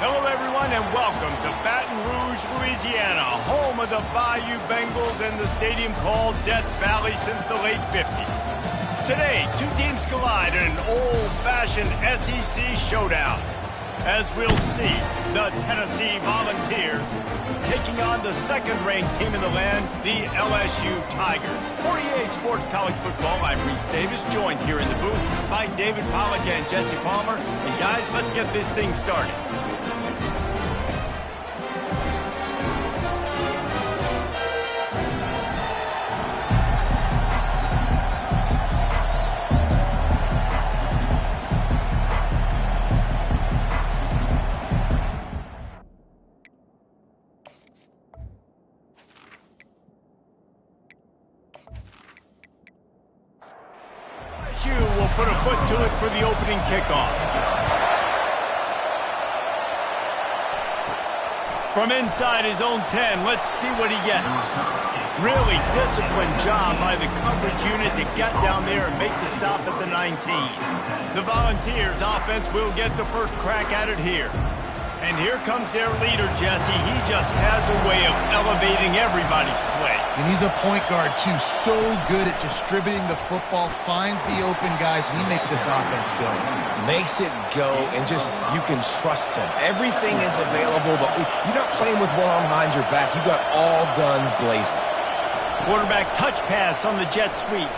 Hello, everyone, and welcome to Baton Rouge, Louisiana, home of the Bayou Bengals and the stadium called Death Valley since the late 50s. Today, two teams collide in an old-fashioned SEC showdown. As we'll see, the Tennessee Volunteers taking on the second-ranked team in the land, the LSU Tigers. For EA Sports College Football, I'm Reese Davis, joined here in the booth by David Pollack and Jesse Palmer. And guys, let's get this thing started. LSU will put a foot to it for the opening kickoff. From inside his own 10, let's see what he gets. Really disciplined job by the coverage unit to get down there and make the stop at the 19. The Volunteers offense will get the first crack at it here. And here comes their leader, Jesse. He just has a way of elevating everybody's play. And he's a point guard, too. So good at distributing the football, finds the open guys, and he makes this offense go. Makes it go, and just, you can trust him. Everything is available. But you're not playing with one arm behind your back. You've got all guns blazing. Quarterback touch pass on the jet sweep.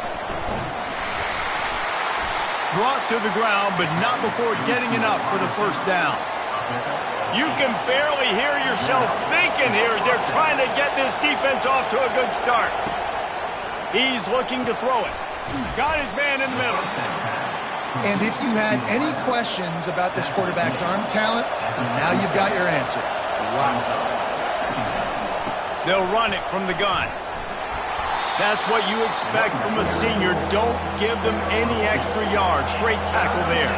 Brought to the ground, but not before getting enough for the first down. You can barely hear yourself thinking here as they're trying to get this defense off to a good start. He's looking to throw it. Got his man in the middle. And if you had any questions about this quarterback's arm talent, now you've got your answer. Wow. They'll run it from the gun. That's what you expect from a senior. Don't give them any extra yards. Great tackle there.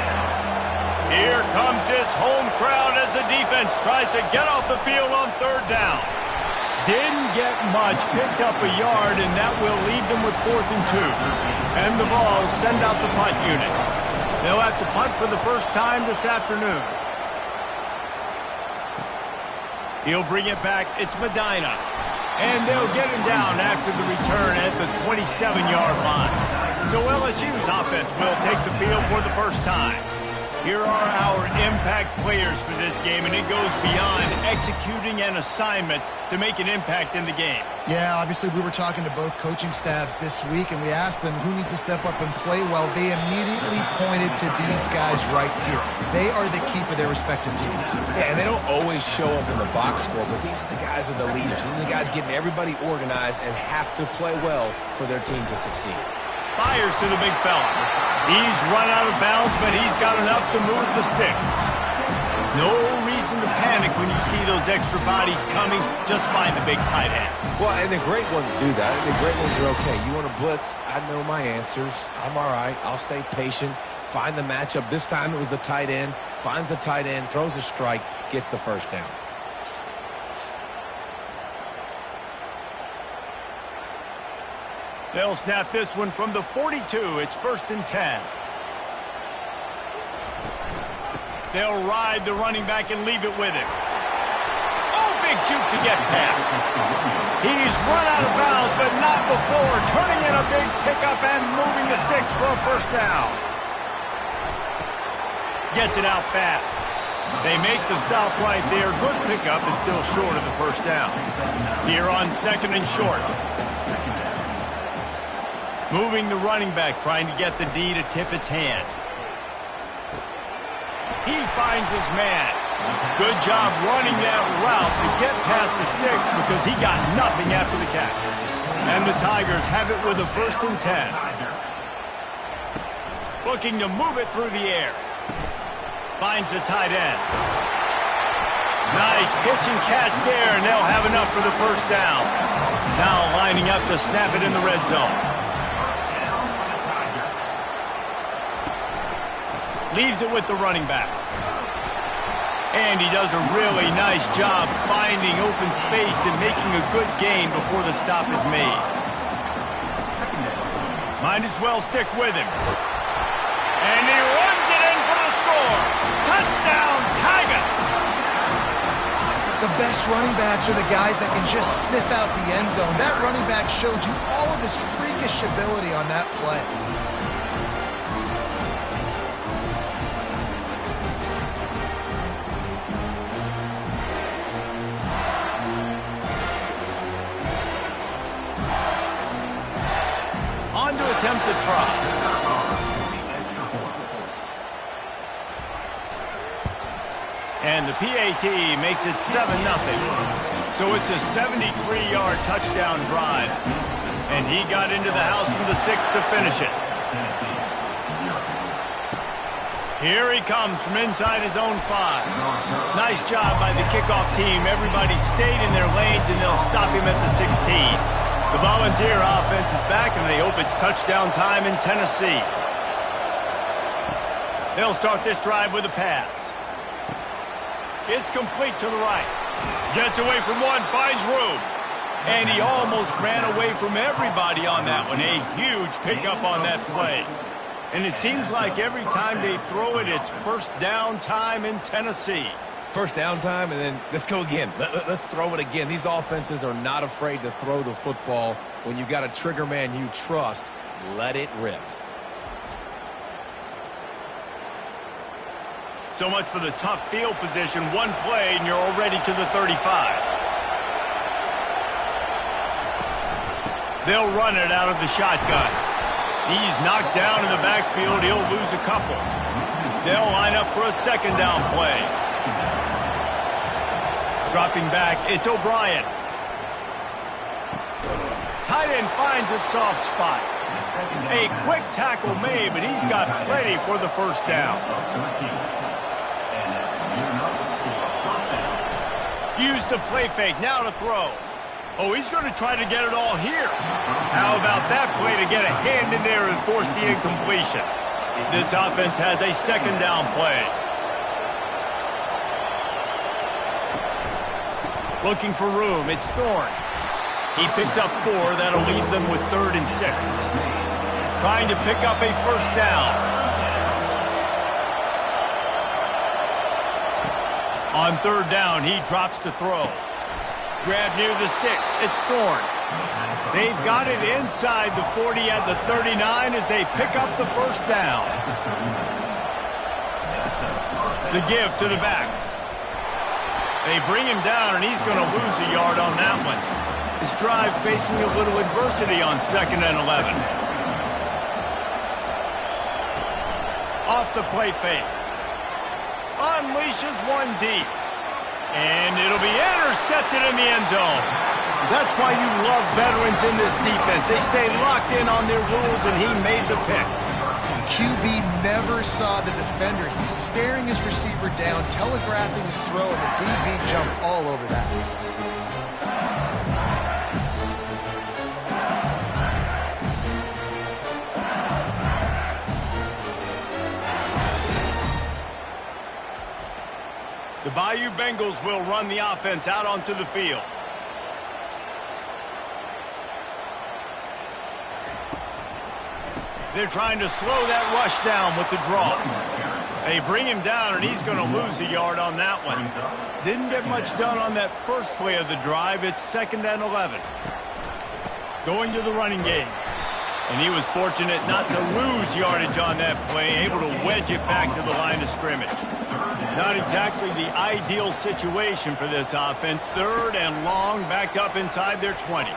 Here comes this home crowd as the defense tries to get off the field on third down. Didn't get much, picked up a yard, and that will leave them with 4th and 2. And the Vols send out the punt unit. They'll have to punt for the first time this afternoon. He'll bring it back. It's Medina. And they'll get him down after the return at the 27-yard line. So LSU's offense will take the field for the first time. Here are our impact players for this game, and it goes beyond executing an assignment to make an impact in the game. Yeah, obviously we were talking to both coaching staffs this week, and we asked them who needs to step up and play well. They immediately pointed to these guys right here. They are the key for their respective teams. Yeah, and they don't always show up in the box score, but these are the guys that are the leaders. These are the guys getting everybody organized and have to play well for their team to succeed. Fires to the big fella. He's run out of bounds, but he's got enough to move the sticks. No reason to panic when you see those extra bodies coming. Just find the big tight end. Well, and the great ones do that. The great ones are okay. You want to blitz? I know my answers. I'm all right. I'll stay patient. Find the matchup. This time it was the tight end. Finds the tight end, throws a strike, gets the first down. They'll snap this one from the 42. It's 1st and 10. They'll ride the running back and leave it with him. Oh, big juke to get past. He's run out of bounds, but not before turning in a big pickup and moving the sticks for a first down. Gets it out fast. They make the stop right there. Good pickup, and still short of the first down. Here on 2nd and short. Moving the running back, trying to get the D to tip its hand. He finds his man. Good job running that route to get past the sticks because he got nothing after the catch. And the Tigers have it with a 1st and 10. Looking to move it through the air. Finds the tight end. Nice pitch and catch there, and they'll have enough for the first down. Now lining up to snap it in the red zone. Leaves it with the running back. And he does a really nice job finding open space and making a good gain before the stop is made. Might as well stick with him. And he runs it in for the score. Touchdown, Tigers! Best running backs are the guys that can just sniff out the end zone. That running back showed you all of his freakish ability on that play. On to attempt the try. And the PAT makes it 7-0. So it's a 73-yard touchdown drive. And he got into the house from the 6 to finish it. Here he comes from inside his own 5. Nice job by the kickoff team. Everybody stayed in their lanes, and they'll stop him at the 16. The Volunteer offense is back, and they hope it's touchdown time in Tennessee. They'll start this drive with a pass. It's complete to the right. Gets away from one, finds room. And he almost ran away from everybody on that one. A huge pickup on that play. And it seems like every time they throw it, it's first down time in Tennessee. First down time, and then let's go again. Let's throw it again. These offenses are not afraid to throw the football. When you got a trigger man you trust, let it rip. So much for the tough field position. One play, and you're already to the 35. They'll run it out of the shotgun. He's knocked down in the backfield. He'll lose a couple. They'll line up for a second down play. Dropping back, it's O'Brien. Tight end finds a soft spot. A quick tackle made, but he's got plenty for the first down. Use the play fake, now to throw. Oh, he's going to try to get it all here. How about that play to get a hand in there and force the incompletion? This offense has a second down play. Looking for room, it's Thorne. He picks up 4, that'll leave them with 3rd and 6. Trying to pick up a first down. On 3rd down, he drops to throw. Grab near the sticks. It's Thorne. They've got it inside the 40 at the 39 as they pick up the first down. The give to the back. They bring him down, and he's going to lose a yard on that one. His drive facing a little adversity on 2nd and 11. Off the play fake. Unleashes one deep. And it'll be intercepted in the end zone. That's why you love veterans in this defense. They stay locked in on their rules, and he made the pick. QB never saw the defender. He's staring his receiver down, telegraphing his throw, and the DB jumped all over that. The Bayou Bengals will run the offense out onto the field. They're trying to slow that rush down with the draw. They bring him down, and he's going to lose a yard on that one. Didn't get much done on that first play of the drive. It's 2nd and 11. Going to the running game. And he was fortunate not to lose yardage on that play, able to wedge it back to the line of scrimmage. Not exactly the ideal situation for this offense. 3rd and long, backed up inside their 20.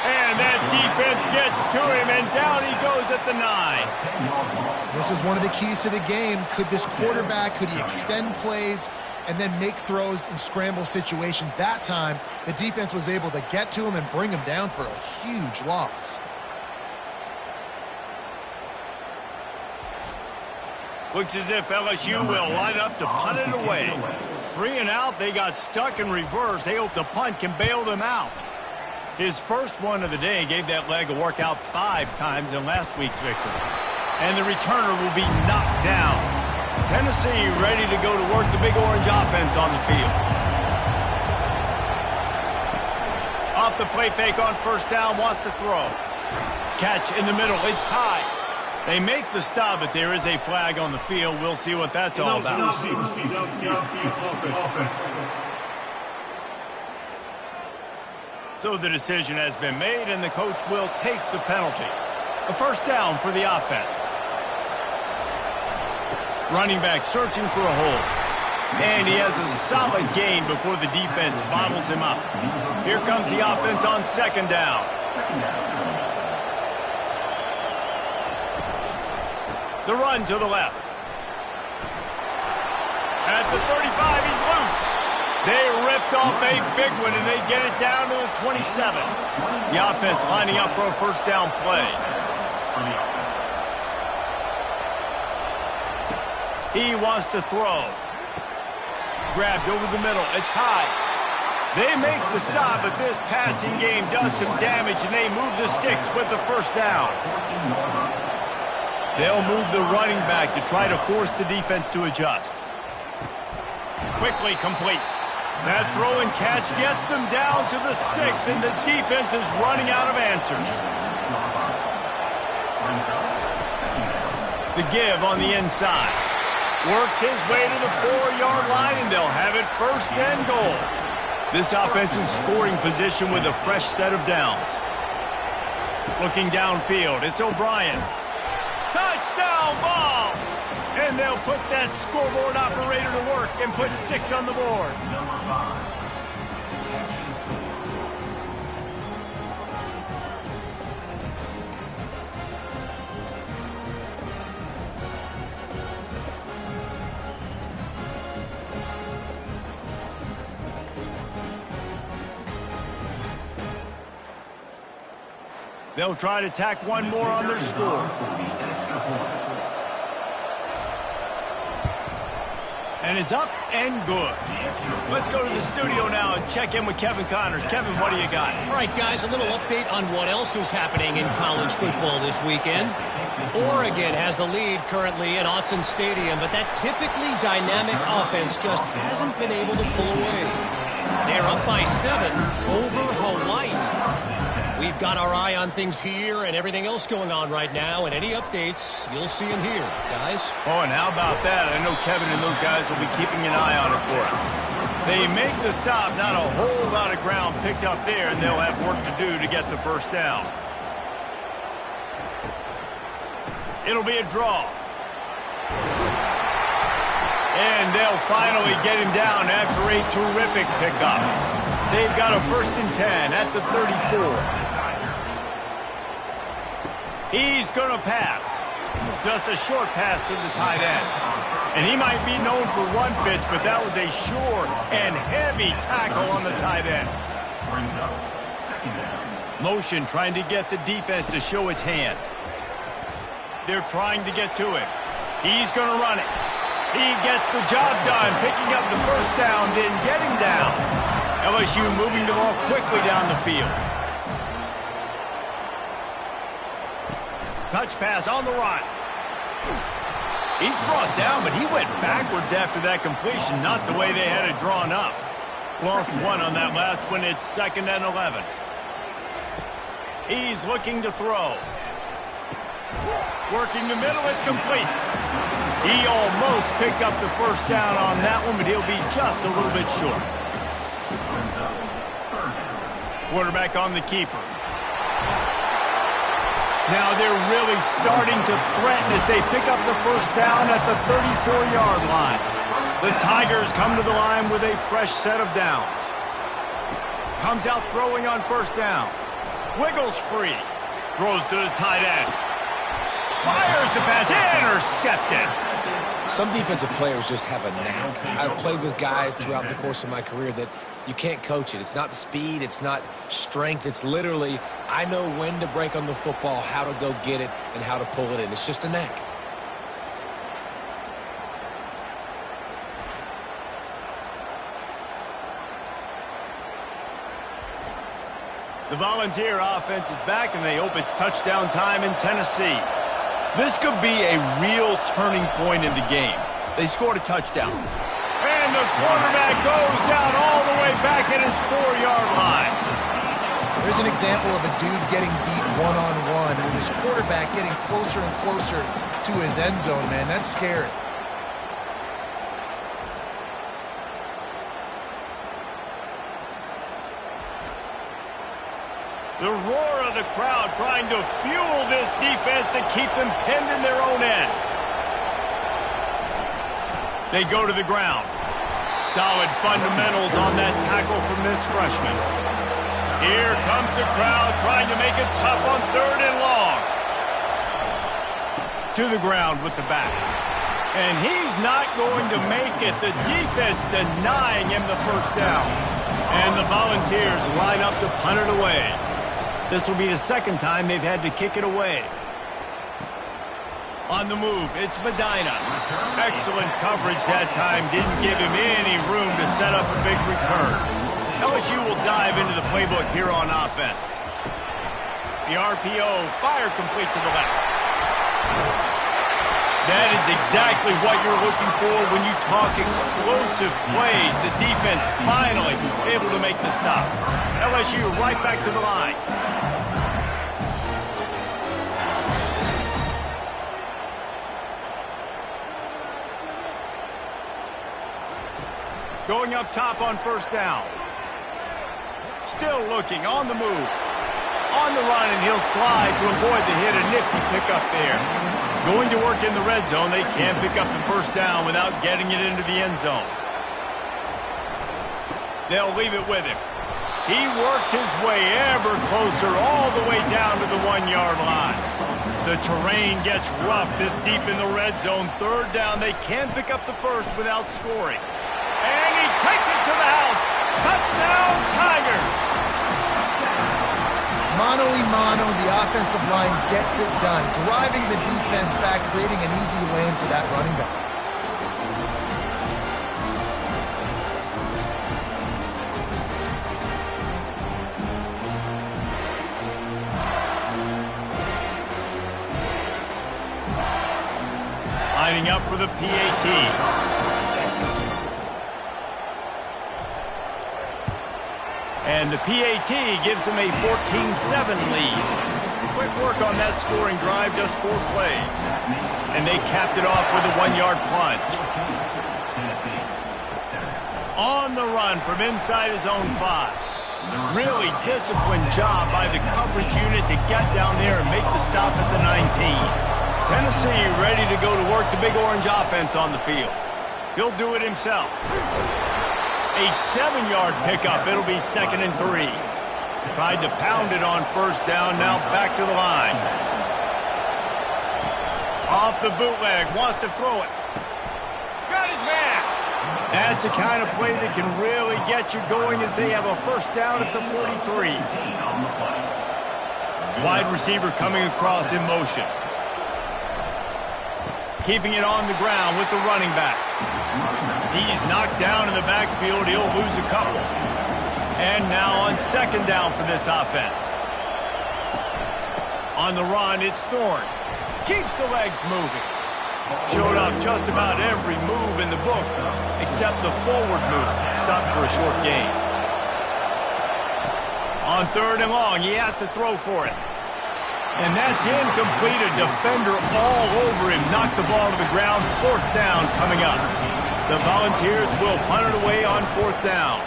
And that defense gets to him, and down he goes at the 9. This was one of the keys to the game. Could this quarterback, could he extend plays and then make throws in scramble situations? That time, the defense was able to get to him and bring him down for a huge loss. Looks as if LSU will line up to punt it away. 3 and out, they got stuck in reverse. They hope the punt can bail them out. His first one of the day gave that leg a workout 5 times in last week's victory. And the returner will be knocked down. Tennessee ready to go to work the Big Orange offense on the field. Off the play fake on first down, wants to throw. Catch in the middle, it's high. They make the stop, but there is a flag on the field. We'll see what that's all about. So the decision has been made, and the coach will take the penalty. A first down for the offense. Running back searching for a hole. And he has a solid gain before the defense bottles him up. Here comes the offense on second down. The run to the left. At the 35, he's loose. They ripped off a big one, and they get it down to the 27. The offense lining up for a first down play. He wants to throw. Grabbed over the middle. It's high. They make the stop, but this passing game does some damage, and they move the sticks with the first down. They'll move the running back to try to force the defense to adjust. Quickly complete. That throw and catch gets them down to the 6, and the defense is running out of answers. The give on the inside. Works his way to the 4-yard line, and they'll have it first and goal. This offense in scoring position with a fresh set of downs. Looking downfield, it's O'Brien. Touchdown ball! And they'll put that scoreboard operator to work and put 6 on the board. They'll try to tack one more on their score. And it's up and good. Let's go to the studio now and check in with Kevin Connors. Kevin, what do you got? All right, guys, a little update on what else is happening in college football this weekend. Oregon has the lead currently at Autzen Stadium, but that typically dynamic offense just hasn't been able to pull away. They're up by 7 over Hawaii. We've got our eye on things here and everything else going on right now, and any updates you'll see in here, guys. Oh, and how about that? I know Kevin and those guys will be keeping an eye on it for us. They make the stop, not a whole lot of ground picked up there, and they'll have work to do to get the first down. It'll be a draw. And they'll finally get him down after a terrific pickup. They've got a 1st and 10 at the 34. He's going to pass. Just a short pass to the tight end. And he might be known for run fits, but that was a sure and heavy tackle on the tight end. Motion trying to get the defense to show his hand. They're trying to get to him. He's going to run it. He gets the job done, picking up the first down, then getting down. LSU moving the ball quickly down the field. Touch pass on the run. He's brought down, but he went backwards after that completion, not the way they had it drawn up. Lost 1 on that last one. It's 2nd and 11. He's looking to throw. Working the middle, it's complete. He almost picked up the first down on that one, but he'll be just a little bit short. Quarterback on the keeper. Now they're really starting to threaten as they pick up the first down at the 34-yard line. The Tigers come to the line with a fresh set of downs. Comes out throwing on first down. Wiggles free. Throws to the tight end. Fires the pass. Intercepted. Some defensive players just have a knack. I've played with guys throughout the course of my career that you can't coach it. It's not speed. It's not strength. It's literally, I know when to break on the football, how to go get it, and how to pull it in. It's just a knack. The Volunteer offense is back, and they hope it's touchdown time in Tennessee. This could be a real turning point in the game. They scored a touchdown. And the quarterback goes down all the way back at his 4-yard line. There's an example of a dude getting beat one-on-one with his quarterback getting closer and closer to his end zone, man. That's scary. The roar of the crowd trying to fuel this defense to keep them pinned in their own end. They go to the ground. Solid fundamentals on that tackle from this freshman. Here comes the crowd trying to make it tough on 3rd and long. To the ground with the back. And he's not going to make it. The defense denying him the first down. And the Volunteers line up to punt it away. This will be the second time they've had to kick it away. On the move, it's Medina. Excellent coverage that time. Didn't give him any room to set up a big return. LSU will dive into the playbook here on offense. The RPO, fire complete to the left. That is exactly what you're looking for when you talk explosive plays. The defense finally able to make the stop. LSU right back to the line. Going up top on first down. Still looking, on the move. On the run, and he'll slide to avoid the hit. A nifty pickup there. Going to work in the red zone. They can't pick up the first down without getting it into the end zone. They'll leave it with him. He works his way ever closer all the way down to the 1-yard line. The terrain gets rough this deep in the red zone. 3rd down. They can't pick up the first without scoring. And he takes it to the house. Touchdown, Tigers. Mano-a-mano, the offensive line gets it done, driving the defense back, creating an easy lane for that running back. Lining up for the PAT. And the PAT gives them a 14-7 lead. Quick work on that scoring drive, just 4 plays. And they capped it off with a 1-yard plunge. On the run from inside his own 5. Really disciplined job by the coverage unit to get down there and make the stop at the 19. Tennessee ready to go to work the Big Orange offense on the field. He'll do it himself. A 7-yard pickup. It'll be 2nd and 3. Tried to pound it on first down. Now back to the line. Off the bootleg. Wants to throw it. Got his man. That's the kind of play that can really get you going as they have a first down at the 43. Wide receiver coming across in motion. Keeping it on the ground with the running back. He's knocked down in the backfield. He'll lose a couple. And now on 2nd down for this offense. On the run, it's Thorne. Keeps the legs moving. Showed off just about every move in the book, except the forward move. Stopped for a short gain. On 3rd and long, he has to throw for it. And that's incomplete. A defender all over him. Knocked the ball to the ground. 4th down coming up. The Volunteers will punt it away on 4th down.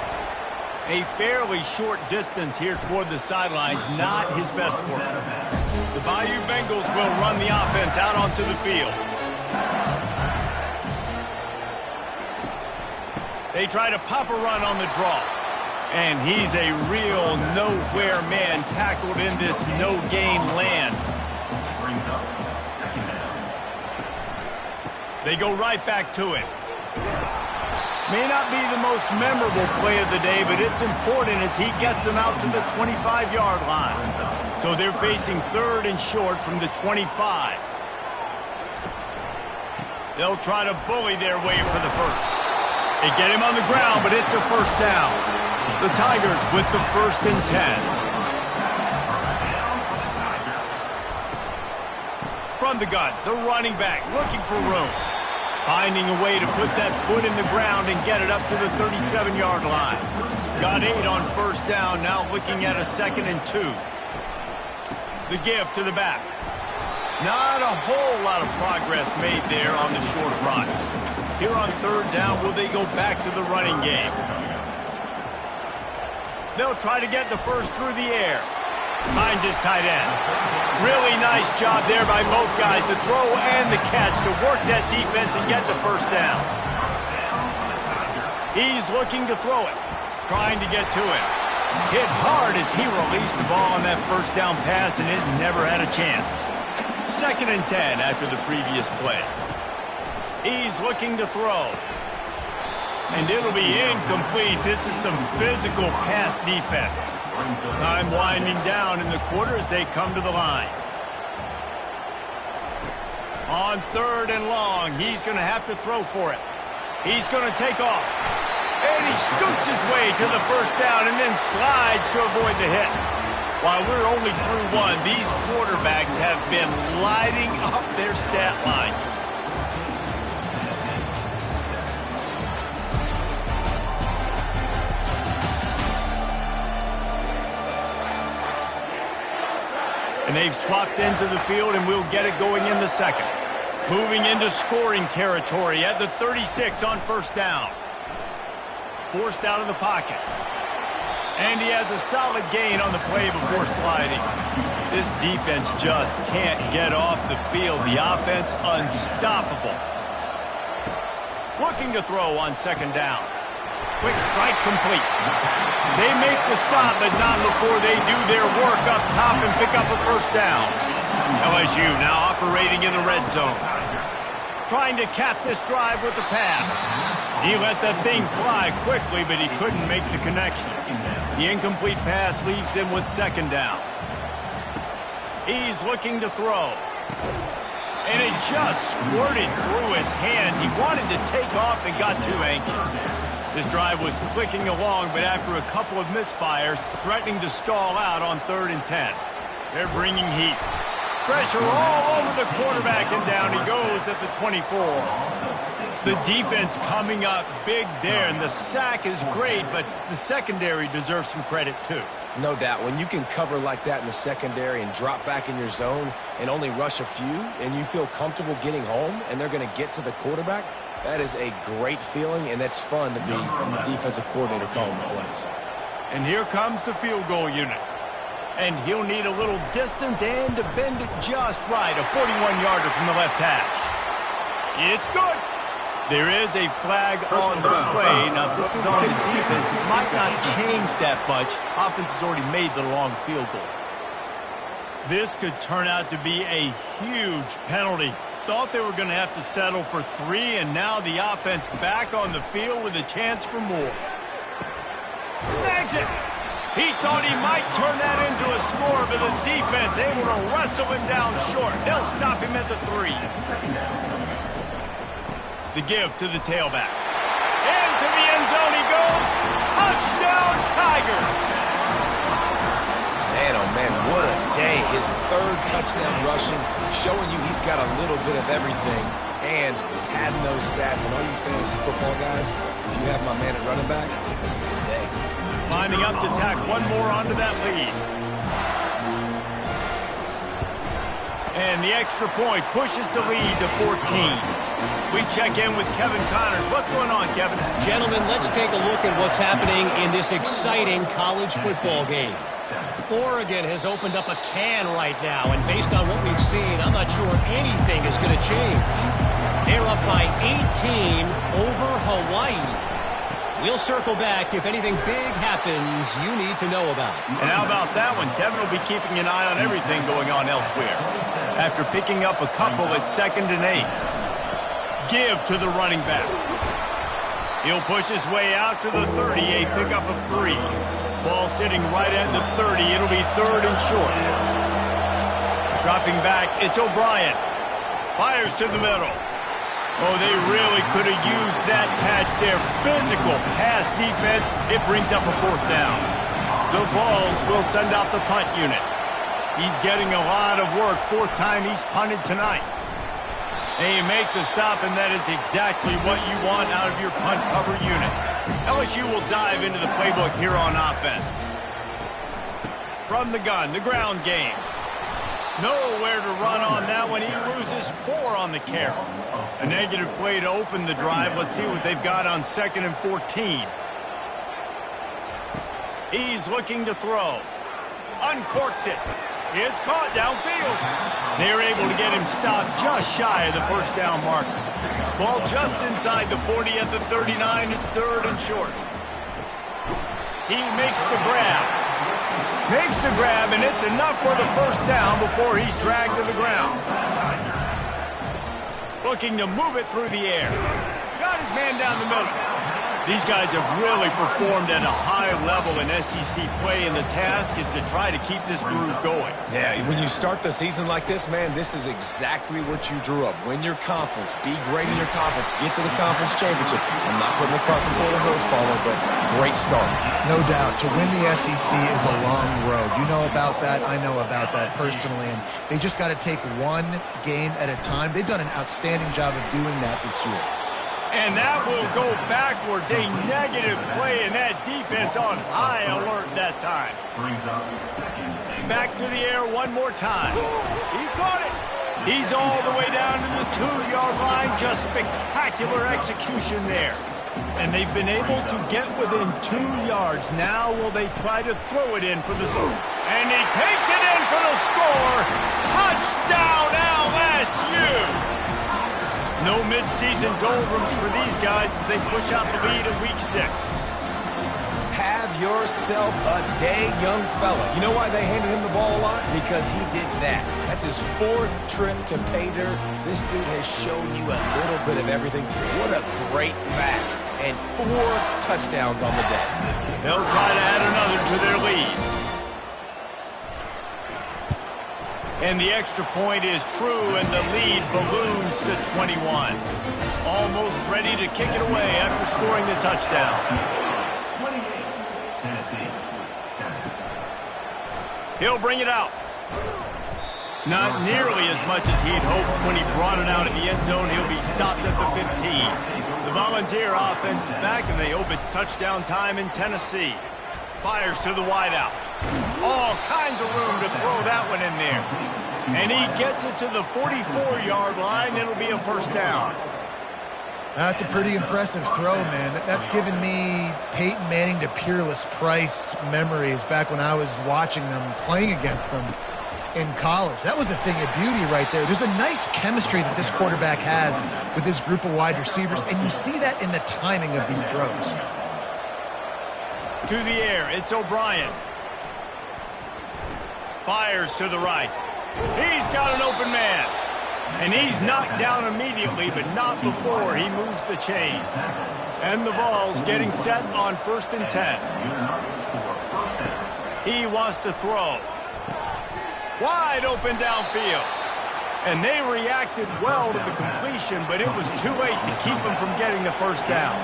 A fairly short distance here toward the sidelines. Not his best work. The Bayou Bengals will run the offense out onto the field. They try to pop a run on the draw. And he's a real nowhere man tackled in this no-gain land. They go right back to him. May not be the most memorable play of the day, but it's important as he gets them out to the 25-yard line. So they're facing 3rd and short from the 25. They'll try to bully their way for the first. They get him on the ground, but it's a first down. The Tigers with the 1st and 10. From the gun, the running back looking for room. Finding a way to put that foot in the ground and get it up to the 37-yard line. Got 8 on first down, now looking at a 2nd and 2. The give to the back. Not a whole lot of progress made there on the short run. Here on 3rd down, will they go back to the running game? They'll try to get the first through the air. Finds his tight end. Really nice job there by both guys to throw and the catch to work that defense and get the first down. He's looking to throw it, trying to get to it. Hit hard as he released the ball on that first down pass, and it never had a chance. 2nd and 10 after the previous play. He's looking to throw. And it'll be incomplete. This is some physical pass defense. Time winding down in the quarter as they come to the line. On 3rd and long, he's going to have to throw for it. He's going to take off. And he scoots his way to the first down and then slides to avoid the hit. While we're only through one, these quarterbacks have been lighting up their stat line. And they've swapped into the field, and we'll get it going in the second. Moving into scoring territory at the 36 on first down. Forced out of the pocket. And he has a solid gain on the play before sliding. This defense just can't get off the field. The offense unstoppable. Looking to throw on 2nd down. Quick strike complete. They make the stop, but not before they do their work up top and pick up a first down. LSU now operating in the red zone. Trying to cap this drive with the pass. He let that thing fly quickly, but he couldn't make the connection. The incomplete pass leaves him with 2nd down. He's looking to throw. And it just squirted through his hands. He wanted to take off and got too anxious. This drive was clicking along, but after a couple of misfires, threatening to stall out on 3rd and 10. They're bringing heat. Pressure all over the quarterback, and down he goes at the 24. The defense coming up big there, and the sack is great, but the secondary deserves some credit too. No doubt. When you can cover like that in the secondary and drop back in your zone and only rush a few, and you feel comfortable getting home, and they're going to get to the quarterback, that is a great feeling, and that's fun to be a defensive coordinator calling the plays. And here comes the field goal unit. And he'll need a little distance and to bend it just right. A 41-yarder from the left hash. It's good. There is a flag on the play. Now, this is on the defense. It might not change that much. Offense has already made the long field goal. This could turn out to be a huge penalty. Thought they were going to have to settle for 3, and now the offense back on the field with a chance for more. Snags it. He thought he might turn that into a score, but the defense able to wrestle him down short. They'll stop him at the 3. The give to the tailback. Into the end zone he goes. Touchdown, Tigers! Man, oh man, what a day. His 3rd touchdown rushing, showing you he's got a little bit of everything, and adding those stats. And all you fantasy football guys, if you have my man at running back, it's a good day. Lining up to tack one more onto that lead. And the extra point pushes the lead to 14. We check in with Kevin Connors. What's going on, Kevin? Gentlemen, let's take a look at what's happening in this exciting college football game. Oregon has opened up a can right now, and based on what we've seen, I'm not sure anything is going to change. They're up by 18 over Hawaii. We'll circle back if anything big happens you need to know about. And how about that one? Kevin will be keeping an eye on everything going on elsewhere. After picking up a couple at 2nd and 8. Give to the running back. He'll push his way out to the 30, a pickup of 3. Ball sitting right at the 30. It'll be 3rd and short. Dropping back, it's O'Brien. Fires to the middle. Oh, they really could have used that catch there. Physical pass defense. It brings up a 4th down. The Vols will send out the punt unit. He's getting a lot of work. 4th time he's punted tonight. And you make the stop, and that is exactly what you want out of your punt cover unit. LSU will dive into the playbook here on offense. From the gun, the ground game. Nowhere to run on that one. He loses 4 on the carry. A negative play to open the drive. Let's see what they've got on 2nd and 14. He's looking to throw. Uncorks it. It's caught downfield. They're able to get him stopped just shy of the first down marker. Ball just inside the 40 at the 39. It's third and short. He makes the grab. Makes the grab, and it's enough for the first down before he's dragged to the ground. Looking to move it through the air. Got his man down the middle. These guys have really performed at a high level in SEC play, and the task is to try to keep this groove going. Yeah, when you start the season like this, man, this is exactly what you drew up. Win your conference. Be great in your conference. Get to the conference championship. I'm not putting the cart before the horse, Paulo, but great start. No doubt. To win the SEC is a long road. You know about that. I know about that personally. And they just got to take one game at a time. They've done an outstanding job of doing that this year. And that will go backwards. A negative play, and that defense on high alert that time. Back to the air one more time. He caught it. He's all the way down to the 2-yard line. Just spectacular execution there. And they've been able to get within 2 yards. Now will they try to throw it in for the score? And he takes it in for the score. Touchdown LSU! No mid-season doldrums for these guys as they push out the lead in Week 6. Have yourself a day, young fella. You know why they handed him the ball a lot? Because he did that. That's his 4th trip to pay dirt. This dude has shown you a little bit of everything. What a great back. And 4 touchdowns on the day. They'll try to add another to their lead. And the extra point is true, and the lead balloons to 21. Almost ready to kick it away after scoring the touchdown. 28, Tennessee, 7. He'll bring it out. Not nearly as much as he'd hoped when he brought it out in the end zone. He'll be stopped at the 15. The Volunteer offense is back, and they hope it's touchdown time in Tennessee. Fires to the wideout. All kinds of room to throw that one in there. And he gets it to the 44-yard line. It'll be a first down. That's a pretty impressive throw, man. That's given me Peyton Manning to Peerless Price memories back when I was watching them, playing against them in college. That was a thing of beauty right there. There's a nice chemistry that this quarterback has with this group of wide receivers, and you see that in the timing of these throws. To the air, it's O'Brien. Fires to the right. He's got an open man. And he's knocked down immediately, but not before he moves the chains. And the Vols getting set on 1st and 10. He wants to throw. Wide open downfield. And they reacted well to the completion, but it was too late to keep him from getting the first down.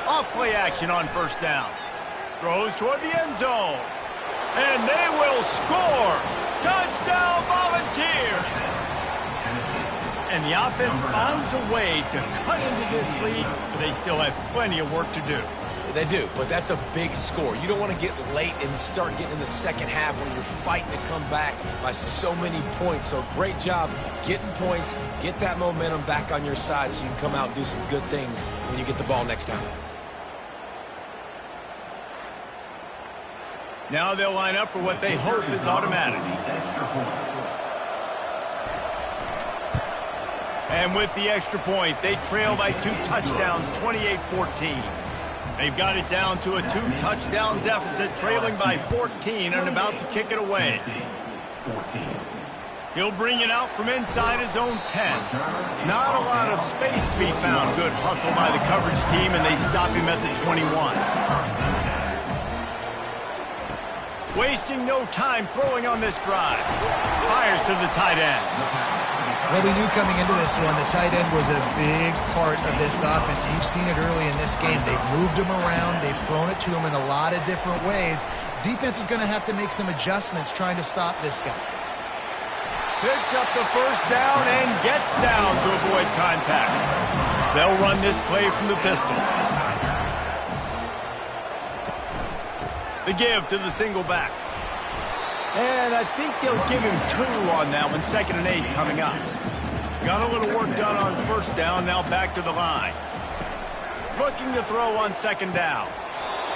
Off-play action on first down. Throws toward the end zone. And they will score. Touchdown Volunteers. And the offense finds a way to cut into this lead, but they still have plenty of work to do. They do, but that's a big score. You don't want to get late and start getting in the second half when you're fighting to come back by so many points. So great job getting points, get that momentum back on your side so you can come out and do some good things when you get the ball next time. Now they'll line up for what they hope is automatic. And with the extra point, they trail by 2 touchdowns, 28-14. They've got it down to a 2-touchdown deficit, trailing by 14 and about to kick it away. He'll bring it out from inside his own 10. Not a lot of space to be found. Good hustle by the coverage team, and they stop him at the 21. Wasting no time throwing on this drive. Fires to the tight end. Well, we knew coming into this one, the tight end was a big part of this offense. You've seen it early in this game. They've moved him around. They've thrown it to him in a lot of different ways. Defense is going to have to make some adjustments trying to stop this guy. Picks up the first down and gets down to avoid contact. They'll run this play from the pistol. The give to the single back. And I think they'll give him 2 on that one. 2nd and 8 coming up. Got a little work done on first down. Now back to the line. Looking to throw on 2nd down.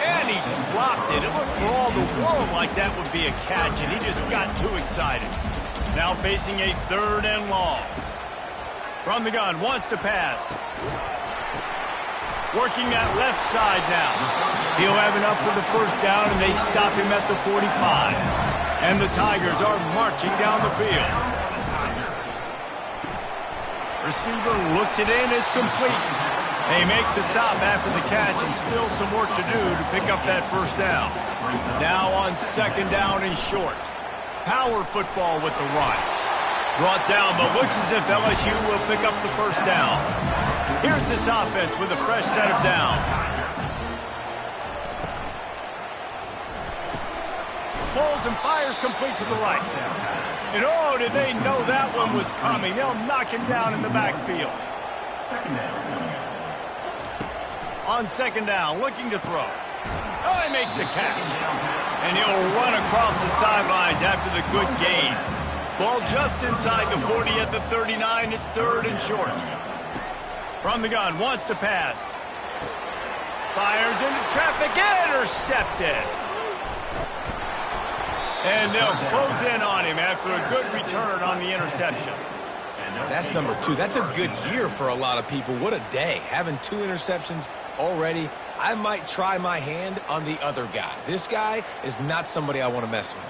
And he dropped it. It looked for all the world like that would be a catch, and he just got too excited. Now facing a 3rd and long. From the gun, wants to pass. Working that left side now. He'll have enough for the 1st down, and they stop him at the 45. And the Tigers are marching down the field. Receiver looks it in. It's complete. They make the stop after the catch, and still some work to do to pick up that 1st down. Now on 2nd down and short. Power football with the run. Brought down, but looks as if LSU will pick up the 1st down. Here's this offense with a fresh set of downs. Pulls and fires complete to the right. And oh, did they know that one was coming. They'll knock him down in the backfield. On 2nd down, looking to throw. Oh, he makes the catch. And he'll run across the sidelines after the good gain. Ball just inside the 40 at the 39. It's 3rd and short. From the gun, wants to pass. Fires into traffic, intercepted. And they'll close in on him after a good return on the interception. That's number 2. That's a good year for a lot of people. What a day. Having 2 interceptions already. I might try my hand on the other guy. This guy is not somebody I want to mess with.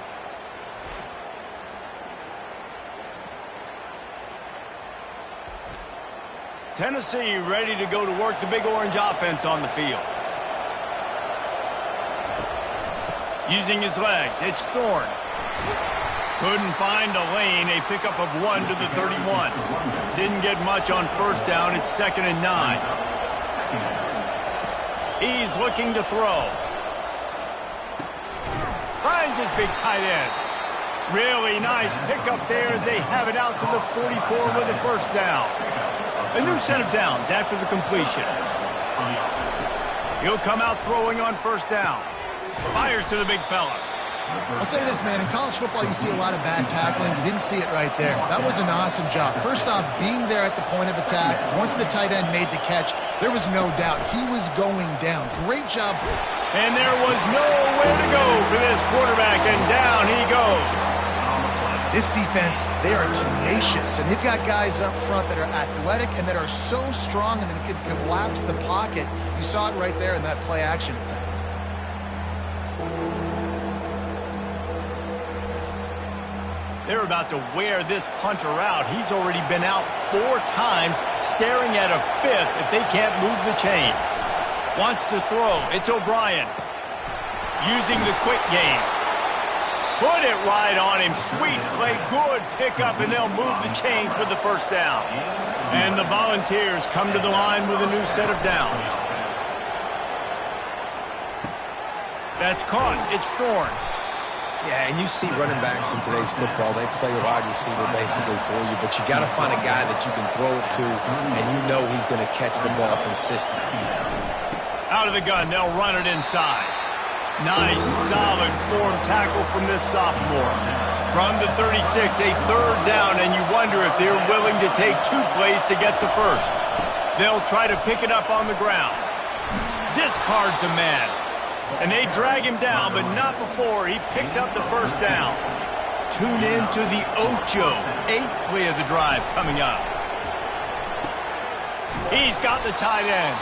Tennessee ready to go to work the big orange offense on the field. Using his legs, it's Thorne. Couldn't find a lane, a pickup of 1 to the 31. Didn't get much on 1st down, it's 2nd and 9. He's looking to throw. Finds his big tight end. Really nice pickup there as they have it out to the 44 with a 1st down. A new set of downs after the completion. He'll come out throwing on 1st down. Fires to the big fella. I'll say this, man. In college football, you see a lot of bad tackling. You didn't see it right there. That was an awesome job. First off, being there at the point of attack. Once the tight end made the catch, there was no doubt he was going down. Great job. And there was nowhere to go for this quarterback, and down he goes. This defense, they are tenacious, and they've got guys up front that are athletic and that are so strong and that can collapse the pocket. You saw it right there in that play-action attack. They're about to wear this punter out. He's already been out 4 times, staring at a 5th if they can't move the chains. Wants to throw. It's O'Brien. Using the quick game. Put it right on him. Sweet play. Good pickup, and they'll move the chains with the 1st down. And the Volunteers come to the line with a new set of downs. That's caught. It's Thorne. Yeah, and you see running backs in today's football, they play a wide receiver basically for you, but you got to find a guy that you can throw it to, and you know he's going to catch the ball consistently. Out of the gun, they'll run it inside. Nice, solid form tackle from this sophomore. From the 36, a 3rd down, and you wonder if they're willing to take 2 plays to get the 1st. They'll try to pick it up on the ground. Discards a man. And they drag him down, but not before he picks up the 1st down. Tune in to the Ocho, 8th play of the drive coming up. He's got the tight end.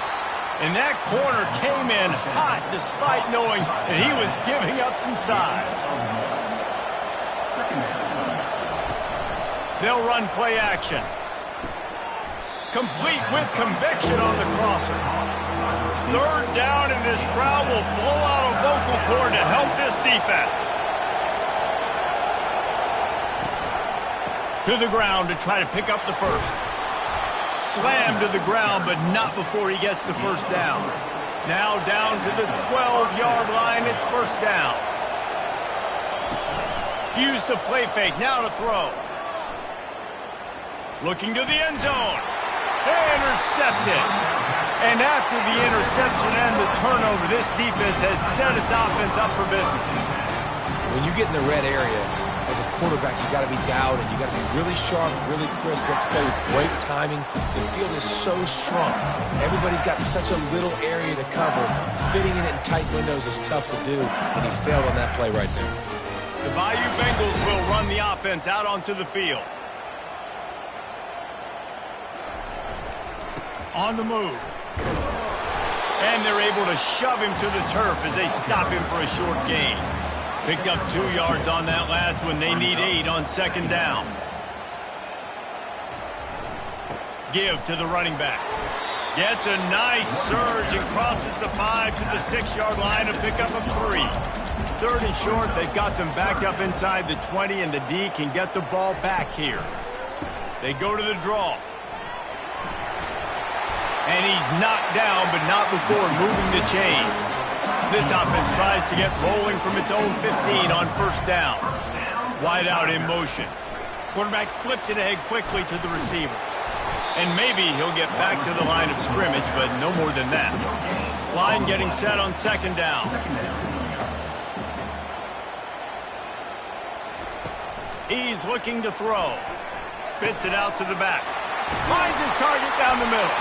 And that corner came in hot despite knowing that he was giving up some size. They'll run play action. Complete with conviction on the crosser. 3rd down, and this crowd will blow out a vocal cord to help this defense. To the ground to try to pick up the 1st. Slammed to the ground, but not before he gets the 1st down. Now down to the 12-yard line, it's 1st down. Used the play fake, now to throw. Looking to the end zone. Intercepted. And after the interception and the turnover, this defense has set its offense up for business. When you get in the red area, as a quarterback, you got to be dialed and you got to be really sharp, really crisp. You have to play with great timing. The field is so shrunk. Everybody's got such a little area to cover. Fitting in it in tight windows is tough to do, and he failed on that play right there. The Bayou Bengals will run the offense out onto the field. On the move. And they're able to shove him to the turf as they stop him for a short gain. Picked up 2 yards on that last one. They need 8 on second down. Give to the running back. Gets a nice surge and crosses the 5 to the 6-yard line, a pickup of 3. Third and short, they've got them back up inside the 20, and the D can get the ball back here. They go to the draw. And he's knocked down, but not before moving the chains. This offense tries to get rolling from its own 15 on first down. Wide out in motion. Quarterback flips it ahead quickly to the receiver. And maybe he'll get back to the line of scrimmage, but no more than that. Line getting set on second down. He's looking to throw. Spits it out to the back. Finds his target down the middle.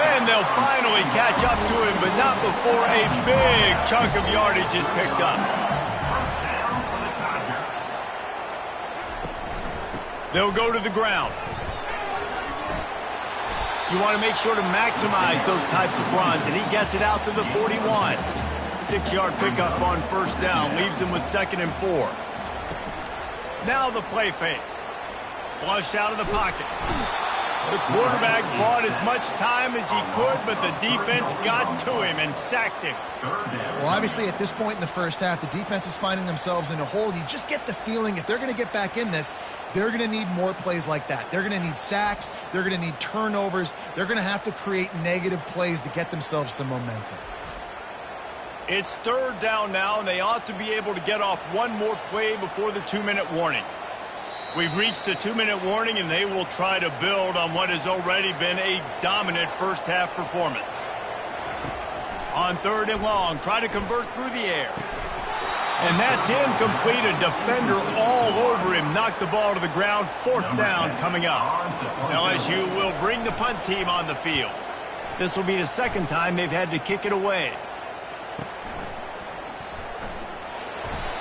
And they'll finally catch up to him, but not before a big chunk of yardage is picked up. They'll go to the ground. You want to make sure to maximize those types of runs, and he gets it out to the 41. 6-yard pickup on first down, leaves him with 2nd and 4. Now the play fake. Flushed out of the pocket. The quarterback bought as much time as he could, but the defense got to him and sacked him. Well, obviously, at this point in the first half, the defense is finding themselves in a hole. You just get the feeling if they're going to get back in this, they're going to need more plays like that. They're going to need sacks. They're going to need turnovers. They're going to have to create negative plays to get themselves some momentum. It's third down now, and they ought to be able to get off one more play before the 2-minute warning. We've reached the 2-minute warning, and they will try to build on what has already been a dominant first-half performance. On 3rd and long, try to convert through the air. And that's incomplete. A defender all over him. Knocked the ball to the ground. 4th down coming up. LSU will bring the punt team on the field. This will be the 2nd time they've had to kick it away.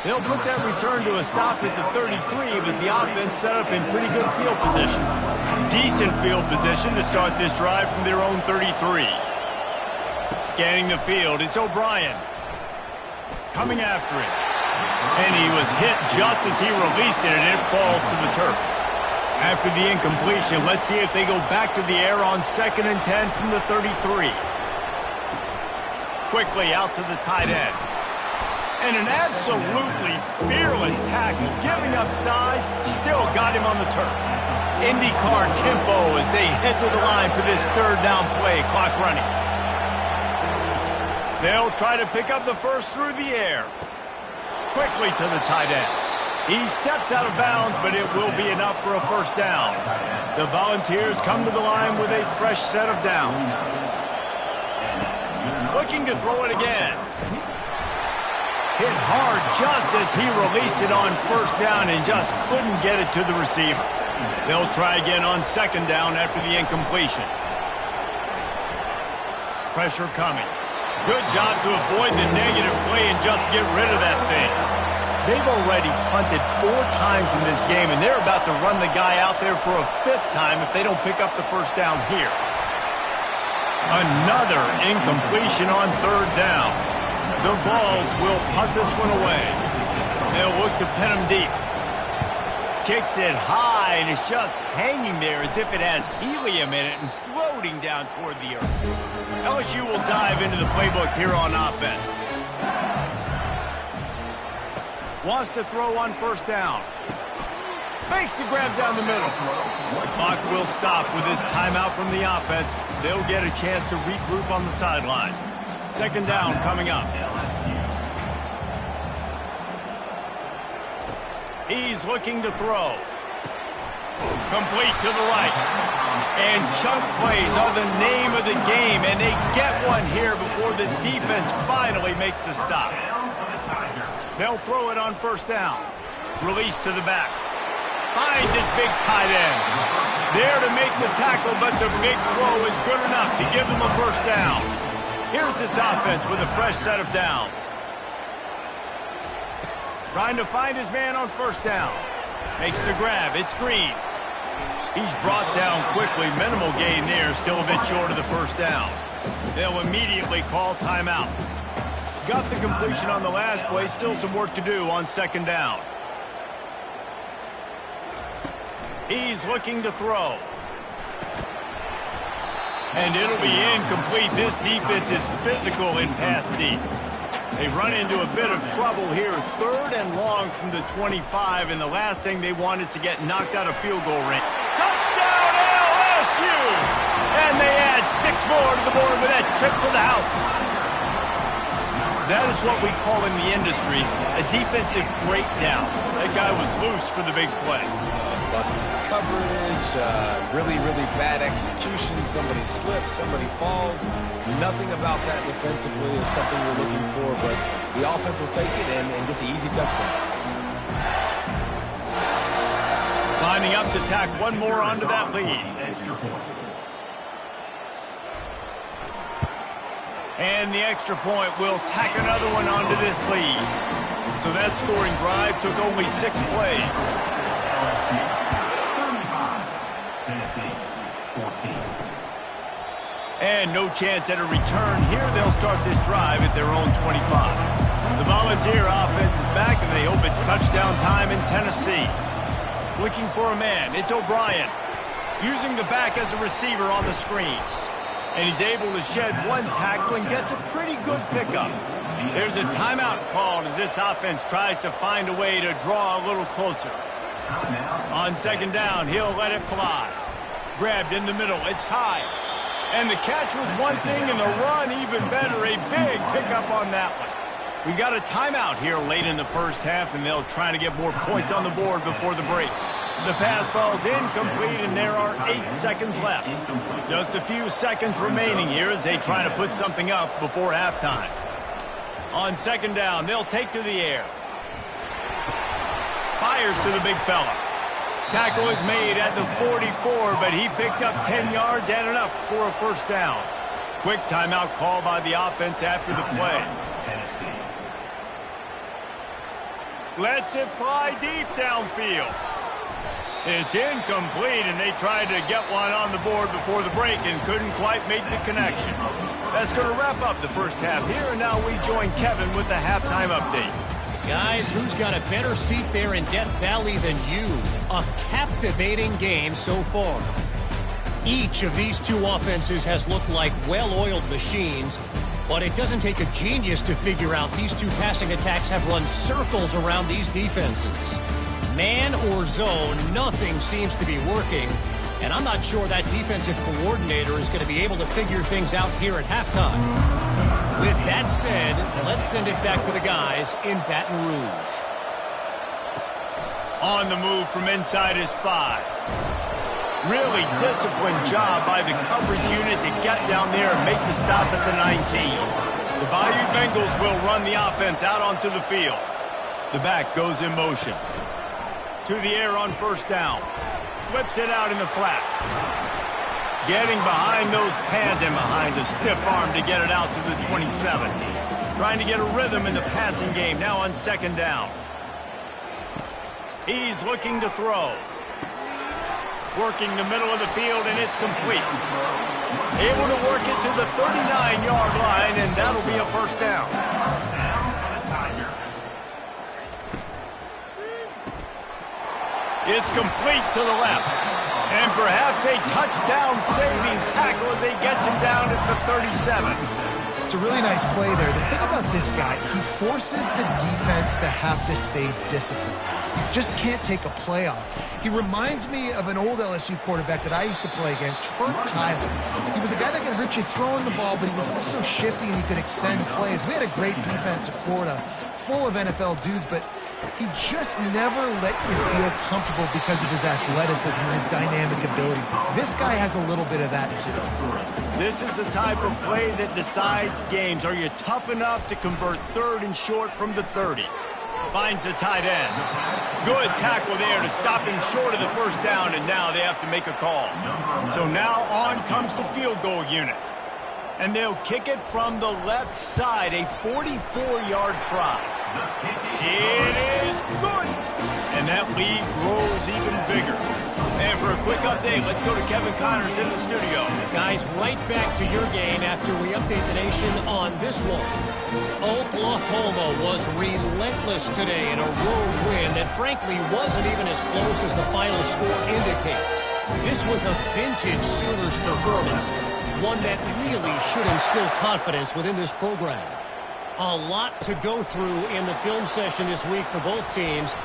They'll put that return to a stop at the 33, but the offense set up in pretty good field position. Decent field position to start this drive from their own 33. Scanning the field, it's O'Brien. Coming after him. And he was hit just as he released it, and it falls to the turf. After the incompletion, let's see if they go back to the air on 2nd and 10 from the 33. Quickly out to the tight end. And an absolutely fearless tackle, giving up size, still got him on the turf. IndyCar tempo as they head to the line for this 3rd down play, clock running. They'll try to pick up the first through the air. Quickly to the tight end. He steps out of bounds, but it will be enough for a first down. The Volunteers come to the line with a fresh set of downs. Looking to throw it again. Hit hard just as he released it on first down and just couldn't get it to the receiver. They'll try again on 2nd down after the incompletion. Pressure coming. Good job to avoid the negative play and just get rid of that thing. They've already punted 4 times in this game, and they're about to run the guy out there for a 5th time if they don't pick up the first down here. Another incompletion on 3rd down. The Vols will punt this one away. They'll look to pin him deep. Kicks it high, and it's just hanging there as if it has helium in it and floating down toward the earth. LSU will dive into the playbook here on offense. Wants to throw on first down. Makes the grab down the middle. The clock will stop with this timeout from the offense. They'll get a chance to regroup on the sideline. 2nd down coming up. He's looking to throw. Complete to the right. And chunk plays are the name of the game, and they get one here before the defense finally makes a stop. They'll throw it on first down. Release to the back. Finds his big tight end. There to make the tackle, but the big throw is good enough to give them a first down. Here's this offense with a fresh set of downs. Trying to find his man on first down. Makes the grab. It's Green. He's brought down quickly. Minimal gain there. Still a bit short of the first down. They'll immediately call timeout. Got the completion on the last play. Still some work to do on second down. He's looking to throw. And it'll be incomplete. This defense is physical in pass deep. They run into a bit of trouble here. 3rd and long from the 25, and the last thing they want is to get knocked out of field goal range. Touchdown LSU! And they add 6 more to the board with that trip to the house. That is what we call in the industry a defensive breakdown. That guy was loose for the big play. Busted coverage, really bad execution. Somebody slips, somebody falls. Nothing about that defensively is something you're looking for, but the offense will take it and get the easy touchdown. Lining up to tack one more onto that lead. And the extra point will tack another one onto this lead. So that scoring drive took only 6 plays. And no chance at a return here. They'll start this drive at their own 25. The Volunteer offense is back, and they hope it's touchdown time in Tennessee. Looking for a man. It's O'Brien. Using the back as a receiver on the screen. And he's able to shed one tackle and gets a pretty good pickup. There's a timeout called as this offense tries to find a way to draw a little closer. On second down, he'll let it fly. Grabbed in the middle. It's high. And the catch was one thing, and the run even better. A big pickup on that one. We got a timeout here late in the first half, and they'll try to get more points on the board before the break. The pass falls incomplete, and there are 8 seconds left. Just a few seconds remaining here as they try to put something up before halftime. On second down, they'll take to the air. Fires to the big fella. Tackle is made at the 44, but he picked up 10 yards and enough for a first down. Quick timeout call by the offense after the play. Lets it fly deep downfield. It's incomplete, and they tried to get one on the board before the break and couldn't quite make the connection. That's going to wrap up the first half here, and now we join Kevin with the halftime update. Guys, who's got a better seat there in Death Valley than you? A captivating game so far. Each of these two offenses has looked like well-oiled machines, but it doesn't take a genius to figure out these two passing attacks have run circles around these defenses. Man or zone, nothing seems to be working, and I'm not sure that defensive coordinator is going to be able to figure things out here at halftime. With that said, let's send it back to the guys in Baton Rouge. On the move from inside his 5. Really disciplined job by the coverage unit to get down there and make the stop at the 19. The Bayou Bengals will run the offense out onto the field. The back goes in motion. To the air on first down. Flips it out in the flat. Getting behind those pads and behind a stiff arm to get it out to the 27. Trying to get a rhythm in the passing game now on second down. He's looking to throw. Working the middle of the field, and it's complete. Able to work it to the 39-yard line, and that'll be a first down. It's complete to the left. And perhaps a touchdown-saving tackle as he gets him down at the 37. It's a really nice play there. The thing about this guy, he forces the defense to have to stay disciplined. You just can't take a play off. He reminds me of an old LSU quarterback that I used to play against, Herb Tyler. He was a guy that could hurt you throwing the ball, but he was also shifty and he could extend plays. We had a great defense at Florida, full of NFL dudes, but he just never let you feel comfortable because of his athleticism and his dynamic ability. This guy has a little bit of that, too. This is the type of play that decides games. Are you tough enough to convert third and short from the 30? Finds the tight end. Good tackle there to stop him short of the first down, and now they have to make a call. So now on comes the field goal unit. And they'll kick it from the left side, a 44-yard try. It is good. And that lead grows even bigger. And for a quick update, let's go to Kevin Connors in the studio. Guys, right back to your game after we update the nation on this one. Oklahoma was relentless today in a road win that frankly wasn't even as close as the final score indicates. This was a vintage Sooners performance, one that really should instill confidence within this program. A lot to go through in the film session this week for both teams,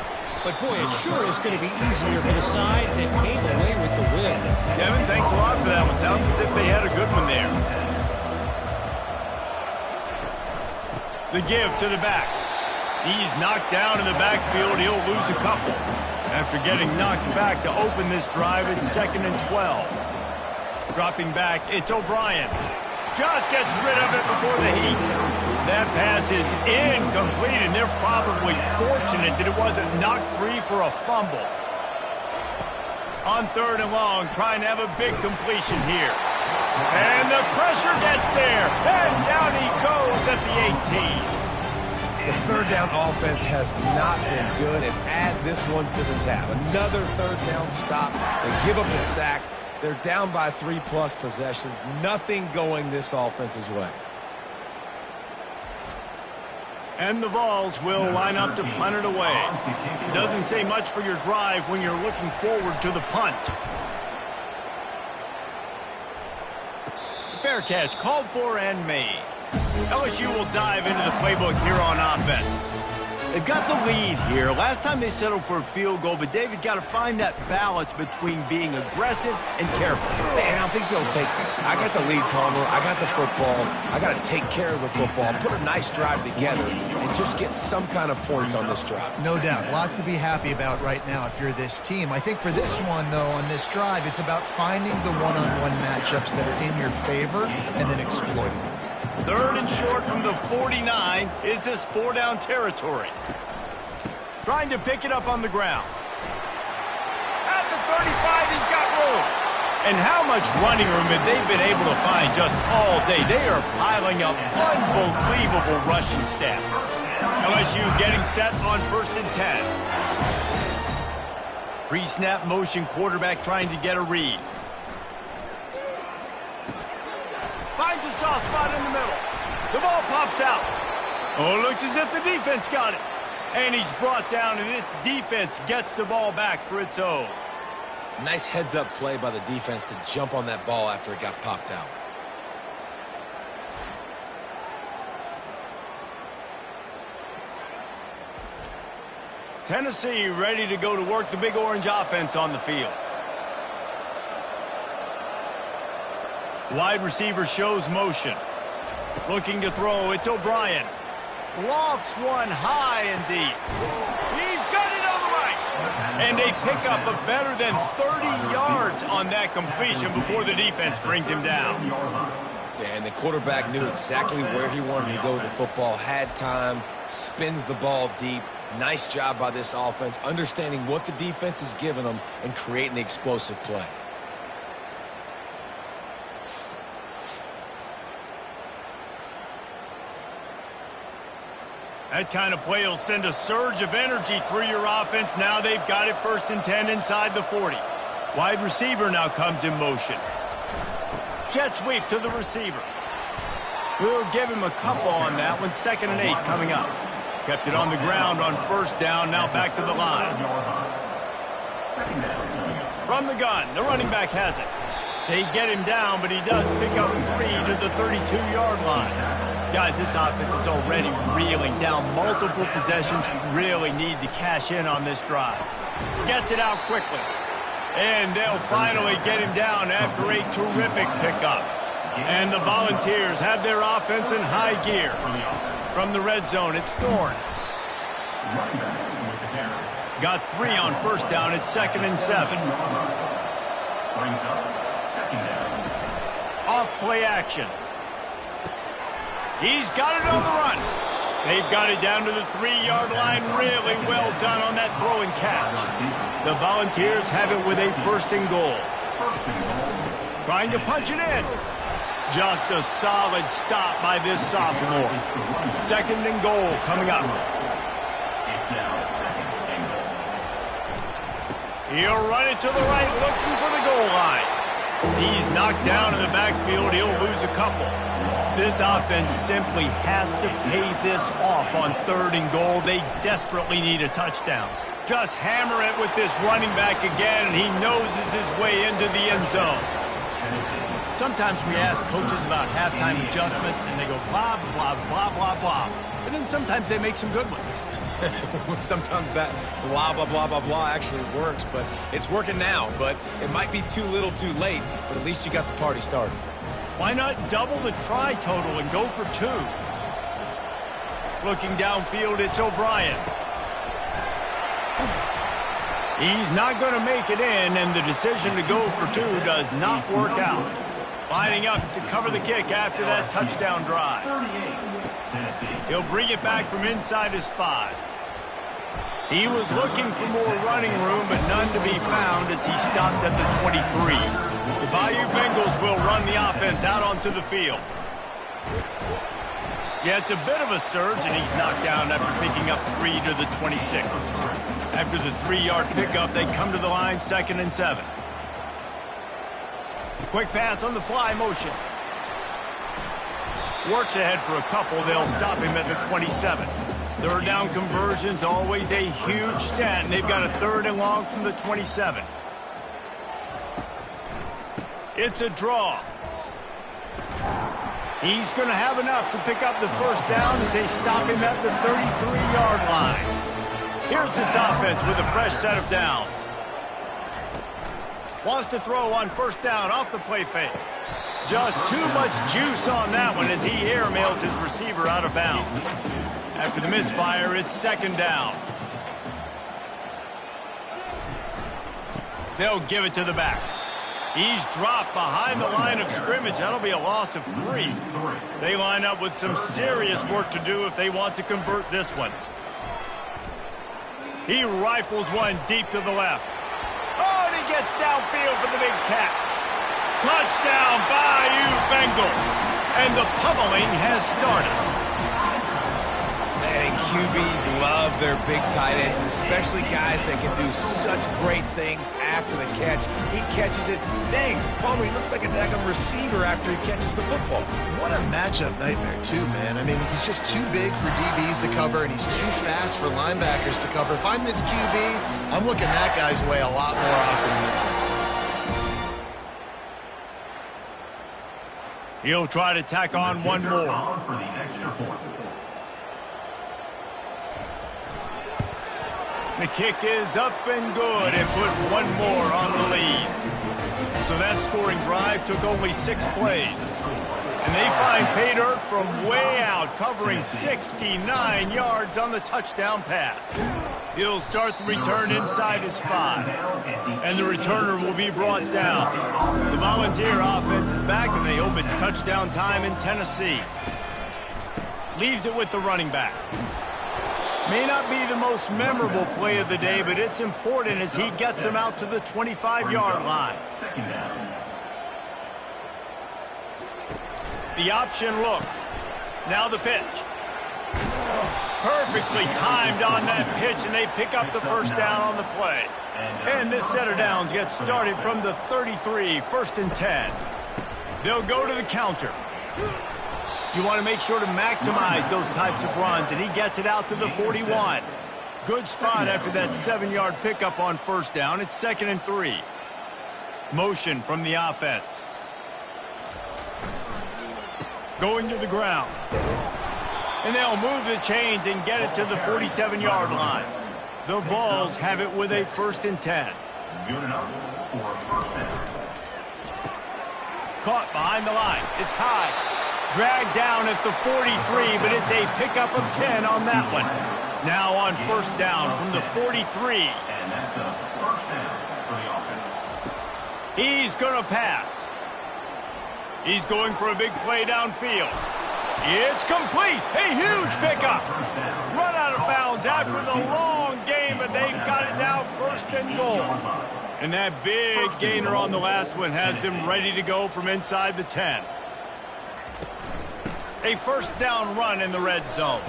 but boy, it sure is going to be easier for the side that came away with the win. Kevin, thanks a lot for that one. Sounds as if they had a good one there. The give to the back. He's knocked down in the backfield. He'll lose a couple. After getting knocked back to open this drive, it's 2nd and 12. Dropping back, it's O'Brien. Just gets rid of it before the heat. That pass is incomplete, and they're probably fortunate that it wasn't knocked free for a fumble. On 3rd and long, trying to have a big completion here. And the pressure gets there, and down he goes at the 18. The third down offense has not been good, and add this one to the tab. Another third down stop. They give up the sack. They're down by 3+ possessions. Nothing going this offense's way. And the Vols will line up to punt it away. Doesn't say much for your drive when you're looking forward to the punt. Fair catch, called for and made. LSU will dive into the playbook here on offense. They've got the lead here. Last time they settled for a field goal, but David got to find that balance between being aggressive and careful. And I think they'll take that. I got the lead, Palmer. I got the football. I got to take care of the football, put a nice drive together, and just get some kind of points on this drive. No doubt. Lots to be happy about right now if you're this team. I think for this one, though, on this drive, it's about finding the one-on-one matchups that are in your favor and then exploiting them. 3rd and short from the 49. Is this 4-down territory? Trying to pick it up on the ground. At the 35, he's got room. And how much running room have they been able to find just all day? They are piling up unbelievable rushing stats. LSU getting set on 1st and 10. Pre-snap motion, quarterback trying to get a read. Finds a soft spot in the middle. The ball pops out. Oh, looks as if the defense got it. And he's brought down, and this defense gets the ball back for its own. Nice heads-up play by the defense to jump on that ball after it got popped out. Tennessee ready to go to work the Big Orange offense on the field. Wide receiver shows motion. Looking to throw, it's O'Brien. Lofts one high and deep. He's got it on the right. And they pick up a better than 30 yards on that completion before the defense brings him down. Yeah, and the quarterback knew exactly where he wanted to go with the football, had time, spins the ball deep. Nice job by this offense, understanding what the defense is giving them and creating the explosive play. That kind of play will send a surge of energy through your offense. Now they've got it 1st and 10 inside the 40. Wide receiver now comes in motion. Jet sweep to the receiver. We'll give him a couple on that one. 2nd and 8 coming up. Kept it on the ground on 1st down. Now back to the line. From the gun, the running back has it. They get him down, but he does pick up 3 to the 32-yard line. Guys, this offense is already reeling down multiple possessions. Really need to cash in on this drive. Gets it out quickly. And they'll finally get him down after a terrific pickup. And the Volunteers have their offense in high gear. From the red zone, it's Thorne. Got 3 on 1st down. It's 2nd and 7. Off play action. He's got it on the run. They've got it down to the 3-yard line. Really well done on that throw and catch. The Volunteers have it with a 1st and goal. Trying to punch it in. Just a solid stop by this sophomore. 2nd and goal coming up. He'll run it to the right, looking for the goal line. He's knocked down in the backfield. He'll lose a couple. This offense simply has to pay this off on 3rd and goal. They desperately need a touchdown. Just hammer it with this running back again, and he noses his way into the end zone. Sometimes we ask coaches about halftime adjustments, and they go blah, blah, blah, blah, blah. But then sometimes they make some good ones. Sometimes that blah, blah, blah, blah, blah actually works, but it's working now. But it might be too little too late, but at least you got the party started. Why not double the try total and go for 2? Looking downfield, it's O'Brien. He's not going to make it in, and the decision to go for 2 does not work out. Lining up to cover the kick after that touchdown drive. He'll bring it back from inside his 5. He was looking for more running room, but none to be found as he stopped at the 23. The Bayou Bengals will run the offense out onto the field. Yeah, it's a bit of a surge, and he's knocked down after picking up 3 to the 26. After the 3-yard pickup, they come to the line, 2nd and 7. Quick pass on the fly motion. Works ahead for a couple. They'll stop him at the 27. 3rd down conversions, always a huge stat, and they've got a 3rd and long from the 27. It's a draw. He's going to have enough to pick up the 1st down as they stop him at the 33-yard line. Here's this offense with a fresh set of downs. Wants to throw on 1st down off the play fake. Just too much juice on that one as he airmails his receiver out of bounds. After the misfire, it's 2nd down. They'll give it to the back. He's dropped behind the line of scrimmage. That'll be a loss of 3. They line up with some serious work to do if they want to convert this one. He rifles one deep to the left. Oh, and he gets downfield for the big catch. Touchdown, Bayou Bengals. And the pummeling has started. And QBs love their big tight ends, and especially guys that can do such great things after the catch. He catches it. Dang, Palmer, he looks like a daggone receiver after he catches the football. What a matchup nightmare, too, man. I mean, he's just too big for DBs to cover, and he's too fast for linebackers to cover. If I'm this QB, I'm looking that guy's way a lot more often than this one. He'll try to tack on one more. The kick is up and good and put one more on the lead. So that scoring drive took only 6 plays. And they find pay dirt from way out, covering 69 yards on the touchdown pass. He'll start the return inside his 5. And the returner will be brought down. The Volunteer offense is back, and they hope it's touchdown time in Tennessee. Leaves it with the running back. May not be the most memorable play of the day, but it's important as he gets them out to the 25-yard line. The option look. Now the pitch. Perfectly timed on that pitch, and they pick up the 1st down on the play. And this set of downs gets started from the 33, 1st and 10. They'll go to the counter. You want to make sure to maximize those types of runs, and he gets it out to the 41. Good spot after that 7-yard pickup on 1st down. It's 2nd and 3. Motion from the offense. Going to the ground. And they'll move the chains and get it to the 47-yard line. The Vols have it with a 1st and 10. Good enough for a 1st down. Caught behind the line. It's high. Dragged down at the 43, but it's a pickup of 10 on that one. Now on 1st down from the 43. And that's a 1st down for the offense. He's going to pass. He's going for a big play downfield. It's complete. A huge pickup. Run out of bounds after the long game, but they've got it now first and goal. And that big gainer on the last one has them ready to go from inside the 10. A first down run in the red zone.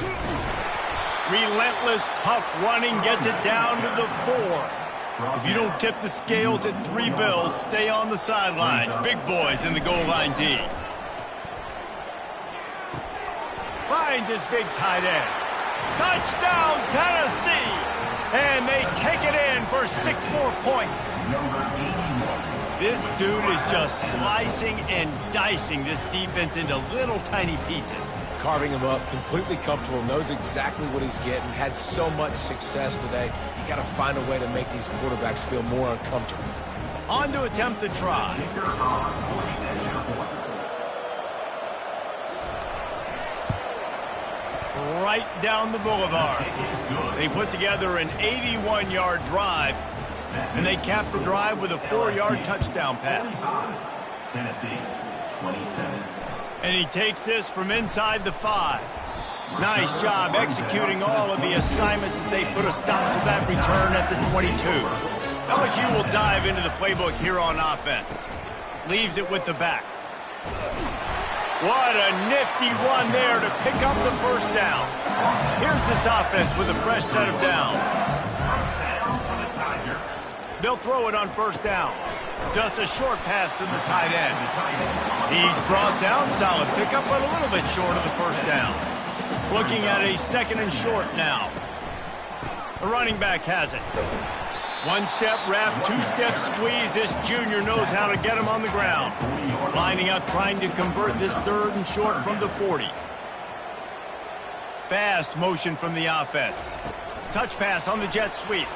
Relentless, tough running gets it down to the 4. If you don't tip the scales at 3 bills, stay on the sidelines. Big boys in the goal line D. Finds his big tight end. Touchdown, Tennessee! And they take it in for 6 more points. This dude is just slicing and dicing this defense into little tiny pieces. Carving him up, completely comfortable, knows exactly what he's getting, had so much success today. You got to find a way to make these quarterbacks feel more uncomfortable. On to attempt the try. Right down the boulevard. They put together an 81-yard drive, and they cap the drive with a 4-yard touchdown pass. Tennessee, 27. And he takes this from inside the 5. Nice job executing all of the assignments as they put a stop to that return at the 22. LSU will dive into the playbook here on offense. Leaves it with the back. What a nifty run there to pick up the first down. Here's this offense with a fresh set of downs. They'll throw it on first down. Just a short pass to the tight end. He's brought down, solid pickup, but a little bit short of the first down. Looking at a 2nd and short now. The running back has it. 1-step wrap, 2-step squeeze. This junior knows how to get him on the ground. Lining up, trying to convert this 3rd and short from the 40. Fast motion from the offense. Touch pass on the jet sweep.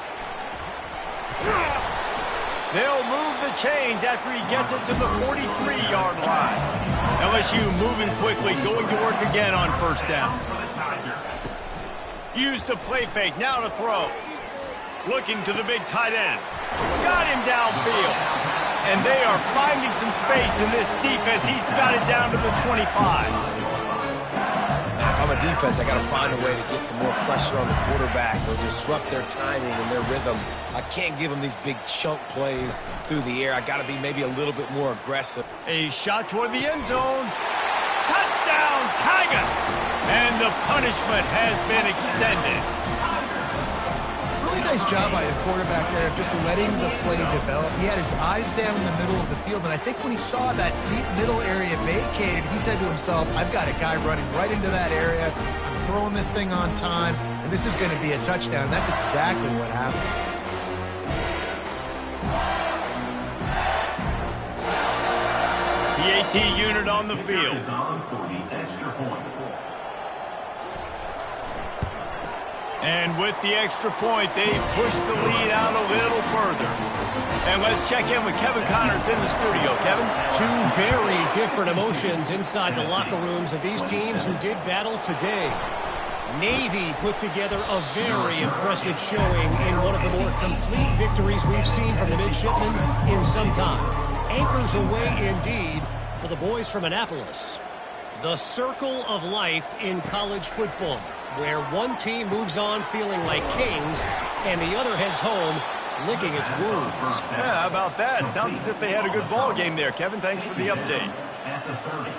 They'll move the chains after he gets it to the 43-yard line. LSU moving quickly, going to work again on first down. Use the play fake, now to throw. Looking to the big tight end. Got him downfield. And they are finding some space in this defense. He's got it down to the 25. If I'm a defense, I got to find a way to get some more pressure on the quarterback or disrupt their timing and their rhythm. I can't give them these big chunk plays through the air. I got to be maybe a little bit more aggressive. A shot toward the end zone. Touchdown, Tigers! And the punishment has been extended. Really nice job by the quarterback there of just letting the play develop. He had his eyes down in the middle of the field, and I think when he saw that deep middle area vacated, he said to himself, I've got a guy running right into that area. I'm throwing this thing on time, and this is going to be a touchdown. That's exactly what happened. The AT unit on the field. Is on for the extra point. And with the extra point, they push the lead out a little further. And let's check in with Kevin Connors in the studio. Kevin? 2 very different emotions inside the locker rooms of these teams who did battle today. Navy put together a very impressive showing in one of the more complete victories we've seen from the midshipmen in some time. Anchors away indeed for the boys from Annapolis. The circle of life in college football, where one team moves on feeling like kings and the other heads home licking its wounds. Yeah, how about that? Sounds as if they had a good ball game there. Kevin, thanks for the update. At the 30.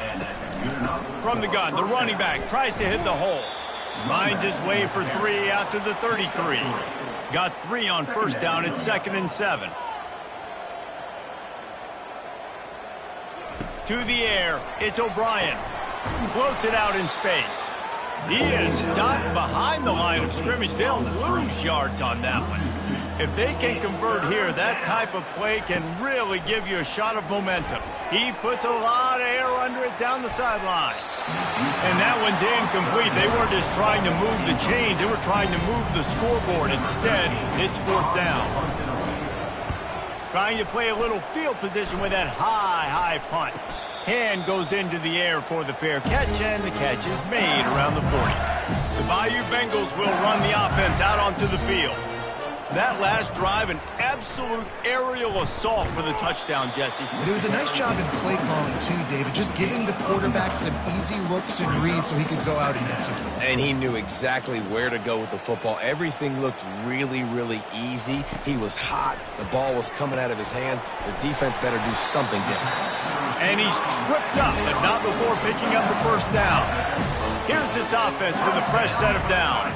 And that's good enough. From the gun, the running back tries to hit the hole. Finds his way for 3 out to the 33. Got 3 on first down at 2nd and 7. To the air, it's O'Brien. Floats it out in space. He is stopped behind the line of scrimmage. They'll lose yards on that one. If they can convert here, that type of play can really give you a shot of momentum. He puts a lot of air under it down the sideline. And that one's incomplete. They weren't just trying to move the chains. They were trying to move the scoreboard. Instead, it's 4th down. Trying to play a little field position with that high punt. Hand goes into the air for the fair catch, and the catch is made around the 40. The Bayou Bengals will run the offense out onto the field. That last drive, an absolute absolute aerial assault for the touchdown, Jesse. And it was a nice job in play calling too, David, just giving the quarterback some easy looks and reads so he could go out and execute. And he knew exactly where to go with the football. Everything looked really, really easy. He was hot. The ball was coming out of his hands. The defense better do something different. And he's tripped up, but not before picking up the first down. Here's this offense with a fresh set of downs.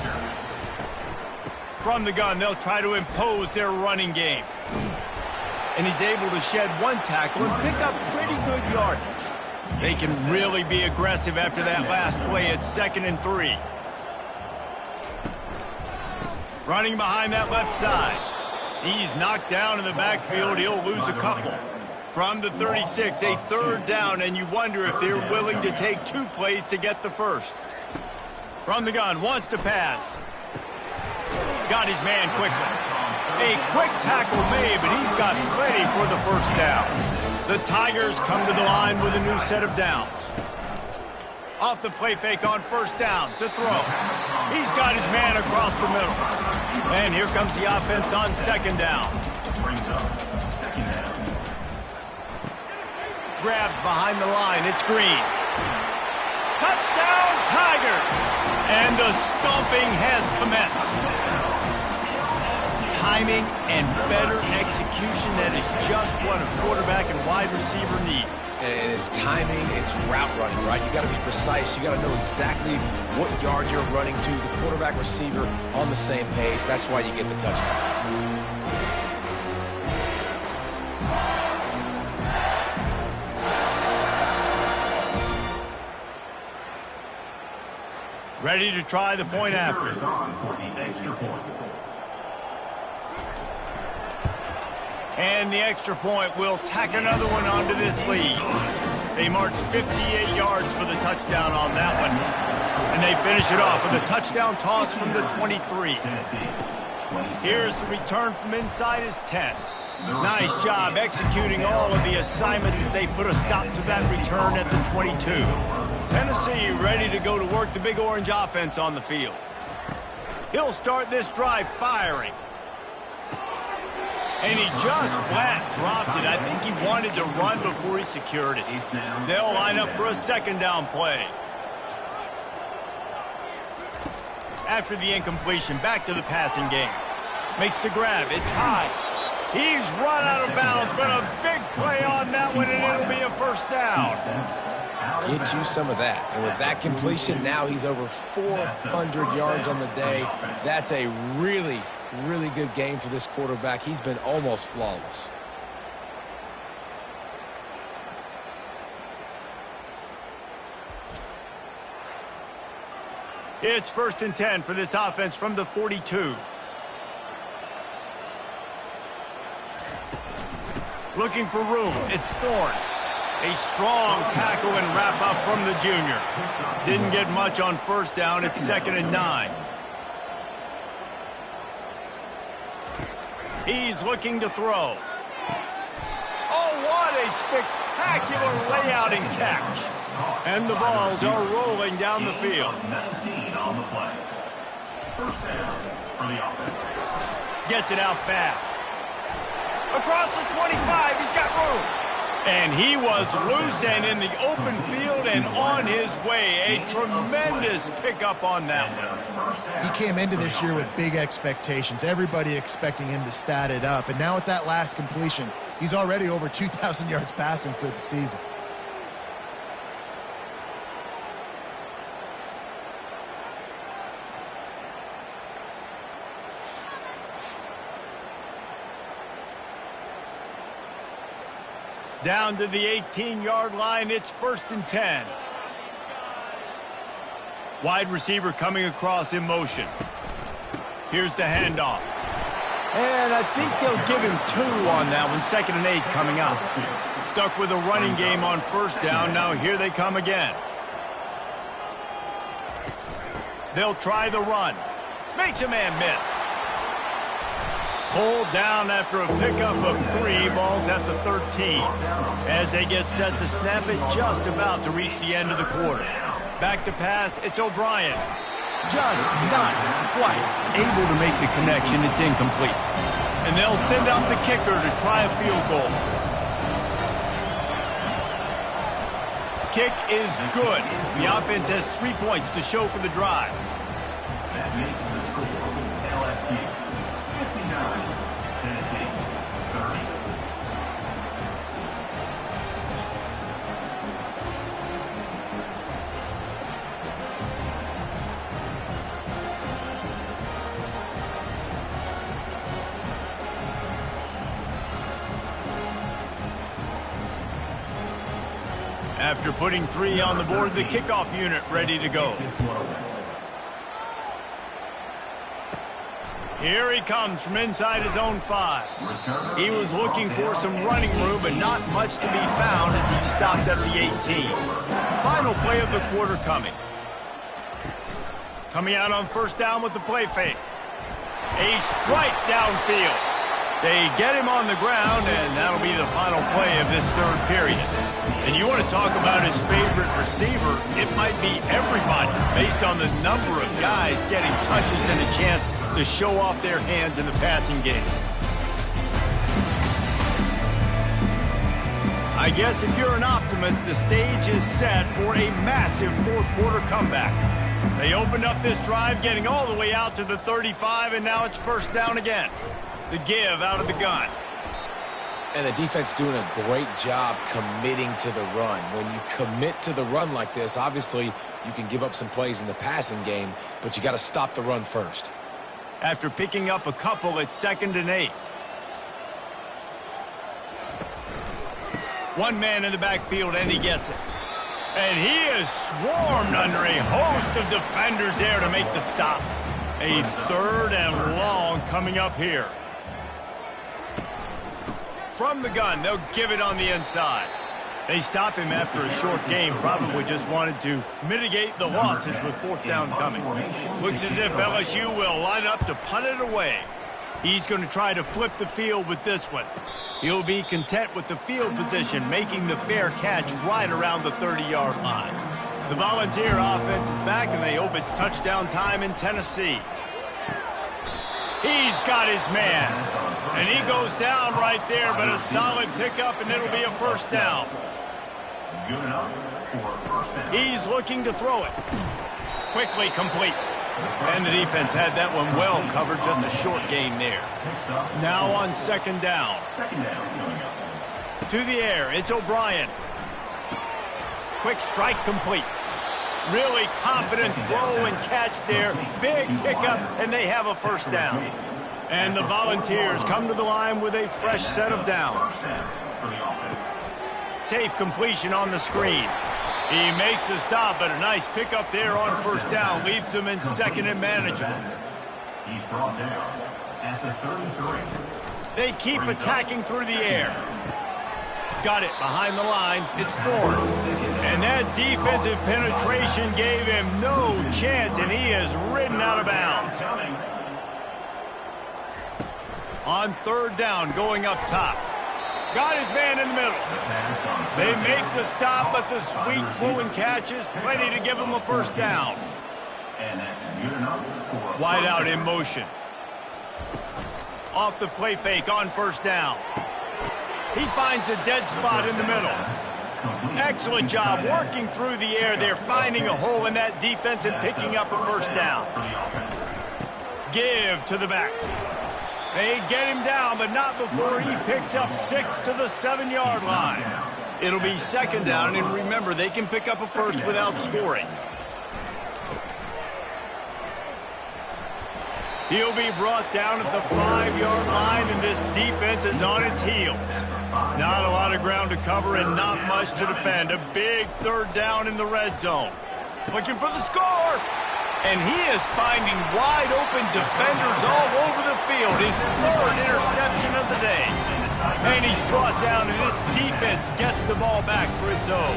From the gun, they'll try to impose their running game. And he's able to shed one tackle and pick up pretty good yardage. They can really be aggressive after that last play at 2nd and 3. Running behind that left side. He's knocked down in the backfield. He'll lose a couple. From the 36, a 3rd down, and you wonder if they're willing to take 2 plays to get the first. From the gun, wants to pass. Got his man quickly. A quick tackle made, but he's got plenty for the first down. The Tigers come to the line with a new set of downs. Off the play fake on 1st down to throw. He's got his man across the middle. And here comes the offense on 2nd down. Grabbed behind the line. It's Green. Touchdown, Tigers! And the stomping has commenced. Timing and better execution, that is just what a quarterback and wide receiver need. And it's timing, it's route running, right? You got to be precise. You got to know exactly what yard you're running to. The quarterback, receiver on the same page. That's why you get the touchdown. Ready to try the point after. And the extra point will tack another one onto this lead. They march 58 yards for the touchdown on that one. And they finish it off with a touchdown toss from the 23. Here's the return from inside his 10. Nice job executing all of the assignments as they put a stop to that return at the 22. Tennessee ready to go to work the Big Orange offense on the field. He'll start this drive firing. And he just flat dropped it. I think he wanted to run before he secured it. They'll line up for a 2nd down play. After the incompletion, back to the passing game. Makes the grab. It's high. He's run out of bounds, but a big play on that one, and it'll be a 1st down. Get you some of that. And with that completion, now he's over 400 yards on the day. That's a really, really good game for this quarterback. He's been almost flawless. It's 1st and 10 for this offense from the 42. Looking for room. It's Thorne. A strong tackle and wrap up from the junior. Didn't get much on 1st down. It's 2nd and 9. He's looking to throw. Oh, what a spectacular layout and catch. And the balls are rolling down the field. 19 on the play. 1st down for the offense. Gets it out fast. Across the 25, he's got room. And he was loose and in the open field and on his way. A tremendous pickup on that one. He came into this year with big expectations. Everybody expecting him to stat it up. And now with that last completion, he's already over 2,000 yards passing for the season. Down to the 18-yard line, it's 1st and 10. Wide receiver coming across in motion. Here's the handoff. And I think they'll give him 2 on that one. 2nd and 8 coming up. Stuck with a running game on 1st down. Now here they come again. They'll try the run. Makes a man miss. Pulled down after a pickup of 3 balls at the 13. As they get set to snap it, just about to reach the end of the quarter. Back to pass, it's O'Brien. Just not quite able to make the connection. It's incomplete. And they'll send out the kicker to try a field goal. Kick is good. The offense has 3 points to show for the drive. That makes the score LSU 59, Tennessee 30. After putting 3 on the board, the kickoff unit ready to go. Here he comes from inside his own 5. He was looking for some running room, but not much to be found as he stopped at the 18. Final play of the quarter coming. Coming out on first down with the play fake. A strike downfield. They get him on the ground, and that'll be the final play of this third period. And you want to talk about his favorite receiver, it might be everybody, based on the number of guys getting touches and a chance to show off their hands in the passing game. I guess if you're an optimist, the stage is set for a massive fourth quarter comeback. They opened up this drive, getting all the way out to the 35, and now it's first down again. The give out of the gun. And the defense doing a great job committing to the run. When you commit to the run like this, obviously you can give up some plays in the passing game, but you got to stop the run first. After picking up a couple, it's 2nd and 8. One man in the backfield, and he gets it. And he is swarmed under a host of defenders there to make the stop. A 3rd and long coming up here. From the gun, they'll give it on the inside. They stop him after a short game, probably just wanted to mitigate the losses with 4th down coming. Looks as if LSU will line up to punt it away. He's going to try to flip the field with this one. He'll be content with the field position, making the fair catch right around the 30-yard line. The Volunteer offense is back, and they hope it's touchdown time in Tennessee. He's got his man. And he goes down right there, but a solid pickup, and it'll be a first down. Good enough for first down. He's looking to throw it. Quickly complete. And the defense had that one well covered, just a short gain there. Now on 2nd down. Second down coming up. To the air, it's O'Brien. Quick strike complete. Really confident throw and catch there. Big pickup, and they have a first down. And the Volunteers come to the line with a fresh set of downs. Safe completion on the screen. He makes the stop, but a nice pickup there on first down. Leaves them in 2nd and manageable. He's brought down at the 33. They keep attacking through the air. Got it behind the line. It's Thorne. And that defensive penetration gave him no chance, and he is ridden out of bounds. On 3rd down, going up top. Got his man in the middle. They make the stop, but the sweet throw and catch is plenty to give him a first down. And that's good enough for wide out in motion. Off the play fake on first down. He finds a dead spot in the middle. Excellent job working through the air there, finding a hole in that defense and picking up a first down. Give to the back. They get him down, but not before he picks up 6 to the 7-yard line. It'll be 2nd down, and remember, they can pick up a first without scoring. He'll be brought down at the 5-yard line, and this defense is on its heels. Not a lot of ground to cover and not much to defend. A big 3rd down in the red zone. Looking for the score. And he is finding wide open defenders all over the field. His 3rd interception of the day. And he's brought down, and this defense gets the ball back for its own.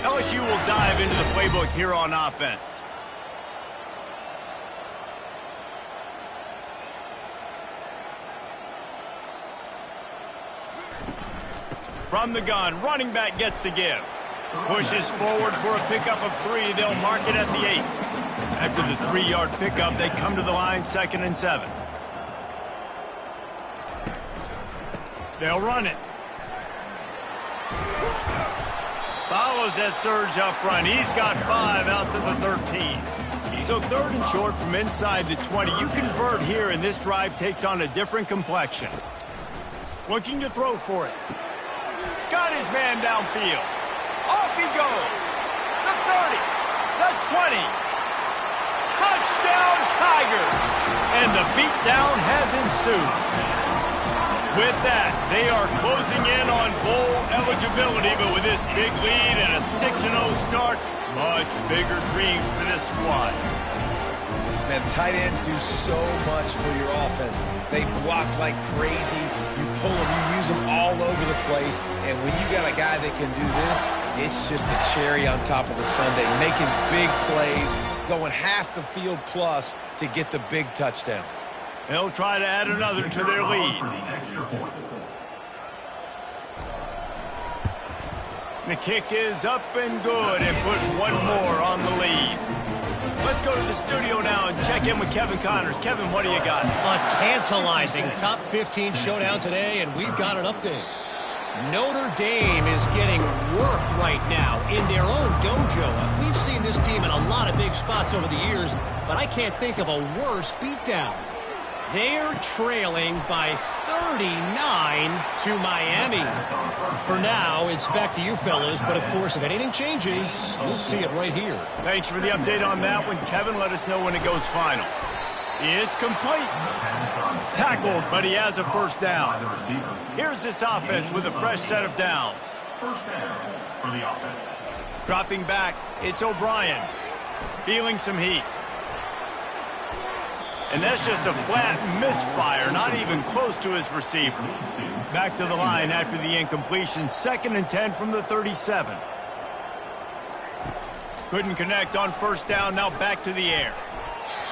LSU will dive into the playbook here on offense. From the gun, running back gets to give. Pushes forward for a pickup of 3. They'll mark it at the 8. After the 3-yard pickup, they come to the line, 2nd and 7. They'll run it. Follows that surge up front. He's got 5 out to the 13. So 3rd and short from inside the 20. You convert here, and this drive takes on a different complexion. Looking to throw for it. Got his man downfield. Off he goes. The 30. The 20. Touchdown Tigers. And the beatdown has ensued. With that, they are closing in on bowl eligibility, but with this big lead and a 6-0 start, much bigger dreams for this squad. Man, tight ends do so much for your offense. They block like crazy. You pull them, you use them all over the place. And when you got a guy that can do this, it's just the cherry on top of the sundae, making big plays, going half the field plus to get the big touchdown. They'll try to add another to their lead. The kick is up and good and put one more on the lead. Let's go to the studio now and check in with Kevin Connors. Kevin, what do you got? A tantalizing top 15 showdown today, and we've got an update. Notre Dame is getting worked right now in their own dojo. We've seen this team in a lot of big spots over the years, but I can't think of a worse beatdown. They're trailing by 39 to Miami. For now, it's back to you fellas, but of course, if anything changes, you'll see it right here. Thanks for the update on that one, Kevin. Let us know when it goes final. It's complete. Tackled, but he has a first down. Here's this offense with a fresh set of downs. First down for the offense. Dropping back, it's O'Brien. Feeling some heat. And that's just a flat misfire, not even close to his receiver. Back to the line after the incompletion. 2nd and 10 from the 37. Couldn't connect on first down, now back to the air.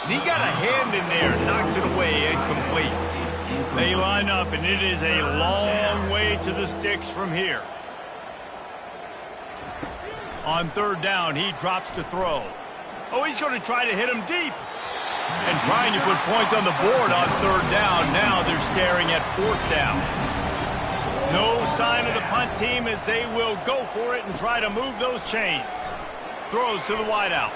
And he got a hand in there, knocks it away, incomplete. They line up, and it is a long way to the sticks from here. On 3rd down, he drops to throw. Oh, he's going to try to hit him deep. And trying to put points on the board on 3rd down. Now they're staring at 4th down. No sign of the punt team as they will go for it and try to move those chains. Throws to the wideout.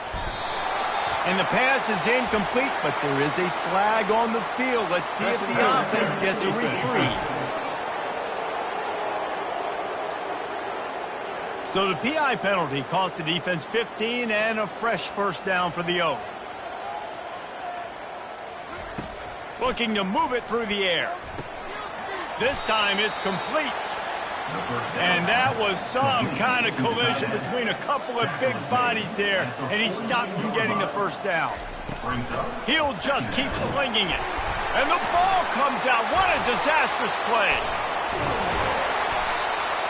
And the pass is incomplete, but there is a flag on the field. Let's see if the offense gets a reprieve. So the PI penalty cost the defense 15 and a fresh first down for the Oaks. Looking to move it through the air. This time it's complete. And that was some kind of collision between a couple of big bodies there, and he stopped from getting the first down. He'll just keep slinging it. And the ball comes out. What a disastrous play.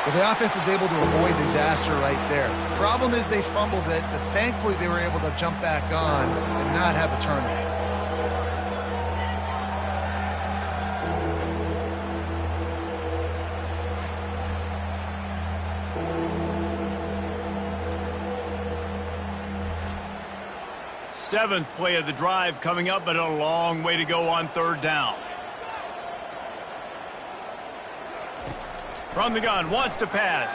Well, the offense is able to avoid disaster right there. Problem is they fumbled it, but thankfully they were able to jump back on and not have a turnover. Seventh play of the drive coming up, but a long way to go on 3rd down. From the gun, wants to pass.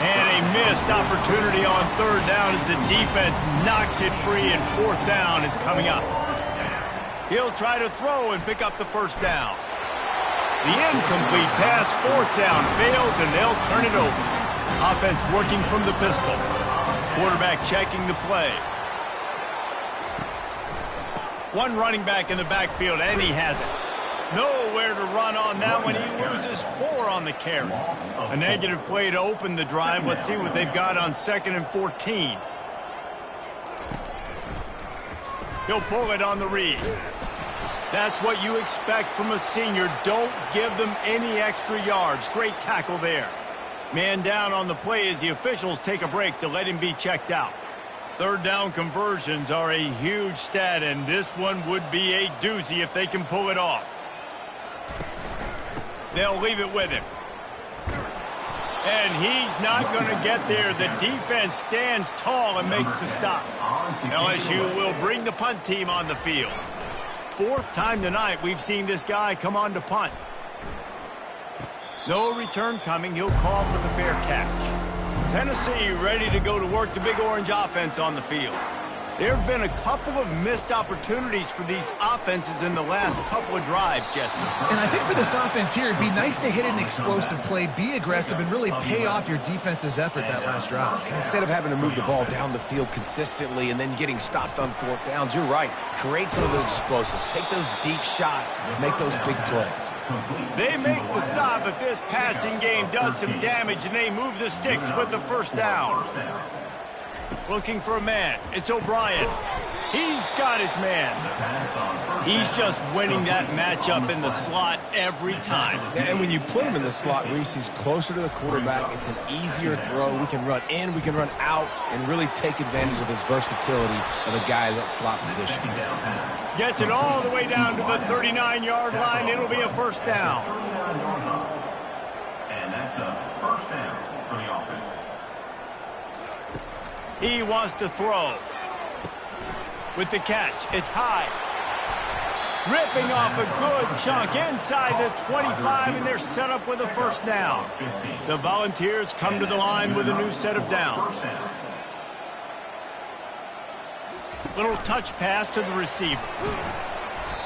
And a missed opportunity on 3rd down as the defense knocks it free, and 4th down is coming up. He'll try to throw and pick up the first down. The incomplete pass, 4th down, fails, and they'll turn it over. Offense working from the pistol. Quarterback checking the play. One running back in the backfield, and he has it. Nowhere to run on that one. He loses 4 on the carry. A negative play to open the drive. Let's see what they've got on 2nd and 14. He'll pull it on the read. That's what you expect from a senior. Don't give them any extra yards. Great tackle there. Man down on the play as the officials take a break to let him be checked out. 3rd down conversions are a huge stat, and this one would be a doozy if they can pull it off. They'll leave it with him. And he's not going to get there. The defense stands tall and makes the stop. LSU will bring the punt team on the field. Fourth time tonight we've seen this guy come on to punt. No return coming. He'll call for the fair catch. Tennessee ready to go to work the Big Orange offense on the field. There have been a couple of missed opportunities for these offenses in the last couple of drives, Jesse. And I think for this offense here, it'd be nice to hit an explosive play, be aggressive, and really pay off your defense's effort that last drive. And instead of having to move the ball down the field consistently and then getting stopped on fourth downs, you're right. Create some of those explosives. Take those deep shots. Make those big plays. They make the stop, but this passing game does some damage, and they move the sticks with the first down. Looking for a man. It's O'Brien. He's got his man. He's just winning that matchup in the slot every time. And when you put him in the slot, Reese, he's closer to the quarterback. It's an easier throw. We can run in, we can run out, and really take advantage of his versatility of the guy in that slot position. Gets it all the way down to the 39-yard line. It'll be a first down. And that's a first down for the offense. He wants to throw. With the catch, it's high. Ripping off a good chunk inside the 25, and they're set up with a first down. The Volunteers come to the line with a new set of downs. Little touch pass to the receiver.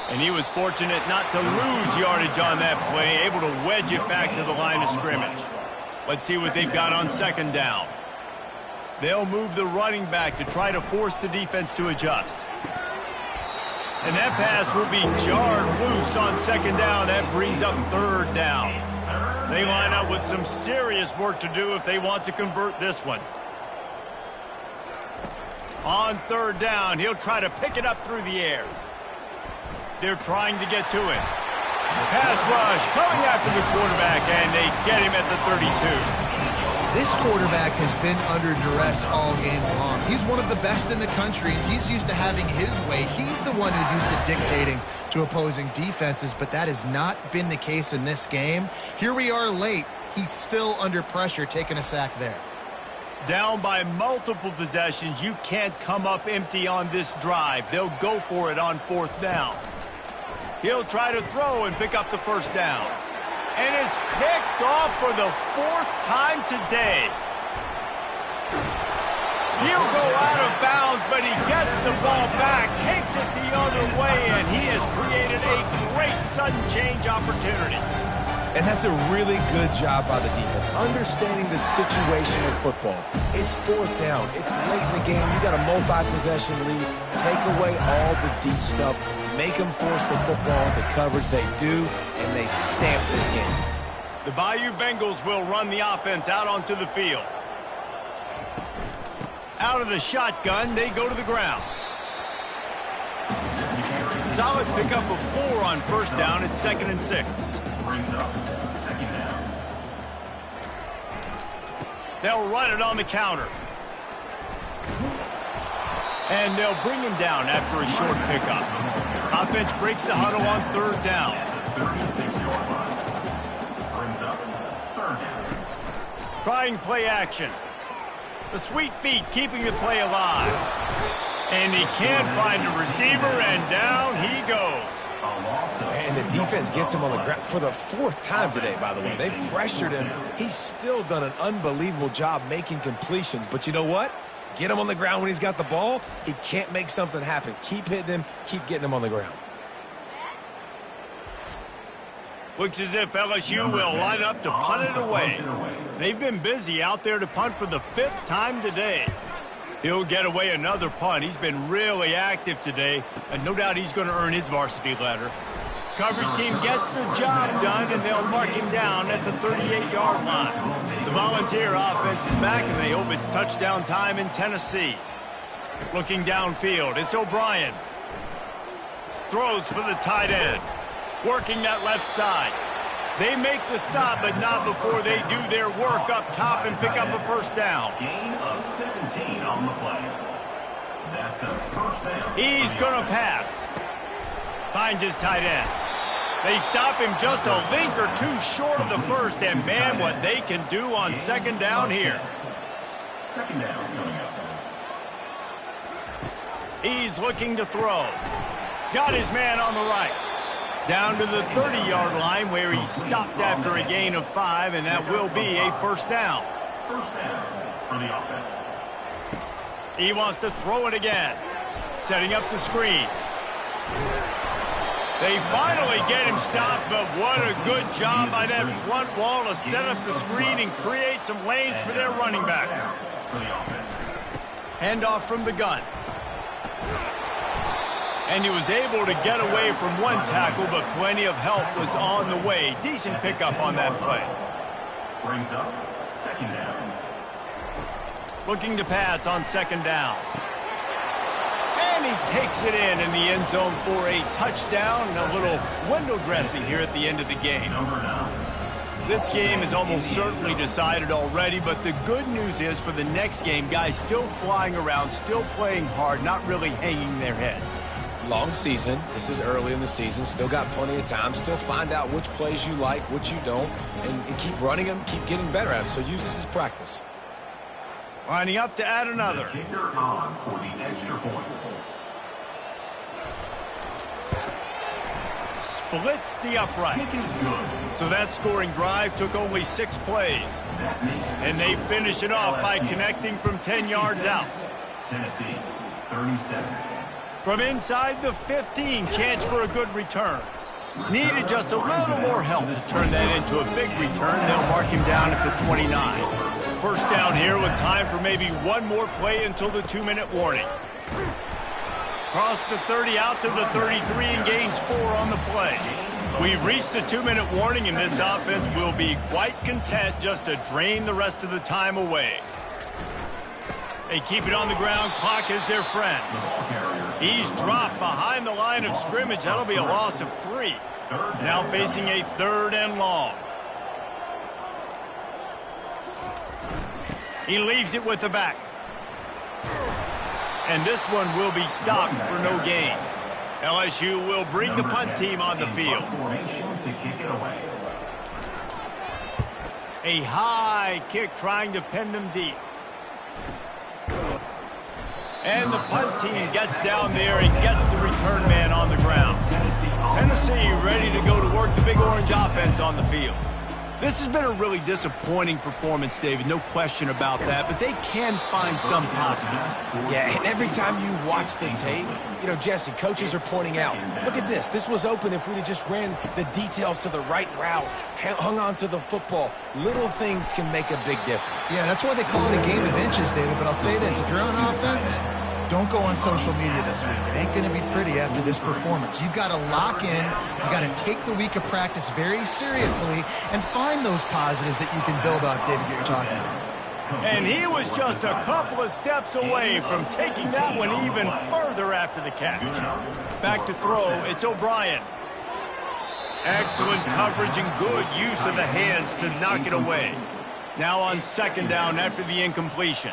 And he was fortunate not to lose yardage on that play, able to wedge it back to the line of scrimmage. Let's see what they've got on second down. They'll move the running back to try to force the defense to adjust. And that pass will be jarred loose on second down. That brings up third down. They line up with some serious work to do if they want to convert this one. On third down, he'll try to pick it up through the air. They're trying to get to it. Pass rush coming after the quarterback, and they get him at the 32. This quarterback has been under duress all game long. He's one of the best in the country, and he's used to having his way. He's the one who's used to dictating to opposing defenses, but that has not been the case in this game. Here we are late. He's still under pressure, taking a sack there. Down by multiple possessions, you can't come up empty on this drive. They'll go for it on fourth down. He'll try to throw and pick up the first down. And it's picked off for the fourth time today. He'll go out of bounds, but he gets the ball back, takes it the other way, and he has created a great sudden change opportunity. And that's a really good job by the defense, understanding the situation of football. It's fourth down. It's late in the game. You got a multi-possession lead. Take away all the deep stuff. Make them force the football into coverage. They do, and they stamp this game. The Bayou Bengals will run the offense out onto the field. Out of the shotgun, they go to the ground. Solid pickup of 4 on first down. It's 2nd and 6. Brings up second down. They'll run it on the counter. And they'll bring him down after a short pickup. Offense breaks the huddle on third down. 36-yard line. Brings up third down. Trying play action. The sweet feet keeping the play alive. And he can't find a receiver, and down he goes. And the defense gets him on the ground for the fourth time today, by the way. They've pressured him. He's still done an unbelievable job making completions. But you know what? Get him on the ground when he's got the ball. He can't make something happen. Keep hitting him. Keep getting him on the ground. Looks as if LSU will line up to punt it away. They've been busy out there to punt for the 5th time today. He'll get away another punt. He's been really active today, and no doubt he's going to earn his varsity letter. Coverage team gets the job done, and they'll mark him down at the 38-yard line. The Volunteer offense is back, and they hope it's touchdown time in Tennessee. Looking downfield, it's O'Brien. Throws for the tight end. Working that left side. They make the stop, but not before they do their work up top and pick up a first down. Gain of 17 on the play. That's a first down. He's going to pass. Finds his tight end. They stop him just a link or two short of the first, and man, what they can do on second down here. Second down coming up. He's looking to throw. Got his man on the right. Down to the 30-yard line where he stopped after a gain of 5, and that will be a first down. First down for the offense. He wants to throw it again. Setting up the screen. They finally get him stopped, but what a good job by that front wall to set up the screen and create some lanes for their running back. For the offense. Handoff from the gun. And he was able to get away from one tackle, but plenty of help was on the way. Decent pickup on that play. Brings up second down. Looking to pass on second down. And he takes it in the end zone for a touchdown and a little window dressing here at the end of the game. Number 9. This game is almost certainly decided already, but the good news is for the next game, guys still flying around, still playing hard, not really hanging their heads. Long season. This is early in the season. Still got plenty of time. Still find out which plays you like, which you don't, and keep running them, keep getting better at them. So use this as practice. Lining up to add another. The kicker on for the extra point. Splits the uprights. Kick is good. So that scoring drive took only 6 plays. That makes And they finish it off by connecting from 10 yards out. Tennessee, 37. From inside the 15, chance for a good return. Needed just a little more help to turn that into a big return. They'll mark him down at the 29. First down here with time for maybe one more play until the 2-minute warning. Cross the 30 out to the 33 and gains 4 on the play. We've reached the 2-minute warning, and this offense will be quite content just to drain the rest of the time away. They keep it on the ground. Clock is their friend. He's dropped behind the line of scrimmage. That'll be a loss of 3. Now facing a 3rd and long. He leaves it with the back. And this one will be stopped for no gain. LSU will bring the punt team on the field. A high kick trying to pin them deep. And the punt team gets down there and gets the return man on the ground. Tennessee ready to go to work the Big Orange offense on the field. This has been a really disappointing performance, David, no question about that, but they can find some positives. Yeah, and every time you watch the tape, you know, Jesse, coaches are pointing out, look at this. This was open if we'd have just ran the details to the right route, hung on to the football. Little things can make a big difference. Yeah, that's why they call it a game of inches, David. But I'll say this, if you're on offense, don't go on social media this week. It ain't going to be pretty after this performance. You've got to lock in. You've got to take the week of practice very seriously and find those positives that you can build off, David, that you're talking about. And he was just a couple of steps away from taking that one even further after the catch. Back to throw, it's O'Brien. Excellent coverage and good use of the hands to knock it away. Now on second down after the incompletion.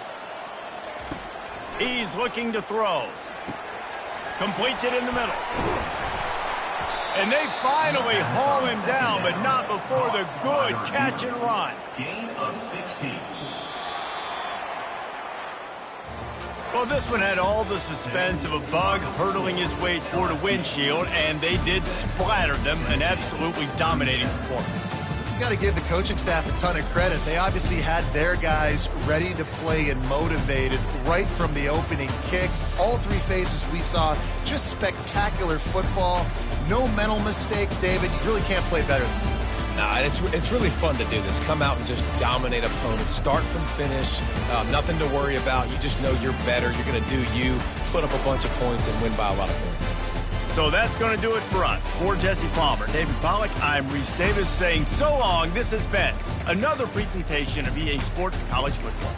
He's looking to throw. Completes it in the middle. And they finally haul him down, but not before the good catch and run. Gain of 16. Well, this one had all the suspense of a bug hurtling his way toward a windshield, and they did splatter them, an absolutely dominating performance. You got to give the coaching staff a ton of credit. They obviously had their guys ready to play and motivated right from the opening kick. All 3 phases we saw, just spectacular football. No mental mistakes, David. You really can't play better than that. No, it's really fun to do this. Come out and just dominate opponents. Start from finish. Nothing to worry about. You just know you're better. You're going to do you, put up a bunch of points, and win by a lot of points. So that's going to do it for us. For Jesse Palmer, David Pollack, I'm Reese Davis saying so long. This has been another presentation of EA Sports College Football.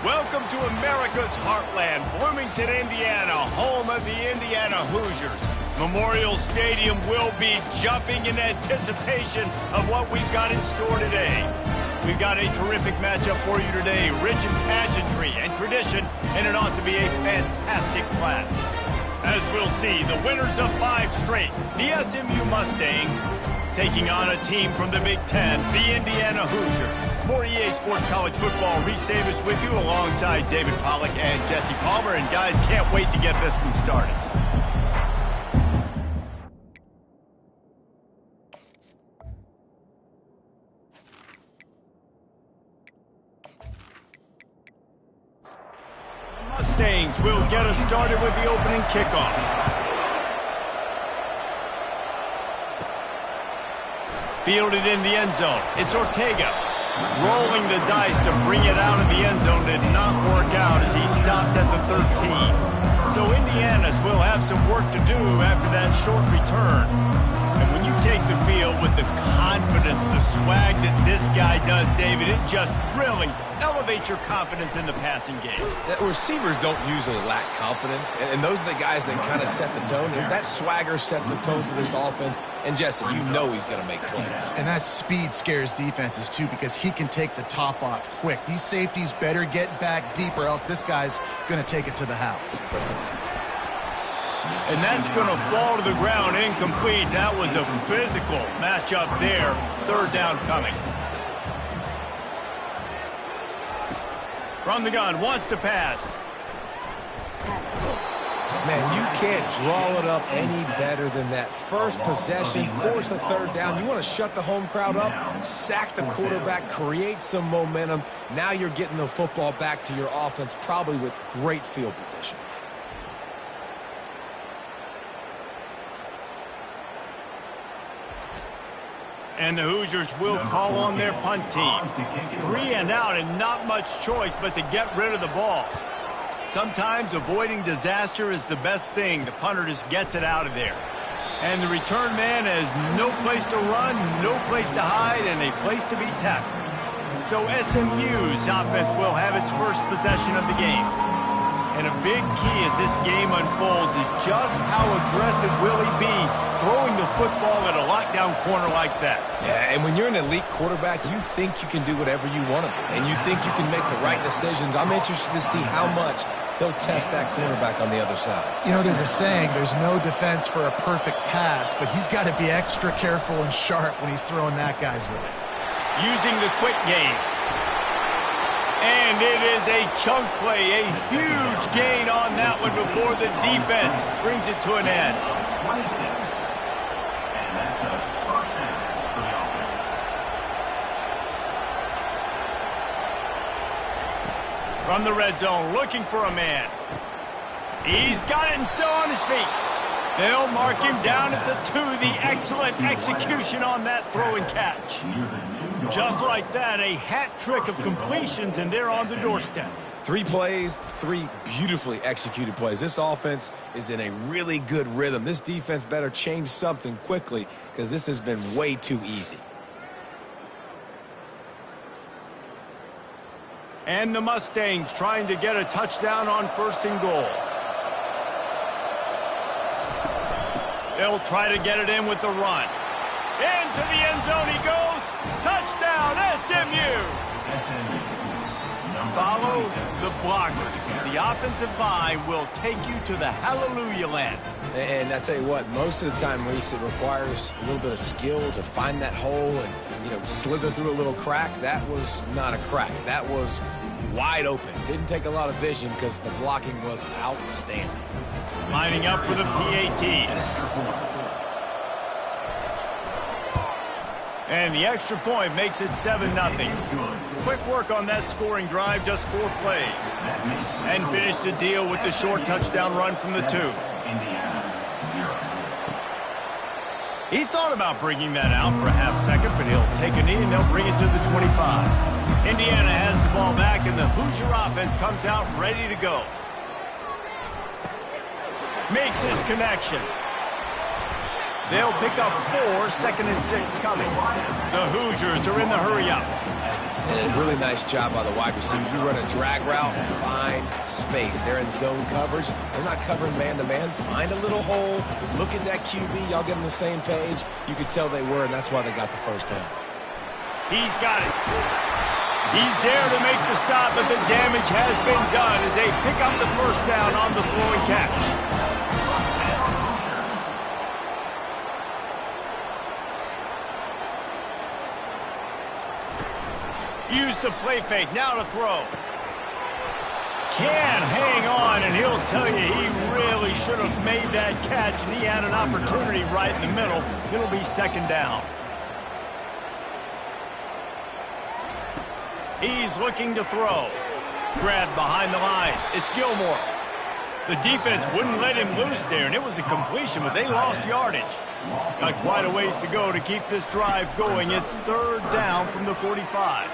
Welcome to America's heartland, Bloomington, Indiana, home of the Indiana Hoosiers. Memorial Stadium will be jumping in anticipation of what we've got in store today. We've got a terrific matchup for you today, rich in pageantry and tradition, and it ought to be a fantastic clash. As we'll see, the winners of 5 straight, the SMU Mustangs, taking on a team from the Big Ten, the Indiana Hoosiers. For EA Sports College Football, Reese Davis with you alongside David Pollack and Jesse Palmer. And guys, can't wait to get this one started. The Mustangs will get us started with the opening kickoff. Fielded in the end zone. It's Ortega. Rolling the dice to bring it out of the end zone did not work out as he stopped at the 13. So Indiana's will have some work to do after that short return. And when you take the field with the confidence, the swag that this guy does, David, it just really elevates your confidence in the passing game. Receivers don't usually lack confidence, and those are the guys that kind of set the tone. And that swagger sets the tone for this offense. And Jesse, you know he's going to make plays. And that speed scares defenses, too, because he can take the top off quick. These safeties better get back deep, or else this guy's going to take it to the house. And that's going to fall to the ground incomplete. That was a physical matchup there. 3rd down coming. From the gun, wants to pass. Man, you can't draw it up any better than that. First possession, force a 3rd down. You want to shut the home crowd up, sack the quarterback, create some momentum. Now you're getting the football back to your offense, probably with great field position. And the Hoosiers will call on their punt team. 3 and out and not much choice but to get rid of the ball. Sometimes avoiding disaster is the best thing. The punter just gets it out of there. And the return man has no place to run, no place to hide, and a place to be tackled. So SMU's offense will have its first possession of the game. And a big key as this game unfolds is just how aggressive will he be throwing the football at a lockdown corner like that. Yeah, and when you're an elite quarterback, you think you can do whatever you want to do, and you think you can make the right decisions. I'm interested to see how much he'll test that cornerback on the other side. You know, there's a saying, there's no defense for a perfect pass, but he's got to be extra careful and sharp when he's throwing that guy's way. Using the quick game. And it is a chunk play, a huge gain on that one before the defense brings it to an end. And that's a 1st down for the offense. From the red zone, looking for a man. He's got it and still on his feet. They'll mark him down at the 2. The excellent execution on that throw and catch. Just like that, a hat trick of completions, and they're on the doorstep. 3 plays, 3 beautifully executed plays. This offense is in a really good rhythm. This defense better change something quickly because this has been way too easy. And the Mustangs trying to get a touchdown on 1st and goal. They'll try to get it in with the run. Into the end zone he goes. Touchdown, SMU. Follow the blockers. The offensive line will take you to the hallelujah land. And I tell you what, most of the time, Reese, it requires a little bit of skill to find that hole and, slither through a little crack. That was not a crack. That was wide open. Didn't take a lot of vision because the blocking was outstanding. Lining up for the PAT. And the extra point makes it 7-0. Quick work on that scoring drive, just 4 plays. And finish the deal with the short touchdown run from the 2. He thought about bringing that out for a half-second, but he'll take a knee and they'll bring it to the 25. Indiana has the ball back, and the Hoosier offense comes out ready to go. Makes his connection. They'll pick up 4, 2nd and 6 coming. The Hoosiers are in the hurry-up. And a really nice job by the wide receiver. You run a drag route, find space. They're in zone coverage. They're not covering man-to-man. Find a little hole. Look at that QB. Y'all get on the same page. You could tell they were, and that's why they got the first down. He's got it. He's there to make the stop, but the damage has been done as they pick up the first down on the throw and catch. Use the play fake, now to throw. Can hang on, and he'll tell you he really should have made that catch, and he had an opportunity right in the middle. It'll be 2nd down. He's looking to throw. Grabbed behind the line. It's Gilmore. The defense wouldn't let him loose there, and it was a completion, but they lost yardage. Got quite a ways to go to keep this drive going. It's 3rd down from the 45.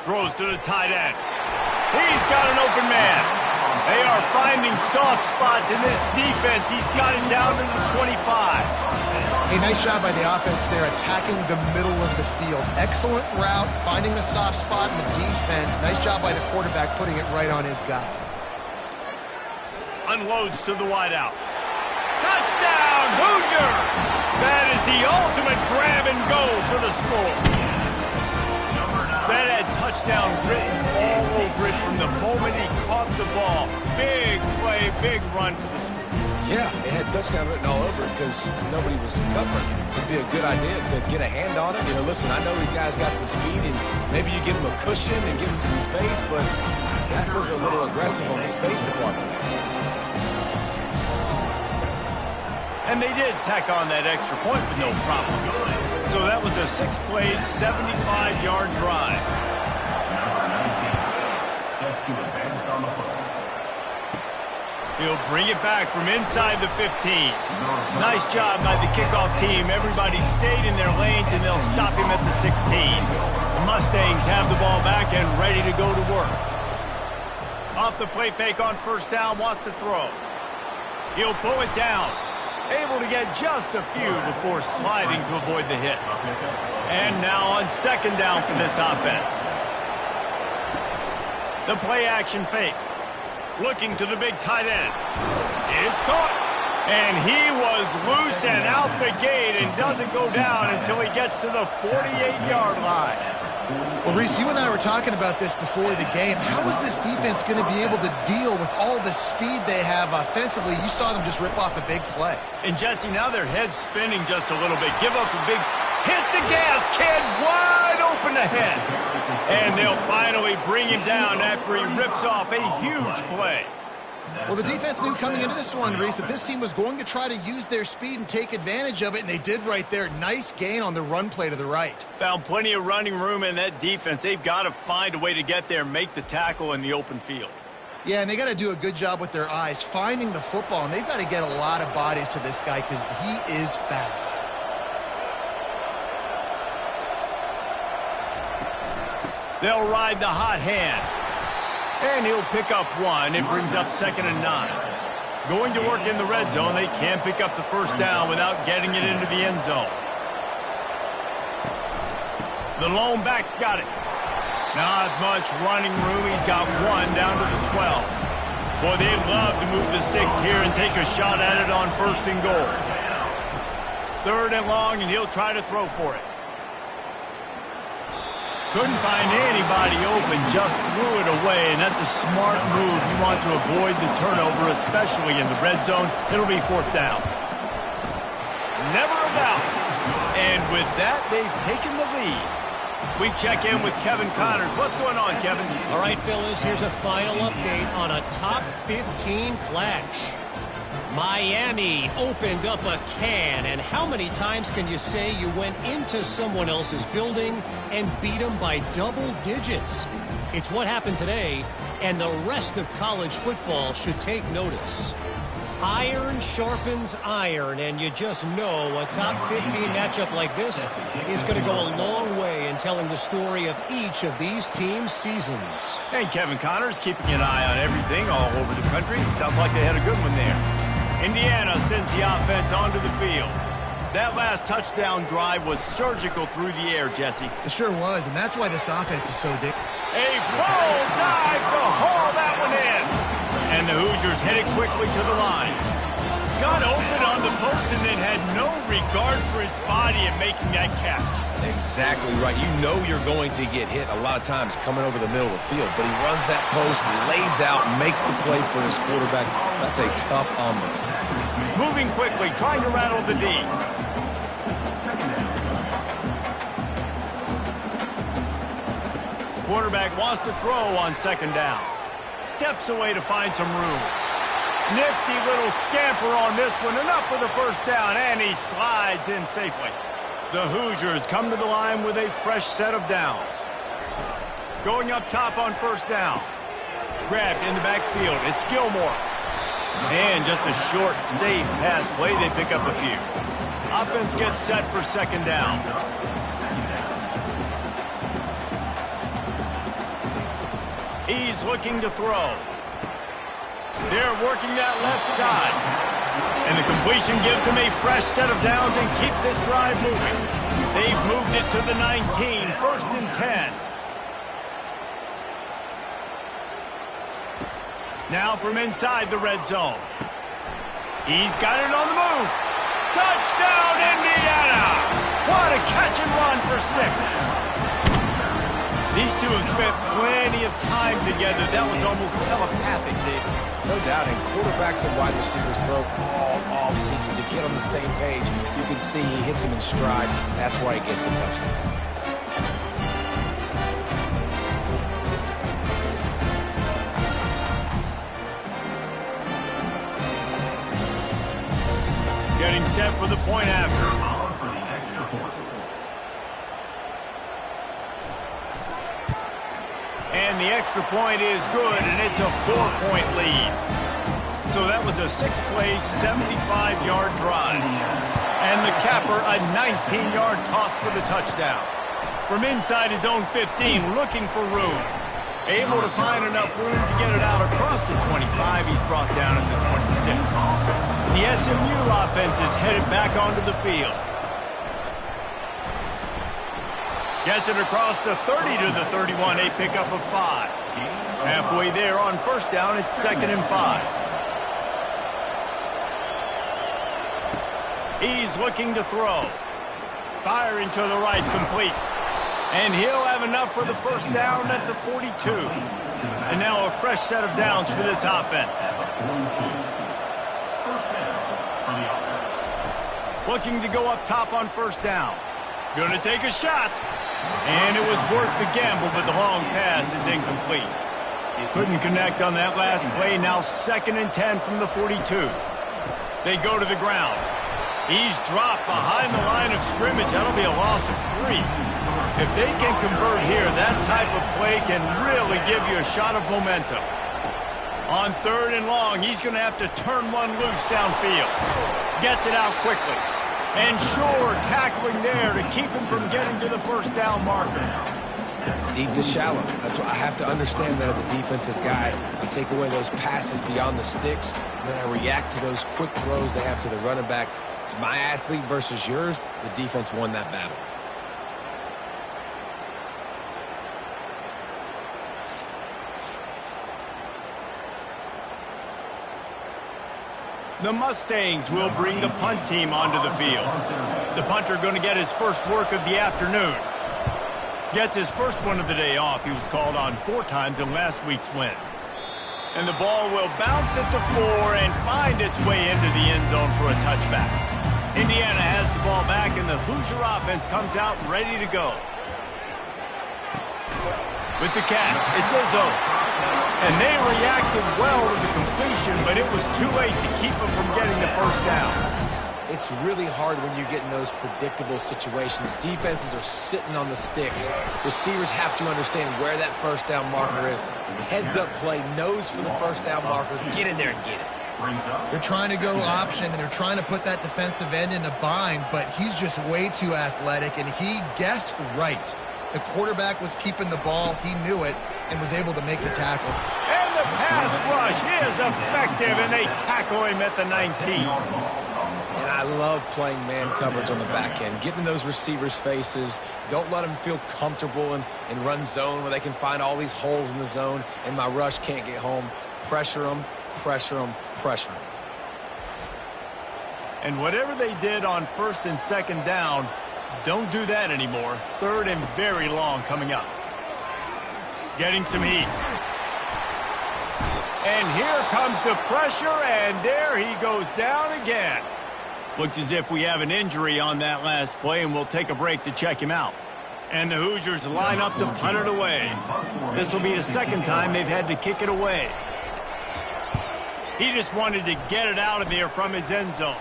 Throws to the tight end. He's got an open man. They are finding soft spots in this defense. He's got it down to the 25. A nice job by the offense there, attacking the middle of the field. Excellent route, finding the soft spot in the defense. Nice job by the quarterback putting it right on his guy. Unloads to the wideout. Touchdown, Hoosiers! That is the ultimate grab and go for the score. That had touchdown written all over it from the moment he caught the ball. Big play, big run for the score. Yeah, it had touchdown written all over it because nobody was covering it. It'd be a good idea to get a hand on it. You know, listen, I know you guys got some speed, and maybe you give him a cushion and give him some space, but that was a little aggressive on the space department there. And they did tack on that extra point with no problem. So that was a 6-play, 75-yard drive. Number 19, set to advance on the football. He'll bring it back from inside the 15. Nice job by the kickoff team. Everybody stayed in their lanes, and they'll stop him at the 16. The Mustangs have the ball back and ready to go to work. Off the play fake on 1st down, wants to throw. He'll pull it down. Able to get just a few before sliding to avoid the hits. And now on 2nd down for this offense. The play action fake. Looking to the big tight end. It's caught. And he was loose and out the gate and doesn't go down until he gets to the 48-yard line. Well, Reese, you and I were talking about this before the game. How is this defense going to be able to deal with all the speed they have offensively? You saw them just rip off a big play. And, Jesse, now their head's spinning just a little bit. Give up a big hit the gas, kid, wide open ahead. And they'll finally bring him down after he rips off a huge play. Well, the defense knew coming into this one, Reese, that this team was going to try to use their speed and take advantage of it, and they did right there. Nice gain on the run play to the right. Found plenty of running room in that defense. They've got to find a way to get there and make the tackle in the open field. Yeah, and they got to do a good job with their eyes, finding the football, and they've got to get a lot of bodies to this guy because he is fast. They'll ride the hot hand. And he'll pick up 1. It brings up 2nd and 9. Going to work in the red zone. They can't pick up the first down without getting it into the end zone. The lone back's got it. Not much running room. He's got 1 down to the 12. Boy, they'd love to move the sticks here and take a shot at it on 1st and goal. 3rd and long, and he'll try to throw for it. Couldn't find anybody open, just threw it away, and that's a smart move. You want to avoid the turnover, especially in the red zone. It'll be 4th down. Never a doubt. And with that, they've taken the lead. We check in with Kevin Connors. What's going on, Kevin? All right, fellas, here's a final update on a top 15 clash. Miami opened up a can, and how many times can you say you went into someone else's building and beat them by double digits? It's what happened today, and the rest of college football should take notice. Iron sharpens iron, and you just know a top 15 matchup like this is going to go a long way in telling the story of each of these teams' seasons. And Kevin Connors keeping an eye on everything all over the country. Sounds like they had a good one there. Indiana sends the offense onto the field. That last touchdown drive was surgical through the air, Jesse. It sure was, and that's why this offense is so dangerous. A full dive to haul that one in. And the Hoosiers headed quickly to the line. Got open on the post and then had no regard for his body in making that catch. Exactly right. You know you're going to get hit a lot of times coming over the middle of the field, but he runs that post, lays out, makes the play for his quarterback. That's a tough hombre. Moving quickly, trying to rattle the D. Quarterback wants to throw on second down. Steps away to find some room. Nifty little scamper on this one. Enough for the first down, and he slides in safely. The Hoosiers come to the line with a fresh set of downs. Going up top on first down. Grabbed in the backfield. It's Gilmore. And just a short, safe pass play. They pick up a few. Offense gets set for second down. He's looking to throw. They're working that left side. And the completion gives him a fresh set of downs and keeps this drive moving. They've moved it to the 19, first and 10. Now from inside the red zone. He's got it on the move. Touchdown, Indiana! What a catch and run for 6. These two have spent plenty of time together. That was almost telepathic, David. No doubt, and quarterbacks and wide receivers throw all off-season to get on the same page. You can see he hits him in stride. That's why he gets the touchdown. Getting set for the point after. And the extra point is good, and it's a 4-point lead. So that was a 6-play, 75-yard drive. And the capper, a 19-yard toss for the touchdown. From inside his own 15, looking for room. Able to find enough room to get it out across the 25. He's brought down at the 26. The SMU offense is headed back onto the field. Gets it across the 30 to the 31, a pickup of 5. Halfway there on first down, it's 2nd and 5. He's looking to throw. Firing to the right, complete. And he'll have enough for the first down at the 42. And now a fresh set of downs for this offense. Looking to go up top on first down. Gonna take a shot. And it was worth the gamble, but the long pass is incomplete. Couldn't connect on that last play. Now 2nd and 10 from the 42. They go to the ground. He's dropped behind the line of scrimmage. That'll be a loss of 3. If they can convert here, that type of play can really give you a shot of momentum. On 3rd and long, he's going to have to turn one loose downfield. Gets it out quickly. And sure, tackling there to keep him from getting to the first down marker. Deep to shallow. That's what I have to understand that as a defensive guy. I take away those passes beyond the sticks, and then I react to those quick throws they have to the running back. It's my athlete versus yours. The defense won that battle. The Mustangs will bring the punt team onto the field. The punter going to get his first work of the afternoon. Gets his first one of the day off. He was called on 4 times in last week's win. And the ball will bounce at the 4 and find its way into the end zone for a touchback. Indiana has the ball back, and the Hoosier offense comes out ready to go. With the catch, it's Izzo. And they reacted well to the completion, but it was too late to keep them from getting the first down. It's really hard when you get in those predictable situations. Defenses are sitting on the sticks. Receivers have to understand where that first down marker is. Heads up play, nose for the first down marker. Get in there and get it. They're trying to go option, and they're trying to put that defensive end in a bind, but he's just way too athletic, and he guessed right. The quarterback was keeping the ball. He knew it and was able to make the tackle. And the pass rush is effective, and they tackle him at the 19. And I love playing man coverage on the back end, getting in those receivers' faces. Don't let them feel comfortable in run zone where they can find all these holes in the zone and my rush can't get home. Pressure them, pressure them, pressure them. And whatever they did on first and second down, don't do that anymore. Third and very long coming up. Getting some heat. And here comes the pressure, and there he goes down again. Looks as if we have an injury on that last play, and we'll take a break to check him out. And the Hoosiers line up to punt it away. This will be the second time they've had to kick it away. He just wanted to get it out of there from his end zone.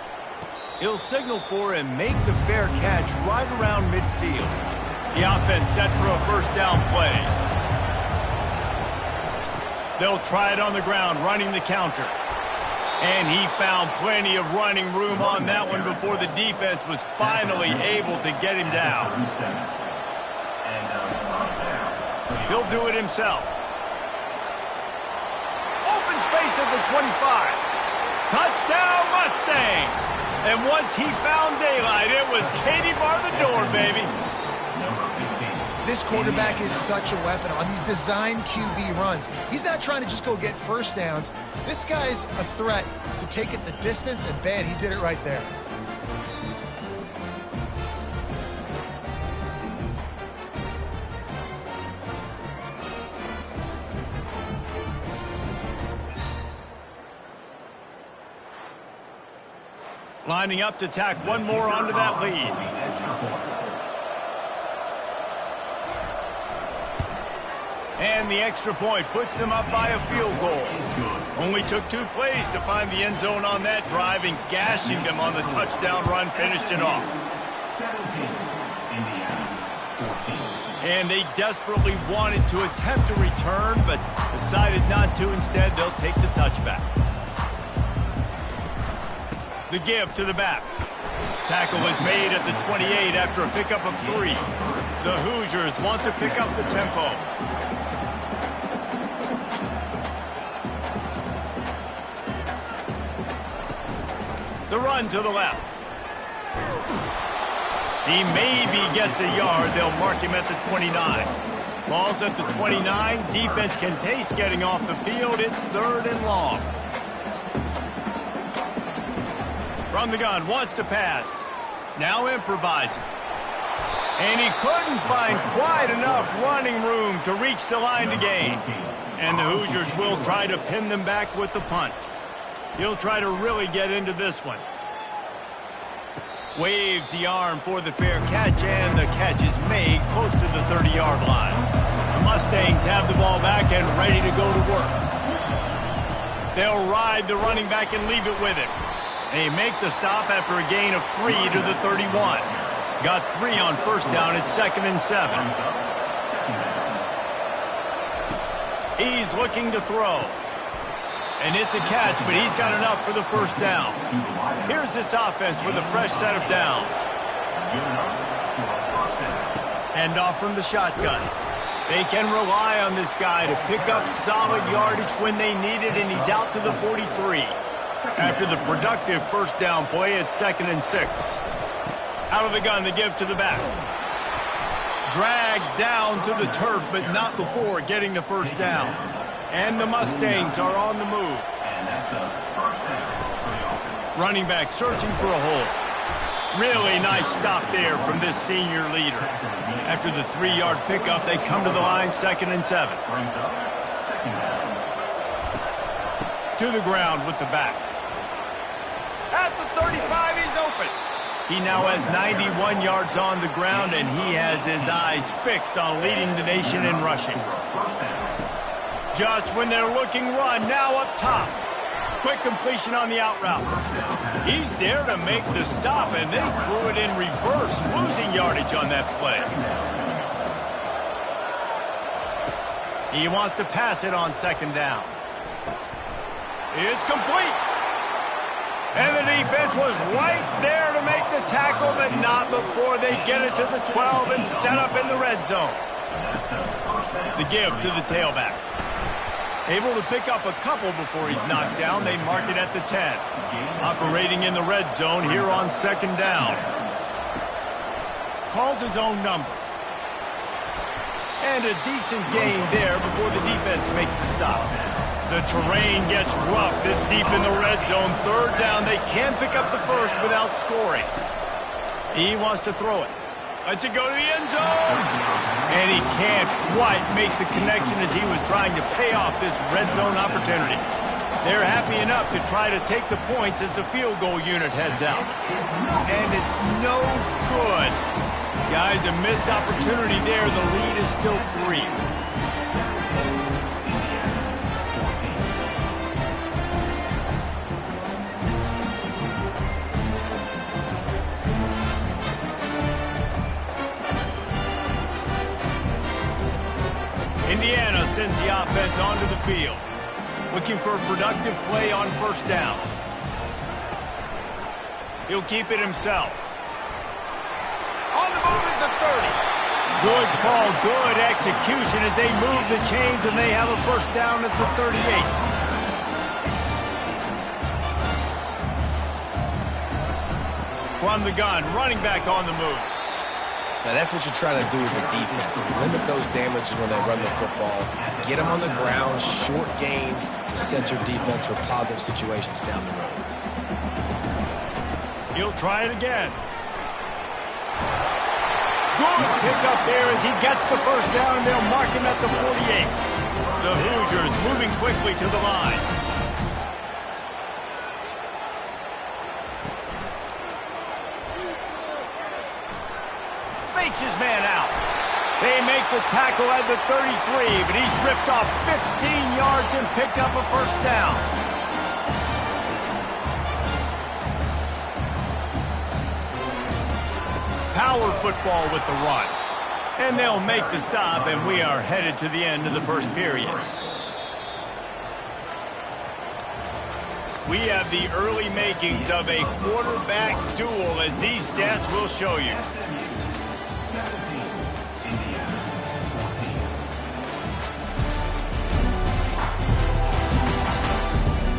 He'll signal for and make the fair catch right around midfield. The offense set for a first down play. They'll try it on the ground, running the counter. And he found plenty of running room on that one before the defense was finally able to get him down. He'll do it himself. Open space at the 25. Touchdown, Mustangs! And once he found daylight, it was Katie bar the door, baby. This quarterback is such a weapon on these design QB runs. He's not trying to just go get first downs. This guy's a threat to take it the distance, and man, he did it right there. Lining up to tack one more onto that lead. And the extra point puts them up by a field goal. Only took 2 plays to find the end zone on that drive, and gashing them on the touchdown run finished it off. 17, Indiana, 14. And they desperately wanted to attempt a return, but decided not to. Instead, they'll take the touchback. The give to the back. Tackle is made at the 28 after a pickup of 3. The Hoosiers want to pick up the tempo. The run to the left. He maybe gets a yard. They'll mark him at the 29. Ball's at the 29. Defense can taste getting off the field. It's 3rd and long. From the gun, wants to pass. Now improvising. And he couldn't find quite enough running room to reach the line to gain. And the Hoosiers will try to pin them back with the punt. He'll try to really get into this one. Waves the arm for the fair catch, and the catch is made close to the 30-yard line. The Mustangs have the ball back and ready to go to work. They'll ride the running back and leave it with him. They make the stop after a gain of 3 to the 31. Got 3 on first down at 2nd and 7. He's looking to throw. And it's a catch, but he's got enough for the first down. Here's this offense with a fresh set of downs. Hand off from the shotgun. They can rely on this guy to pick up solid yardage when they need it, and he's out to the 43. After the productive first down play, it's 2nd and 6. Out of the gun, the give to the back. Dragged down to the turf, but not before getting the first down. And the Mustangs are on the move. Running back searching for a hole. Really nice stop there from this senior leader. After the 3-yard pickup, they come to the line, 2nd and 7. To the ground with the back. At the 35, he's open. He now has 91 yards on the ground, and he has his eyes fixed on leading the nation in rushing. Just when they're looking run, now up top. Quick completion on the out route. He's there to make the stop, and they threw it in reverse, losing yardage on that play. He wants to pass it on 2nd down. It's complete. And the defense was right there to make the tackle, but not before they get it to the 12 and set up in the red zone. The give to the tailback. Able to pick up a couple before he's knocked down. They mark it at the 10. Operating in the red zone here on second down. Calls his own number. And a decent gain there before the defense makes the stop. The terrain gets rough this deep in the red zone. Third down. They can't pick up the first without scoring. He wants to throw it. Lets it go to the end zone. And he can't quite make the connection as he was trying to pay off this red zone opportunity. They're happy enough to try to take the points as the field goal unit heads out. And it's no good. Guys, a missed opportunity there. The lead is still 3. Indiana sends the offense onto the field. Looking for a productive play on first down. He'll keep it himself. On the move at the 30. Good call, good execution as they move the chains and they have a first down at the 38. From the gun, running back on the move. Now, that's what you're trying to do as a defense. Limit those damages when they run the football. Get them on the ground, short gains to set your defense for positive situations down the road. He'll try it again. Good pick up there as he gets the first down, and they'll mark him at the 48. The Hoosiers moving quickly to the line. Fakes his man out. They make the tackle at the 33, but he's ripped off 15 yards and picked up a first down. Power football with the run. And they'll make the stop, and we are headed to the end of the first period. We have the early makings of a quarterback duel, as these stats will show you.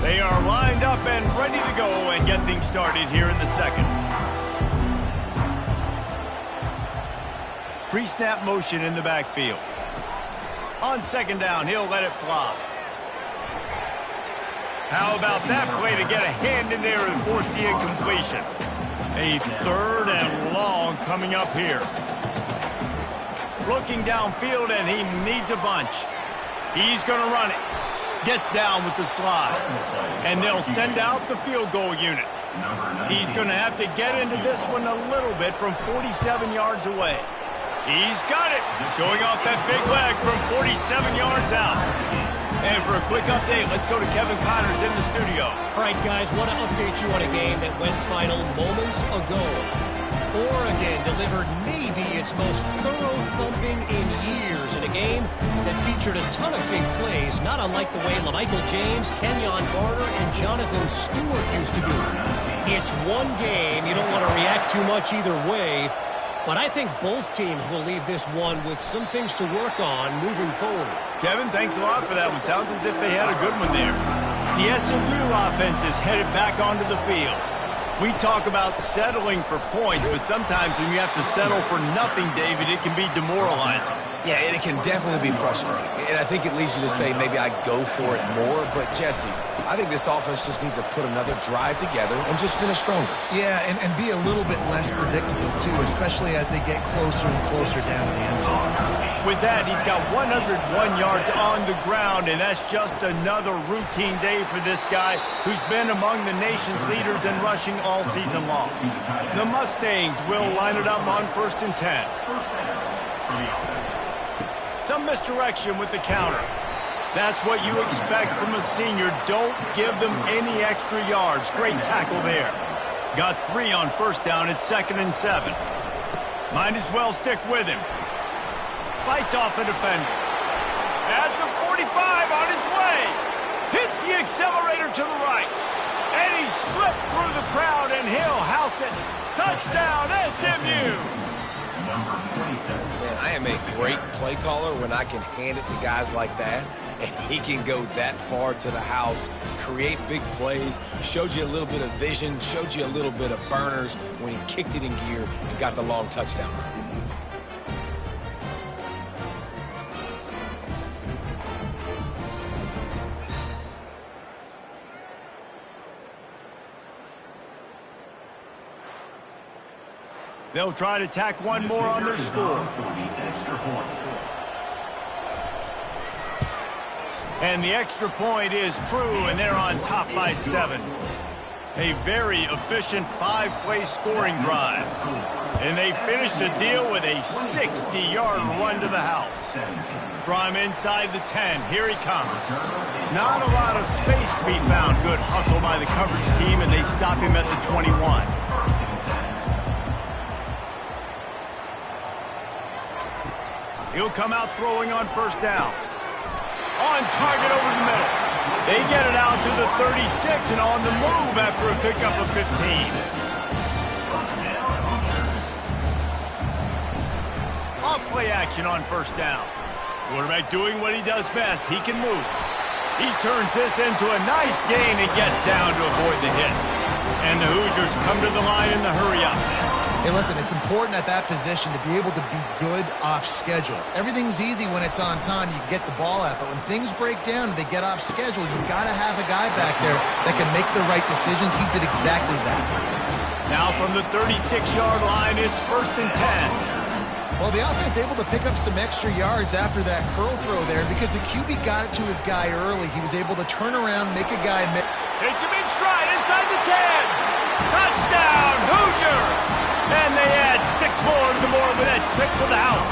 They are lined up and ready to go and get things started here in the second. Pre-snap motion in the backfield. On second down, he'll let it fly. How about that play to get a hand in there and force the incompletion? A third and long coming up here. Looking downfield, and he needs a bunch. He's going to run it. Gets down with the slide. And they'll send out the field goal unit. He's going to have to get into this one a little bit from 47 yards away. He's got it. Showing off that big leg from 47 yards out. And for a quick update, let's go to Kevin Connors in the studio. All right, guys, want to update you on a game that went final moments ago. Oregon delivered maybe its most thorough thumping in years in a game that featured a ton of big plays, not unlike the way LaMichael James, Kenyon Barner, and Jonathan Stewart used to do. It's one game. You don't want to react too much either way. But I think both teams will leave this one with some things to work on moving forward. Kevin, thanks a lot for that one. Sounds as if they had a good one there. The SMU offense is headed back onto the field. We talk about settling for points, but sometimes when you have to settle for nothing, David, it can be demoralizing. Yeah, and it can definitely be frustrating. And I think it leads you to say maybe I go for it more. But, Jesse, I think this offense just needs to put another drive together and just finish stronger. Yeah, and be a little bit less predictable, too, especially as they get closer and closer down to the end zone. With that, he's got 101 yards on the ground, and that's just another routine day for this guy who's been among the nation's leaders in rushing all season long. The Mustangs will line it up on 1st and 10. Some misdirection with the counter. That's what you expect from a senior. Don't give them any extra yards. Great tackle there. Got 3 on first down at 2nd and 7. Might as well stick with him. Fights off a defender. At the 45 on his way. Hits the accelerator to the right. And he slipped through the crowd, and he'll house it. Touchdown, SMU. Man, I am a great play caller when I can hand it to guys like that. and he can go that far to the house, create big plays, showed you a little bit of vision, showed you a little bit of burners when he kicked it in gear and got the long touchdown run. They'll try to tack one more on their score. And the extra point is true, and they're on top by 7. A very efficient 5-play scoring drive. And they finish the deal with a 60-yard run to the house. From inside the 10, here he comes. Not a lot of space to be found. Good hustle by the coverage team, and they stop him at the 21. He'll come out throwing on first down. On target over the middle. They get it out to the 36 and on the move after a pickup of 15. Off play action on first down. Quarterback doing what he does best. He can move. He turns this into a nice gain and gets down to avoid the hit. And the Hoosiers come to the line in the hurry-up. Hey, listen, it's important at that position to be able to be good off schedule. Everything's easy when it's on time. You can get the ball out. But when things break down and they get off schedule, you've got to have a guy back there that can make the right decisions. He did exactly that. Now from the 36-yard line, it's 1st and 10. Well, the offense able to pick up some extra yards after that curl throw there because the QB got it to his guy early. He was able to turn around, make a guy miss. Hits him in stride inside the 10. Touchdown, Hoosiers! And they add 6 more to the board with that trip to the house.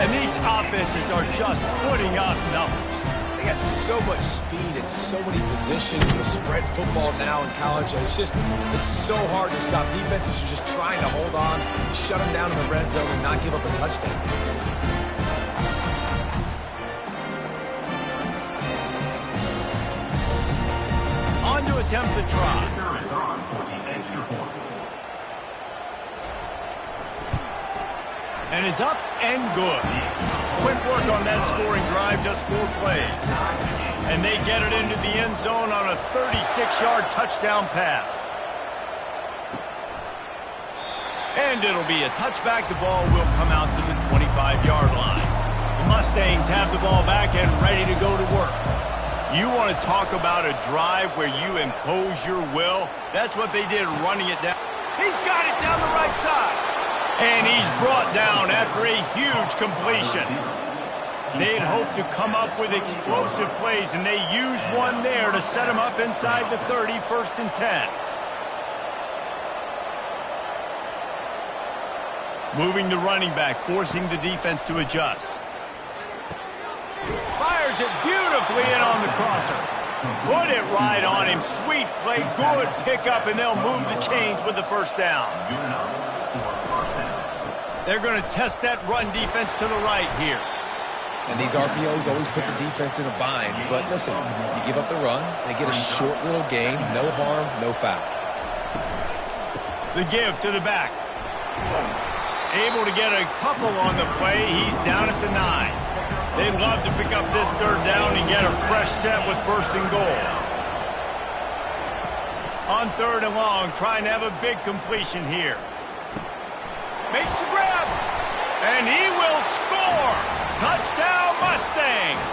And these offenses are just putting up numbers. They got so much speed and so many positions with spread football now in college. It's so hard to stop. Defenses are just trying to hold on, shut them down in the red zone, and not give up a touchdown. On to attempt the try. And it's up and good. Quick work on that scoring drive, just 4 plays. And they get it into the end zone on a 36-yard touchdown pass. And it'll be a touchback. The ball will come out to the 25-yard line. The Mustangs have the ball back and ready to go to work. You want to talk about a drive where you impose your will? That's what they did running it down. He's got it down the right side. And he's brought down after a huge completion. They had hoped to come up with explosive plays, and they used one there to set him up inside the 30, 1st and 10. Moving the running back, forcing the defense to adjust. Fires it beautifully in on the crosser. Put it right on him. Sweet play, good pickup, and they'll move the chains with the first down. They're going to test that run defense to the right here. And these RPOs always put the defense in a bind. But listen, you give up the run, they get a short little gain, no harm, no foul. The give to the back. Able to get a couple on the play. He's down at the 9. They'd love to pick up this 3rd down and get a fresh set with 1st and goal. On 3rd and long, trying to have a big completion here. Makes the grab, and he will score! Touchdown, Mustangs!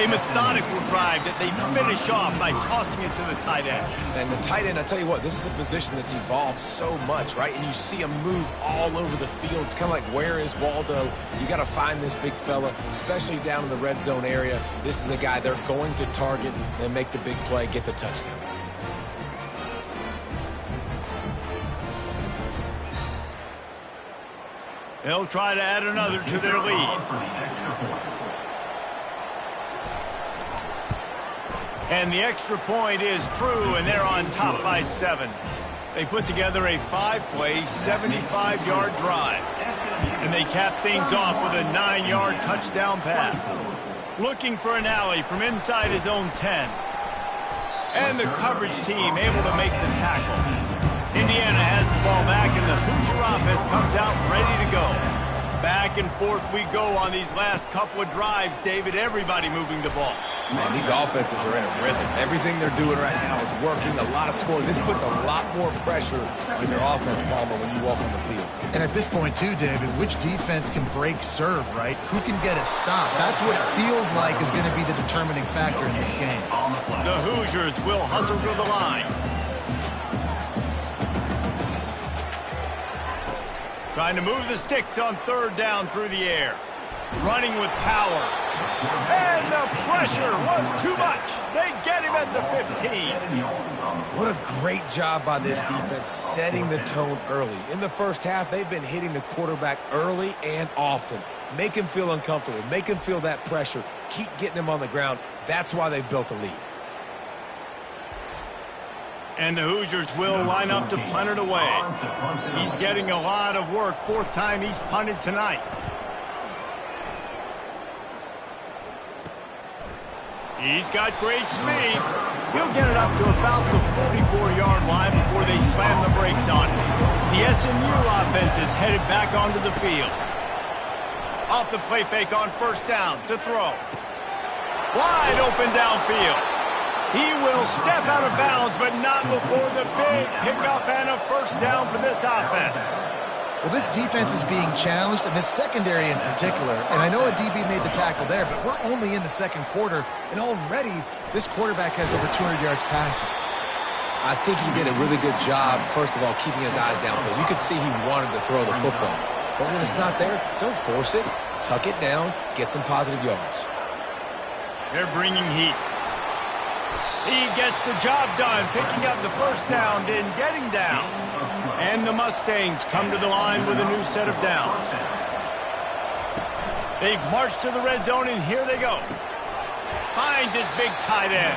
A methodical drive that they finish off by tossing it to the tight end. And the tight end, I tell you what, this is a position that's evolved so much, right? And you see him move all over the field. It's kind of like, where is Waldo? You got to find this big fella, especially down in the red zone area. This is the guy they're going to target and make the big play, get the touchdown. They'll try to add another to their lead. And the extra point is true, and they're on top by 7. They put together a 5-play, 75-yard drive. And they cap things off with a 9-yard touchdown pass. Looking for an alley from inside his own 10. And the coverage team able to make the tackle. Indiana has the ball back, and the Hoosier offense comes out ready to go. Back and forth we go on these last couple of drives, David. Everybody moving the ball. Man, these offenses are in a rhythm. Everything they're doing right now is working. A lot of scoring. This puts a lot more pressure on your offense, Palmer, when you walk on the field. And at this point, too, David, which defense can break serve, right? Who can get a stop? That's what it feels like is going to be the determining factor in this game. The Hoosiers will hustle to the line. Trying to move the sticks on third down through the air. Running with power. And the pressure was too much. They get him at the 15. What a great job by this defense setting the tone early. In the first half, they've been hitting the quarterback early and often. Make him feel uncomfortable. Make him feel that pressure. Keep getting him on the ground. That's why they've built a lead. And the Hoosiers will line up to punt it away. He's getting a lot of work. Fourth time he's punted tonight. He's got great speed. He'll get it up to about the 44-yard line before they slam the brakes on it. The SMU offense is headed back onto the field. Off the play fake on first down to throw. Wide open downfield. He will step out of bounds, but not before the big pickup and a first down for this offense. Well, this defense is being challenged, and this secondary in particular. And I know a DB made the tackle there, but we're only in the second quarter, and already this quarterback has over 200 yards passing. I think he did a really good job, first of all, keeping his eyes downfield. You could see he wanted to throw the football. But when it's not there, don't force it. Tuck it down, get some positive yards. They're bringing heat. He gets the job done, picking up the first down, then getting down. And the Mustangs come to the line with a new set of downs. They've marched to the red zone, and here they go. Finds his big tight end.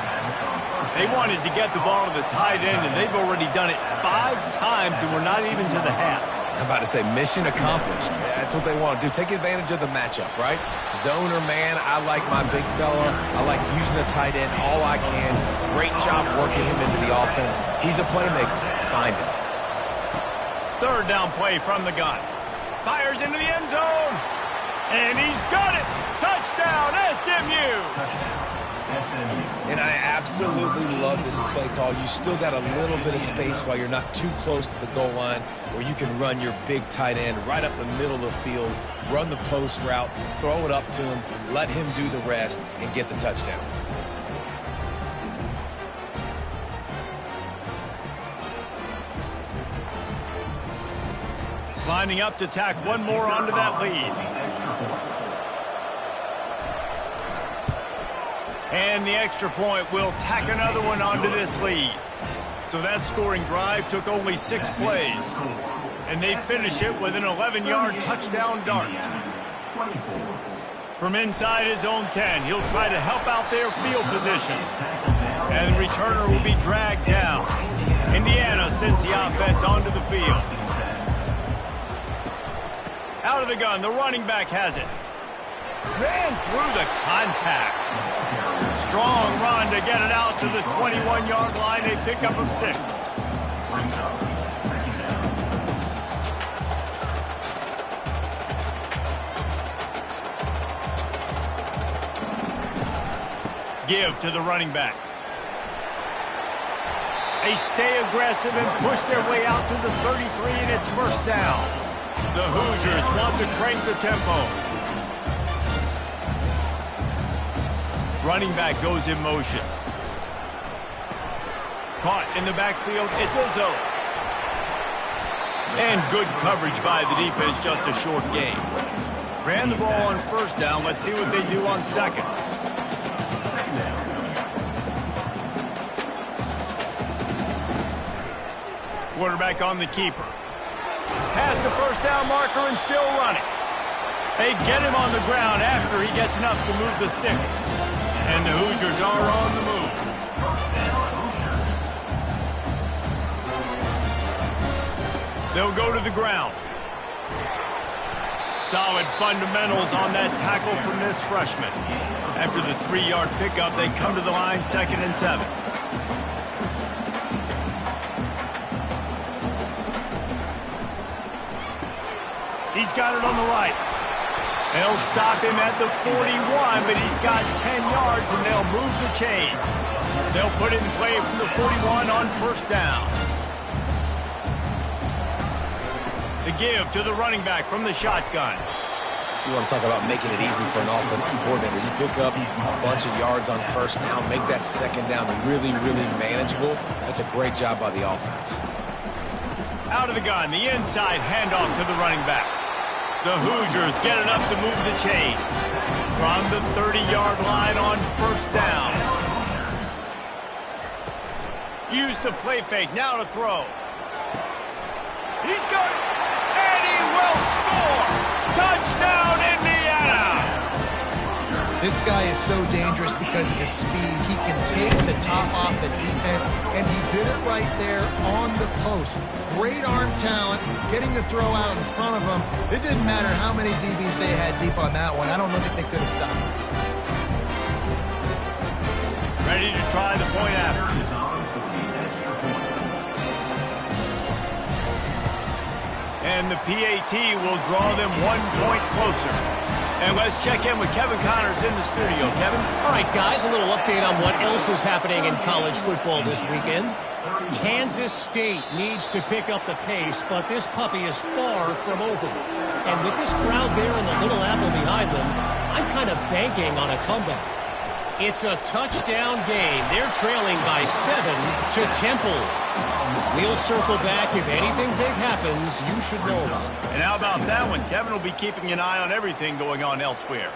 They wanted to get the ball to the tight end, and they've already done it 5 times, and we're not even to the half. I'm about to say mission accomplished. That's what they want to do. Take advantage of the matchup, right? Zone or man, I like my big fella. I like using the tight end all I can. Great job working him into the offense. He's a playmaker. Find him. Third down play from the gun. Fires into the end zone. And he's got it. Touchdown, SMU. And I absolutely love this play call. You still got a little bit of space while you're not too close to the goal line where you can run your big tight end right up the middle of the field, run the post route, throw it up to him, let him do the rest, and get the touchdown. Lining up to tack one more onto that lead. And the extra point will tack another one onto this lead. So that scoring drive took only 6 plays. And they finish it with an 11-yard touchdown dart. From inside his own 10, he'll try to help out their field position. And the returner will be dragged down. Indiana sends the offense onto the field. Out of the gun, the running back has it. Ran through the contact. Strong run to get it out to the 21-yard line. A pickup of 6. Give to the running back. They stay aggressive and push their way out to the 33, and it's first down. The Hoosiers want to crank the tempo. Running back goes in motion. Caught in the backfield, it's Izzo. And good coverage by the defense, just a short gain. Ran the ball on first down. Let's see what they do on second. Quarterback on the keeper. Past the first down marker and still running. They get him on the ground after he gets enough to move the sticks. And the Hoosiers are on the move. They'll go to the ground. Solid fundamentals on that tackle from this freshman. After the 3-yard pickup, they come to the line, 2nd and 7. He's got it on the right. They'll stop him at the 41, but he's got 10 yards, and they'll move the chains. They'll put it in play from the 41 on first down. The give to the running back from the shotgun. You want to talk about making it easy for an offensive coordinator. You pick up a bunch of yards on first down, make that second down really, really manageable. That's a great job by the offense. Out of the gun, the inside handoff to the running back. The Hoosiers get it up to move the chains. From the 30-yard line on first down. Use the play fake, now to throw. He's got it, and he will score! Touchdown, Indiana! This guy is so dangerous because of his speed. He can take the top off the defense, and he did it right there on the post. Great arm talent, getting the throw out in front of him. It didn't matter how many DBs they had deep on that one. I don't know if they could have stopped. Ready to try the point after. And the PAT will draw them 1 point closer. And let's check in with Kevin Connors in the studio. Kevin? All right, guys, a little update on what else is happening in college football this weekend. Kansas State needs to pick up the pace, but this puppy is far from over. And with this crowd there in the Little Apple behind them, I'm kind of banking on a comeback. It's a touchdown game. They're trailing by 7 to Temple. We'll circle back. If anything big happens, you should know about it. And how about that one? Kevin will be keeping an eye on everything going on elsewhere.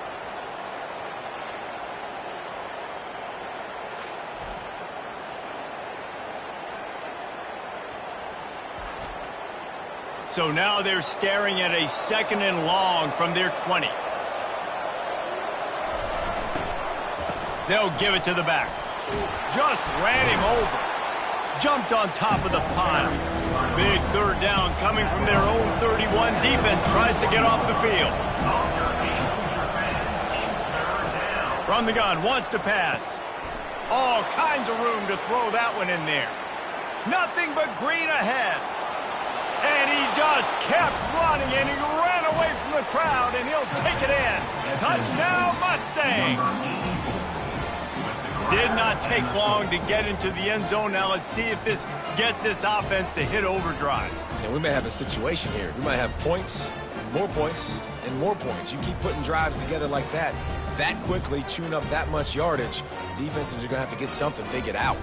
So now they're staring at a 2nd and long from their 20. They'll give it to the back. Just ran him over. Jumped on top of the pile. Big third down coming from their own 31. Defense tries to get off the field. From the gun, wants to pass. All kinds of room to throw that one in there. Nothing but green ahead. And he just kept running, and he ran away from the crowd, and he'll take it in. Touchdown, Mustangs! Did not take long to get into the end zone. Now let's see if this gets this offense to hit overdrive. And we may have a situation here. We might have points, and more points. You keep putting drives together like that quickly, chewing up that much yardage, defenses are going to have to get something figured out.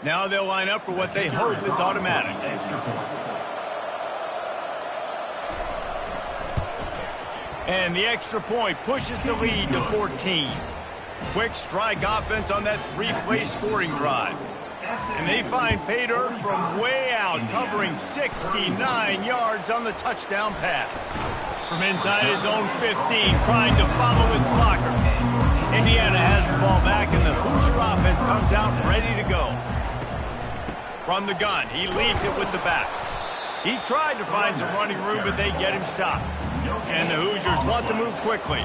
Now they'll line up for what they hope is automatic. And the extra point pushes the lead to 14. Quick strike offense on that 3-play scoring drive. And they find pay dirt from way out, covering 69 yards on the touchdown pass. From inside his own 15, trying to follow his blockers. Indiana has the ball back, and the Hoosier offense comes out ready to go. From the gun, he leaves it with the back. He tried to find some running room, but they get him stopped. And the Hoosiers want to move quickly.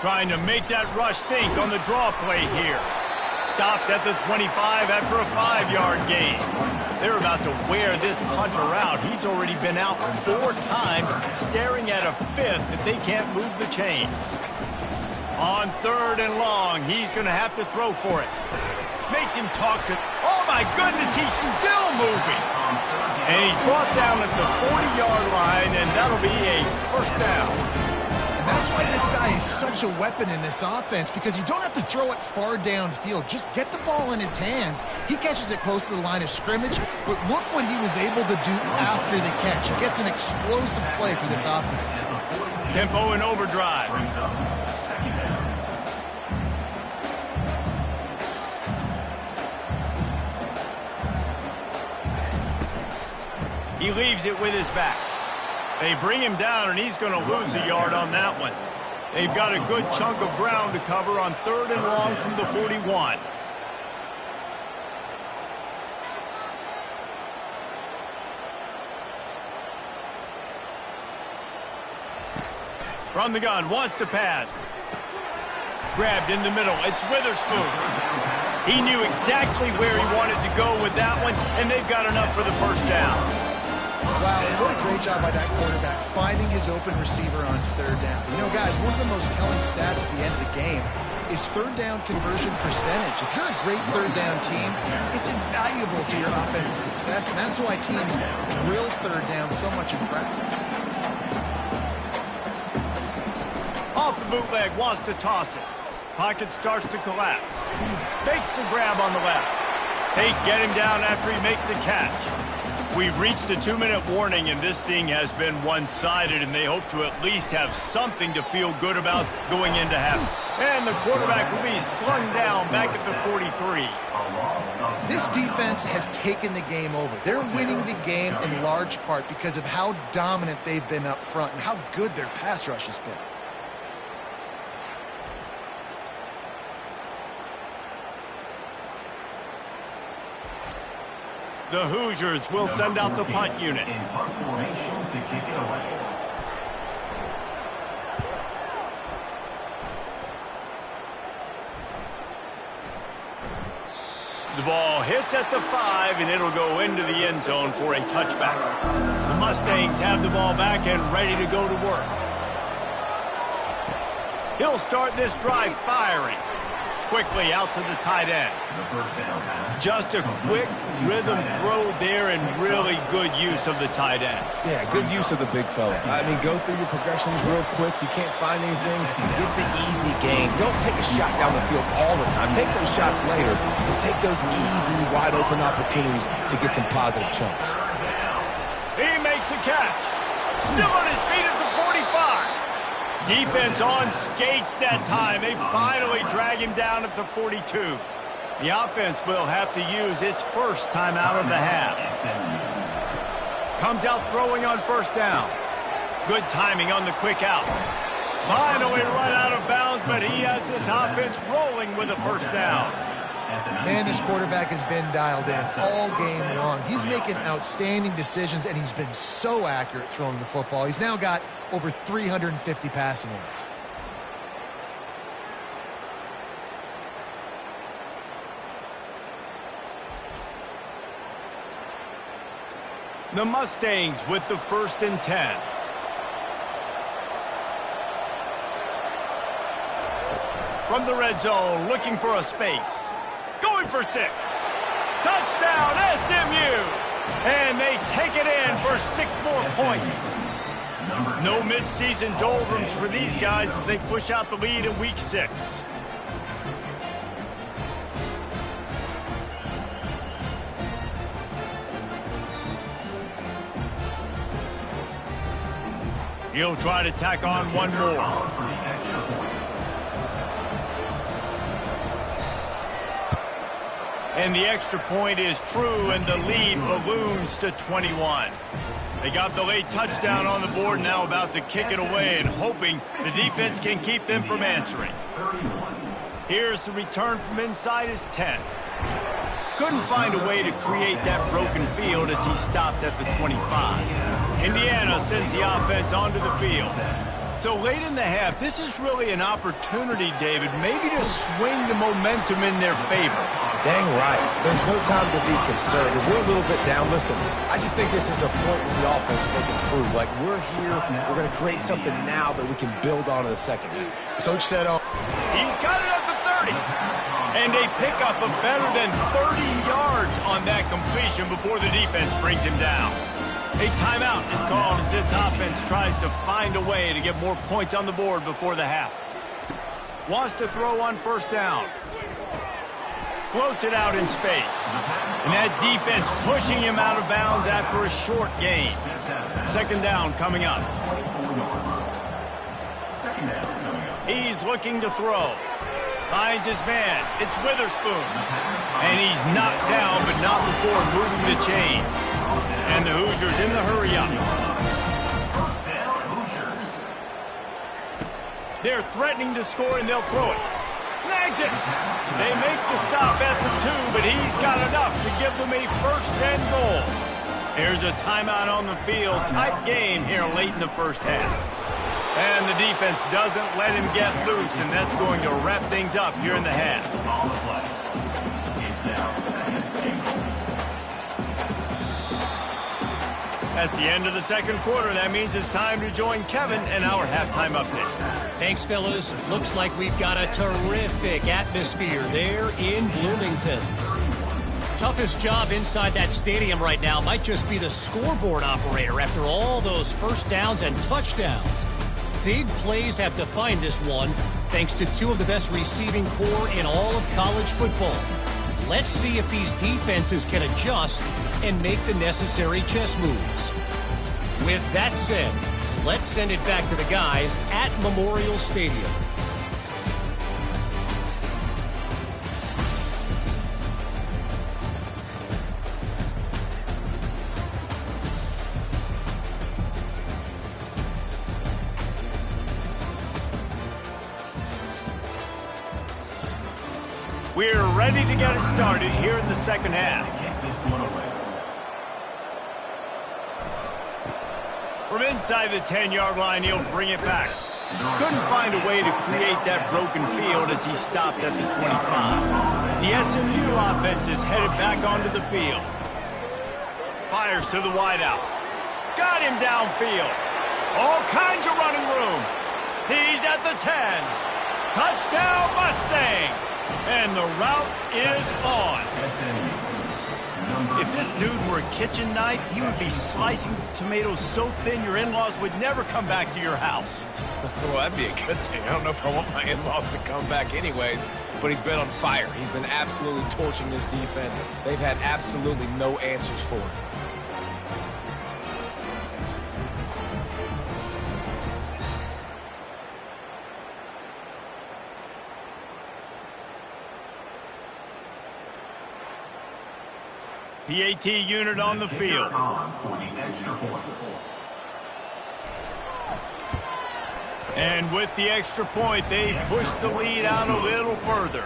Trying to make that rush think on the draw play here. Stopped at the 25 after a 5-yard gain. They're about to wear this punter out. He's already been out 4 times, staring at a 5th if they can't move the chains. On 3rd and long, he's going to have to throw for it. Makes him talk to... Oh, my goodness, he's still moving. And he's brought down at the 40-yard line, and that'll be a first down. And that's why this guy is such a weapon in this offense, because you don't have to throw it far downfield. Just get the ball in his hands. He catches it close to the line of scrimmage, but look what he was able to do after the catch. He gets an explosive play for this offense. Tempo and overdrive. He leaves it with his back. They bring him down, and he's going to lose a yard on that one. They've got a good chunk of ground to cover on 3rd and long from the 41. From the gun, wants to pass. Grabbed in the middle. It's Witherspoon. He knew exactly where he wanted to go with that one, and they've got enough for the first down. Wow, what a great job by that quarterback, finding his open receiver on third down. You know, guys, one of the most telling stats at the end of the game is third down conversion percentage. If you're a great third down team, it's invaluable to your offensive success, and that's why teams drill third down so much in practice. Off the bootleg, wants to toss it. Pocket starts to collapse. Makes the grab on the left. They get him down after he makes the catch. We've reached the 2-minute warning, and this thing has been one-sided, and they hope to at least have something to feel good about going into half. And the quarterback will be slung down back at the 43. This defense has taken the game over. They're winning the game in large part because of how dominant they've been up front and how good their pass rush has been. The Hoosiers will send out the punt unit. In punt formation to kick it away. The ball hits at the 5, and it'll go into the end zone for a touchback. The Mustangs have the ball back and ready to go to work. He'll start this drive firing. Quickly out to the tight end. Just a quick rhythm throw there and really good use of the tight end. Yeah, good use of the big fella. I mean, go through your progressions real quick. You can't find anything. Get the easy gain. Don't take a shot down the field all the time. Take those shots later, but take those easy, wide-open opportunities to get some positive chunks. He makes a catch. Still on his feet at the 45. Defense on skates that time. They finally drag him down at the 42. The offense will have to use its first timeout of the half. Comes out throwing on first down. Good timing on the quick out. Finally run out of bounds, but he has this offense rolling with a first down. Man, this quarterback has been dialed in all game long. He's making outstanding decisions, and he's been so accurate throwing the football. He's now got over 350 passing yards. The Mustangs with the 1st and 10. From the red zone, looking for a space. Going for 6. Touchdown, SMU! And they take it in for 6 more points. No mid-season doldrums for these guys as they push out the lead in week 6. He'll try to tack on one more. And the extra point is true, and the lead balloons to 21. They got the late touchdown on the board, now about to kick it away and hoping the defense can keep them from answering. Here's the return from inside his 10. Couldn't find a way to create that broken field as he stopped at the 25. Indiana sends the offense onto the field. So late in the half, this is really an opportunity, David, maybe to swing the momentum in their favor. Dang right. There's no time to be concerned. If we're a little bit down, listen, I just think this is a point where the offense they can prove. Like, we're here, we're going to create something now that we can build on in the second half. Coach said, oh. He's got it at the 30. And they pick up a better than 30 yards on that completion before the defense brings him down. A timeout is called as this offense tries to find a way to get more points on the board before the half. Wants to throw on first down. Floats it out in space. And that defense pushing him out of bounds after a short gain. Second down coming up. He's looking to throw. Finds his man. It's Witherspoon. And he's knocked down, but not before moving the chains. And the Hoosiers in the hurry-up. They're threatening to score, and they'll throw it. Snags it. They make the stop at the 2, but he's got enough to give them a first and goal. Here's a timeout on the field. Tight game here late in the first half. And the defense doesn't let him get loose, and that's going to wrap things up here in the half. On the play. It's now second and goal. That's the end of the second quarter. That means it's time to join Kevin in our halftime update. Thanks, fellas. Looks like we've got a terrific atmosphere there in Bloomington. Toughest job inside that stadium right now might just be the scoreboard operator after all those first downs and touchdowns. Big plays have defined this one, thanks to two of the best receiving core in all of college football. Let's see if these defenses can adjust and make the necessary chess moves. With that said, let's send it back to the guys at Memorial Stadium. We're ready to get it started here in the second half. From inside the 10-yard line, he'll bring it back. Couldn't find a way to create that broken field as he stopped at the 25. The SMU offense is headed back onto the field. Fires to the wideout. Got him downfield. All kinds of running room. He's at the 10. Touchdown Mustangs. And the route is on. If this dude were a kitchen knife, he would be slicing tomatoes so thin your in-laws would never come back to your house. Well, that'd be a good thing. I don't know if I want my in-laws to come back anyways, but he's been on fire. He's been absolutely torching this defense. They've had absolutely no answers for him. PAT unit on the field. And with the extra point, they push the lead out a little further.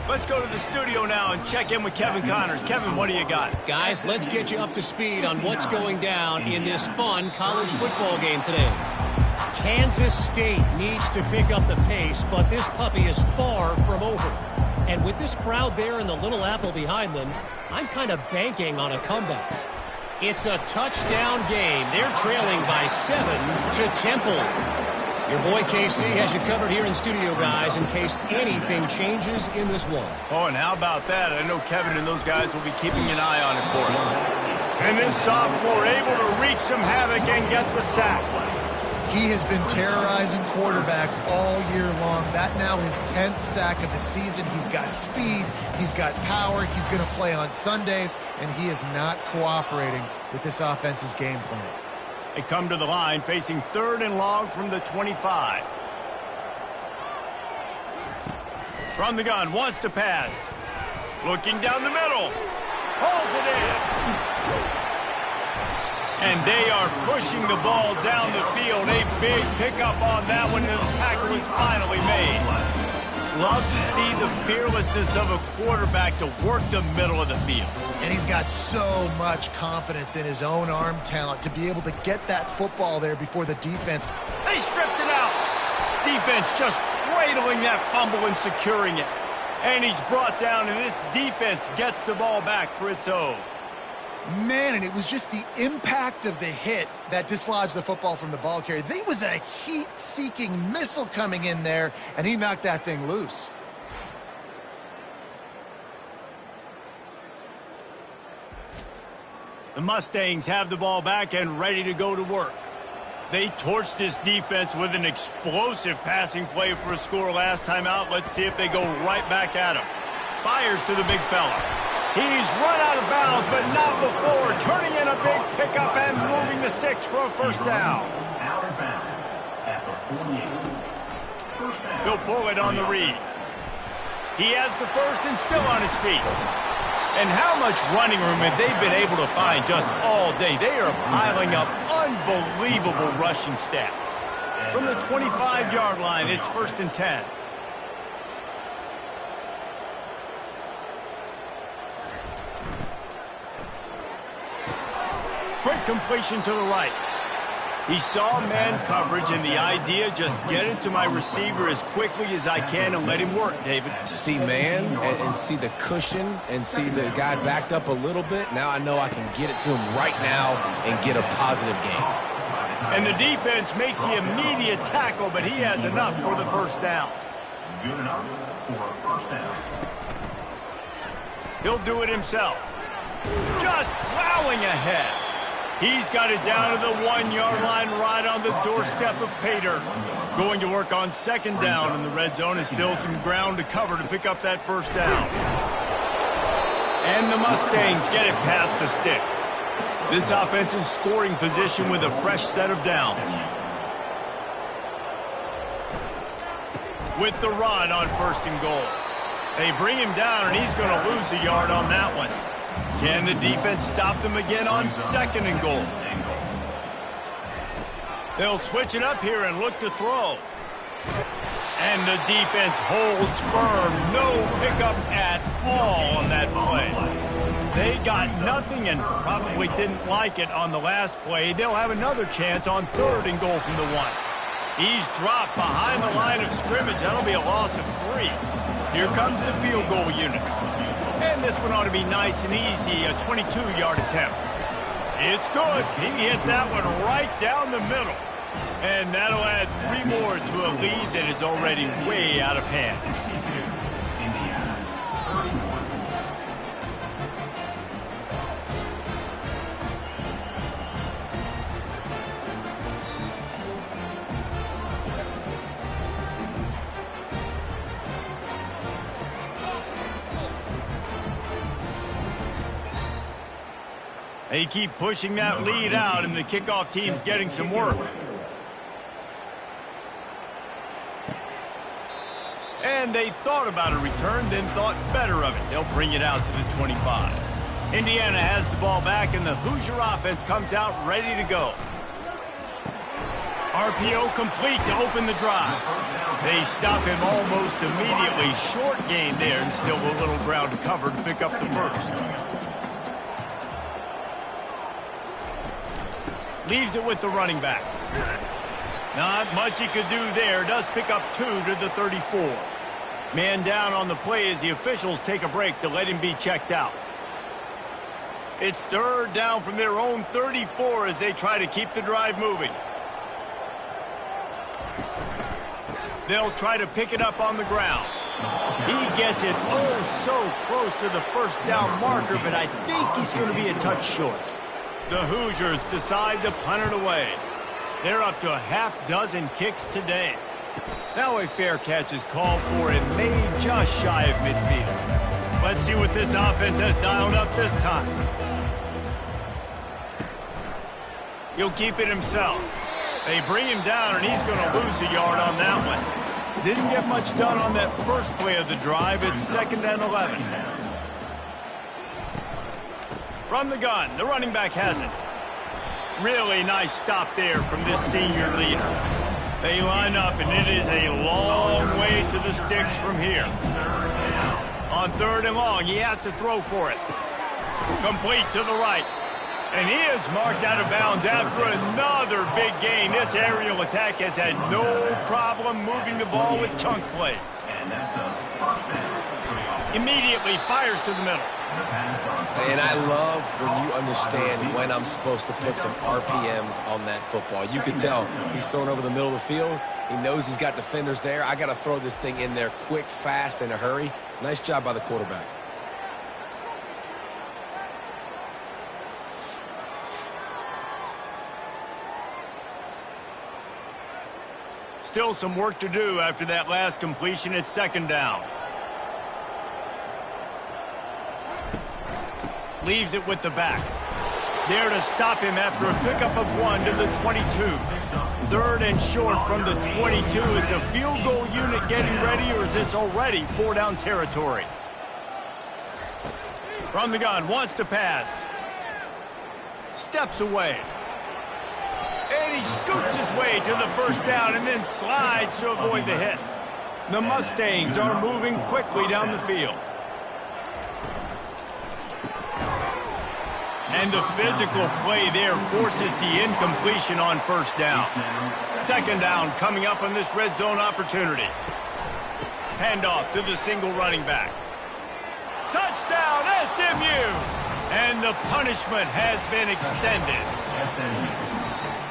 Let's go to the studio now and check in with Kevin Connors. Kevin, what do you got? Guys, let's get you up to speed on what's going down in this fun college football game today. Kansas State needs to pick up the pace, but this puppy is far from over. And with this crowd there and the Little Apple behind them, I'm kind of banking on a comeback. It's a touchdown game. They're trailing by 7 to Temple. Your boy KC has you covered here in studio, guys, in case anything changes in this one. Oh, and how about that? I know Kevin and those guys will be keeping an eye on it for us. And this sophomore able to wreak some havoc and get the sack. He has been terrorizing quarterbacks all year long. That now his 10th sack of the season. He's got speed. He's got power. He's going to play on Sundays, and he is not cooperating with this offense's game plan. They come to the line facing 3rd and long from the 25. From the gun, wants to pass. Looking down the middle. Holds it in. And they are pushing the ball down the field. A big pickup on that one, and the tackle is finally made. Love to see the fearlessness of a quarterback to work the middle of the field. And he's got so much confidence in his own arm talent to be able to get that football there before the defense. They stripped it out. Defense just cradling that fumble and securing it. And he's brought down, and this defense gets the ball back for its own. Man, and it was just the impact of the hit that dislodged the football from the ball carrier. There was a heat-seeking missile coming in there, and he knocked that thing loose. The Mustangs have the ball back and ready to go to work. They torched this defense with an explosive passing play for a score last time out. Let's see if they go right back at him. Fires to the big fella. He's run out of bounds, but not before. Turning in a big pickup and moving the sticks for a first down. Out of bounds at the 48. First down. He'll pull it on the read. He has the first and still on his feet. And how much running room have they been able to find just all day? They are piling up unbelievable rushing stats. From the 25-yard line, it's 1st and 10. Quick completion to the right. He saw man coverage, and the idea, just get it to my receiver as quickly as I can and let him work, David. See man and see the cushion and see the guy backed up a little bit. Now I know I can get it to him right now and get a positive gain. And the defense makes the immediate tackle, but he has enough for the first down. Good enough for a first down. He'll do it himself. Just plowing ahead. He's got it down to the 1-yard line right on the doorstep of Pater. Going to work on second down, and the red zone is still some ground to cover to pick up that first down. And the Mustangs get it past the sticks. This offense in scoring position with a fresh set of downs. With the run on first and goal. They bring him down, and he's going to lose a yard on that one. Can the defense stop them again on second and goal? They'll switch it up here and look to throw. And the defense holds firm. No pickup at all on that play. They got nothing and probably didn't like it on the last play. They'll have another chance on third and goal from the 1. He's dropped behind the line of scrimmage. That'll be a loss of 3. Here comes the field goal unit. And this one ought to be nice and easy, a 22-yard attempt. It's good. He hit that one right down the middle. And that'll add 3 more to a lead that is already way out of hand. They keep pushing that lead out, and the kickoff team's getting some work. And they thought about a return, then thought better of it. They'll bring it out to the 25. Indiana has the ball back, and the Hoosier offense comes out ready to go. RPO complete to open the drive. They stop him almost immediately. Short gain there, and still a little ground to cover to pick up the first. Leaves it with the running back. Not much he could do there. Does pick up 2 to the 34. Man down on the play as the officials take a break to let him be checked out. It's third down from their own 34 as they try to keep the drive moving. They'll try to pick it up on the ground. He gets it oh so close to the first down marker, but I think he's going to be a touch short. The Hoosiers decide to punt it away. They're up to a half-dozen kicks today. Now a fair catch is called for and made just shy of midfield. Let's see what this offense has dialed up this time. He'll keep it himself. They bring him down, and he's going to lose a yard on that one. Didn't get much done on that first play of the drive. It's 2nd and 11. From the gun, the running back has it. Really nice stop there from this senior leader. They line up, and it is a long way to the sticks from here. On 3rd and long, he has to throw for it. Complete to the right. And he is marked out of bounds after another big gain. This aerial attack has had no problem moving the ball with chunk plays. Immediately fires to the middle. And I love when you understand when I'm supposed to put some RPMs on that football. You can tell he's throwing over the middle of the field. He knows he's got defenders there. I got to throw this thing in there quick, fast, in a hurry. Nice job by the quarterback. Still some work to do after that last completion at 2nd down. Leaves it with the back. There to stop him after a pickup of 1 to the 22. 3rd and short from the 22. Is the field goal unit getting ready, or is this already 4-down territory? From the gun, wants to pass. Steps away. And he scoots his way to the first down and then slides to avoid the hit. The Mustangs are moving quickly down the field. And the physical play there forces the incompletion on first down. Second down coming up on this red zone opportunity. Handoff to the single running back. Touchdown, SMU! And the punishment has been extended.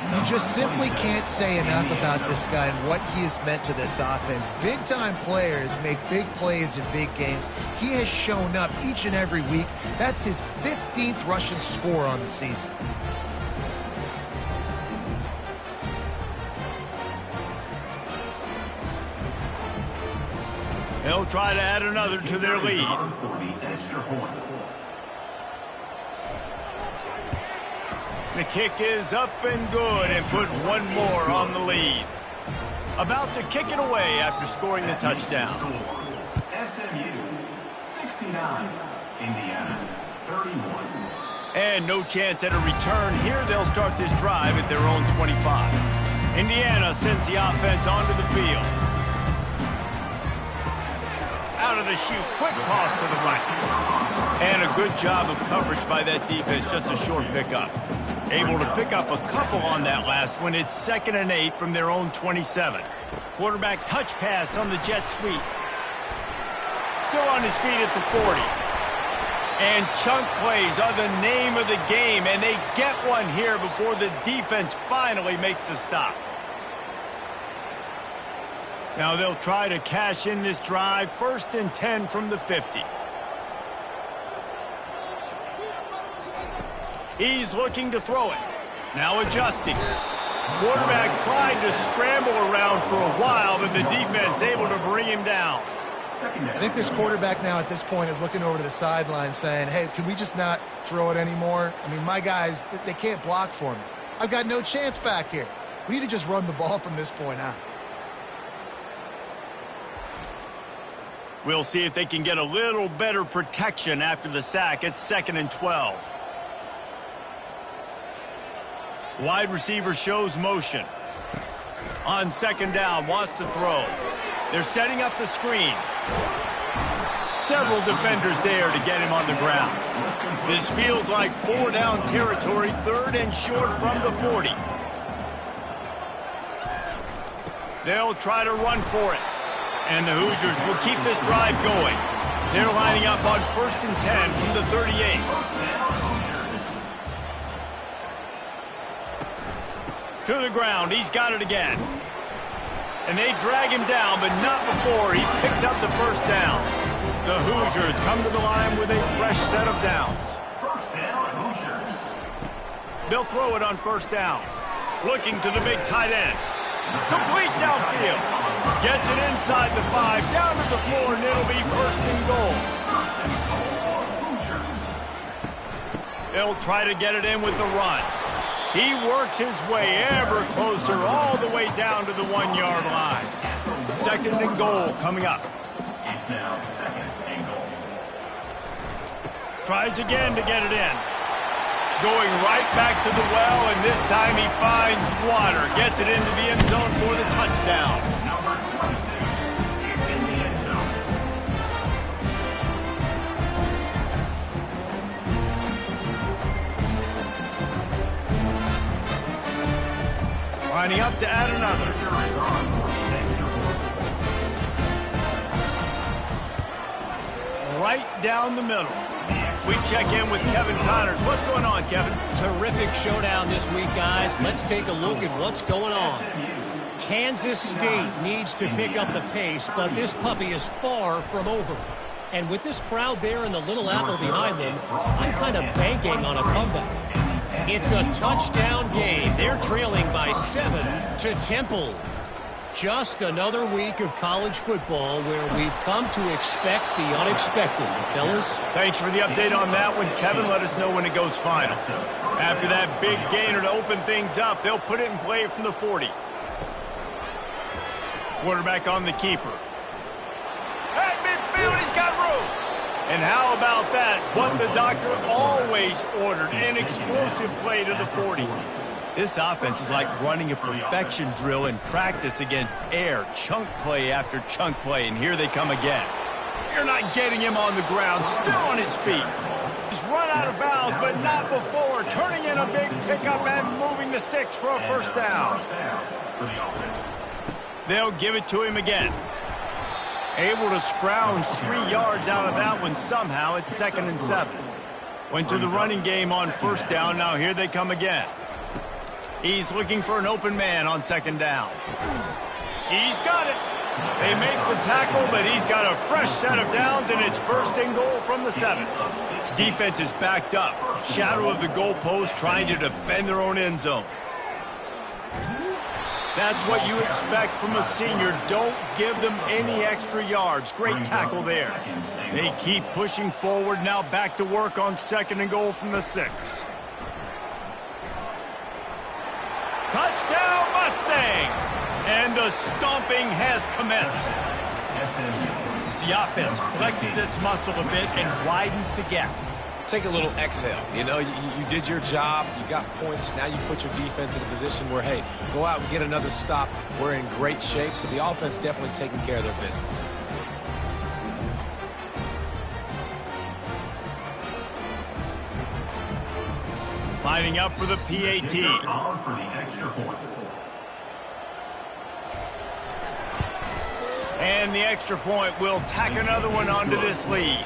You just simply can't say enough about this guy and what he has meant to this offense. Big-time players make big plays in big games. He has shown up each and every week. That's his 15th rushing score on the season. They'll try to add another to their lead. The kick is up and good and put one more on the lead. About to kick it away after scoring the touchdown. SMU 69, Indiana 31. And no chance at a return here. They'll start this drive at their own 25. Indiana sends the offense onto the field. Out of the chute, quick toss to the right. And a good job of coverage by that defense, just a short pickup. Able to pick up a couple on that last one. It's 2nd and 8 from their own 27. Quarterback touch pass on the jet sweep. Still on his feet at the 40. And chunk plays are the name of the game, and they get one here before the defense finally makes the stop. Now they'll try to cash in this drive. 1st and 10 from the 50. He's looking to throw it. Now adjusting. Quarterback tried to scramble around for a while, but the defense able to bring him down. I think this quarterback now at this point is looking over to the sideline saying, hey, can we just not throw it anymore? I mean, my guys, they can't block for me. I've got no chance back here. We need to just run the ball from this point out. We'll see if they can get a little better protection after the sack. It's 2nd and 12. Wide receiver shows motion. On 2nd down, wants to throw. They're setting up the screen. Several defenders there to get him on the ground. This feels like 4-down territory, 3rd and short from the 40. They'll try to run for it. And the Hoosiers will keep this drive going. They're lining up on 1st and 10 from the 38. To the ground, he's got it again. And they drag him down, but not before he picks up the 1st down. The Hoosiers come to the line with a fresh set of downs. 1st down, Hoosiers. They'll throw it on 1st down. Looking to the big tight end. Complete downfield. Gets it inside the 5, down to the 4, and it'll be 1st and goal. They'll try to get it in with the run. He works his way ever closer all the way down to the 1-yard line. 2nd and goal coming up. It's now 2nd and goal. Tries again to get it in. Going right back to the well, and this time he finds water. Gets it into the end zone for the touchdown. Number 22 is in the end zone. Lining up to add another. Right down the middle. We check in with Kevin Connors. What's going on, Kevin? Terrific showdown this week, guys. Let's take a look at what's going on. Kansas State needs to pick up the pace, but this puppy is far from over. And with this crowd there and the Little Apple behind them, I'm kind of banking on a comeback. It's a touchdown game. They're trailing by 7 to Temple. Just another week of college football where we've come to expect the unexpected, fellas. Thanks for the update on that one, Kevin. Let us know when it goes final. After that big gainer to open things up, they'll put it in play from the 40. Quarterback on the keeper. At midfield, he's got room. And how about that? What the doctor always ordered, an explosive play to the 40. This offense is like running a perfection drill in practice against air. Chunk play after chunk play, and here they come again. You're not getting him on the ground, still on his feet. He's run out of bounds, but not before. Turning in a big pickup and moving the sticks for a first down. They'll give it to him again. Able to scrounge 3 yards out of that one somehow. It's 2nd and 7. Went to the running game on first down. Now here they come again. He's looking for an open man on 2nd down. He's got it. They make the tackle, but he's got a fresh set of downs, and it's 1st and goal from the 7. Defense is backed up. Shadow of the goalpost, trying to defend their own end zone. That's what you expect from a senior. Don't give them any extra yards. Great tackle there. They keep pushing forward. Now back to work on 2nd and goal from the 6. Touchdown Mustangs! And the stomping has commenced. The offense flexes its muscle a bit and widens the gap. Take a little exhale. You know, you did your job. You got points. Now you put your defense in a position where, hey, go out and get another stop. We're in great shape. So the offense definitely taking care of their business. Lining up for the PAT. And the extra point will tack another one onto this lead.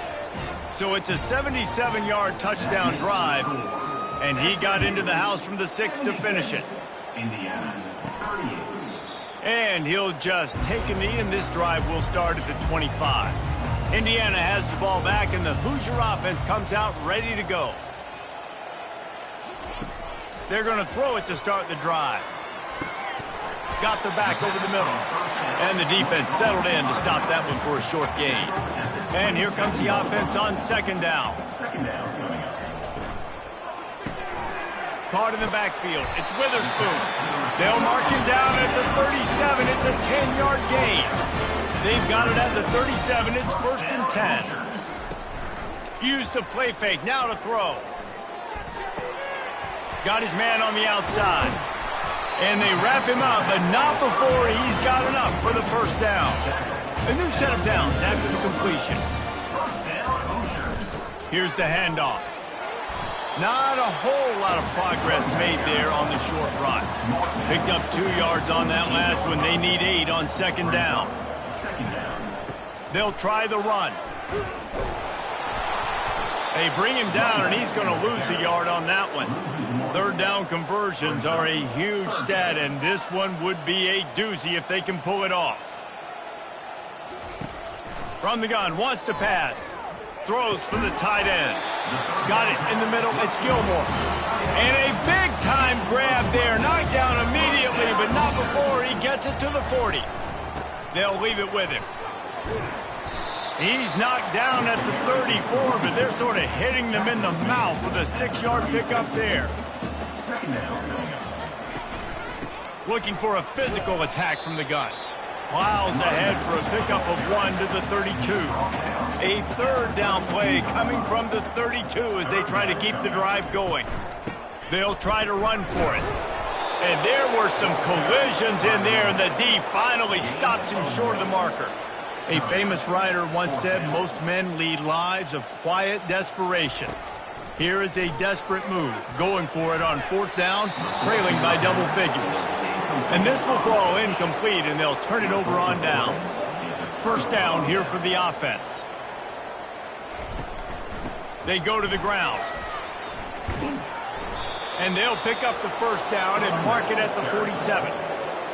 So it's a 77-yard touchdown drive, and he got into the house from the 6 to finish it. And he'll just take a knee, and this drive will start at the 25. Indiana has the ball back, and the Hoosier offense comes out ready to go. They're going to throw it to start the drive. Got the back over the middle. And the defense settled in to stop that one for a short gain. And here comes the offense on 2nd down. Caught in the backfield. It's Witherspoon. They'll mark him down at the 37. It's a 10-yard gain. They've got it at the 37. It's 1st and 10. Use the play fake. Now to throw. Got his man on the outside. And they wrap him up, but not before he's got enough for the first down. A new set of downs after the completion. Here's the handoff. Not a whole lot of progress made there on the short run. Picked up 2 yards on that last one. They need 8 on 2nd down. They'll try the run. They bring him down, and he's going to lose a yard on that one. 3rd down conversions are a huge stat, and this one would be a doozy if they can pull it off. From the gun, wants to pass. Throws for the tight end. Got it in the middle. It's Gilmore. And a big-time grab there. Knocked down immediately, but not before he gets it to the 40. They'll leave it with him. He's knocked down at the 34, but they're sort of hitting them in the mouth with a 6-yard pickup there. Looking for a physical attack from the gun. Plows ahead for a pickup of 1 to the 32. A 3rd down play coming from the 32 as they try to keep the drive going. They'll try to run for it. And there were some collisions in there, and the D finally stops him short of the marker. A famous writer once said, most men lead lives of quiet desperation. Here is a desperate move, going for it on 4th down, trailing by double figures. And this will fall incomplete, and they'll turn it over on downs. 1st down here for the offense. They go to the ground. And they'll pick up the 1st down and mark it at the 47.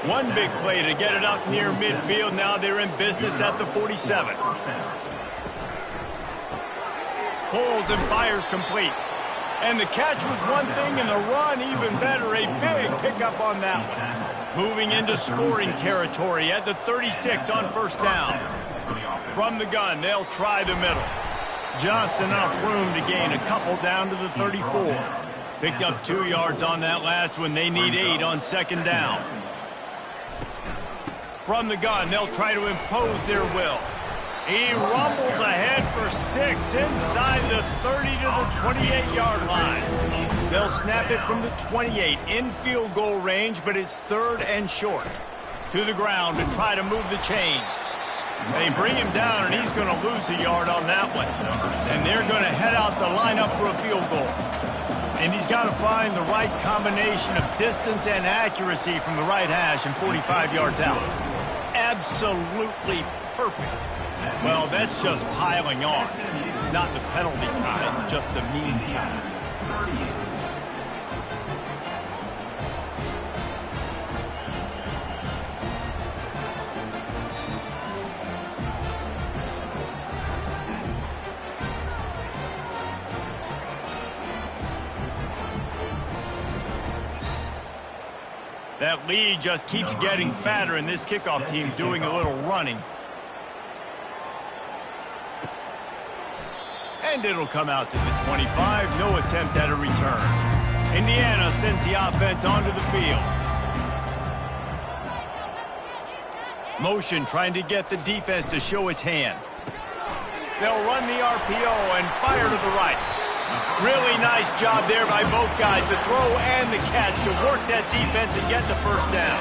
One big play to get it up near midfield. Now they're in business at the 47. Pulls and fires complete. And the catch was one thing, and the run even better. A big pickup on that one. Moving into scoring territory at the 36 on 1st down. From the gun, they'll try the middle. Just enough room to gain a couple down to the 34. Picked up 2 yards on that last one. They need 8 on 2nd down. From the gun, they'll try to impose their will. He rumbles ahead for 6 inside the 30 to the 28-yard line. They'll snap it from the 28 in field goal range, but it's 3rd and short. To the ground to try to move the chains. They bring him down, and he's going to lose a yard on that one. And they're going to head out the lineup for a field goal. And he's got to find the right combination of distance and accuracy from the right hash and 45 yards out. Absolutely perfect. Well, that's just piling on. Not the penalty kind, just the mean kind. That lead just keeps getting fatter, and this kickoff team doing a little running. And it'll come out to the 25. No attempt at a return. Indiana sends the offense onto the field. Motion trying to get the defense to show its hand. They'll run the RPO and fire to the right. Really nice job there by both guys to throw and the catch to work that defense and get the first down.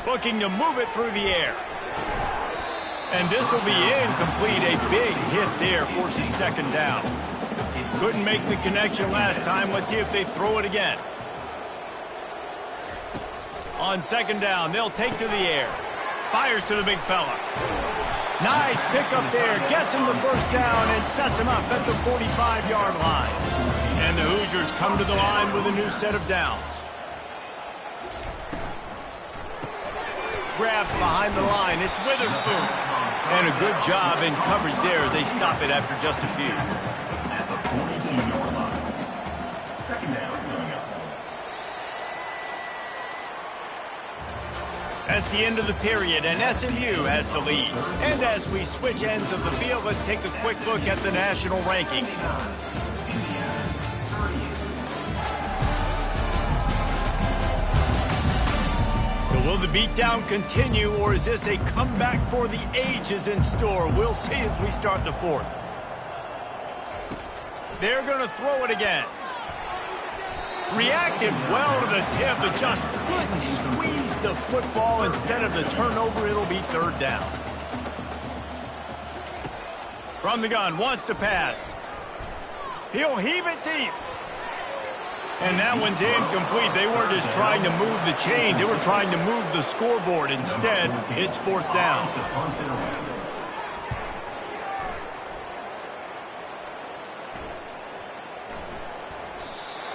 Looking to move it through the air. And this will be incomplete. A big hit there forces second down. Couldn't make the connection last time. Let's see if they throw it again. On second down, they'll take to the air. Fires to the big fella. Nice pickup there. Gets him the first down and sets him up at the 45-yard line. And the Hoosiers come to the line with a new set of downs. Grabbed behind the line. It's Witherspoon. And a good job in coverage there as they stop it after just a few. At the 42-yard line. Second down coming up. That's the end of the period, and SMU has the lead. And as we switch ends of the field, let's take a quick look at the national rankings. So will the beatdown continue, or is this a comeback for the ages in store? We'll see as we start the fourth. They're going to throw it again. Reacted well to the tip, but just couldn't squeeze the football. Instead of the turnover, it'll be third down. From the gun, wants to pass. He'll heave it deep. And that one's incomplete. They weren't just trying to move the chains. They were trying to move the scoreboard. Instead, it's fourth down.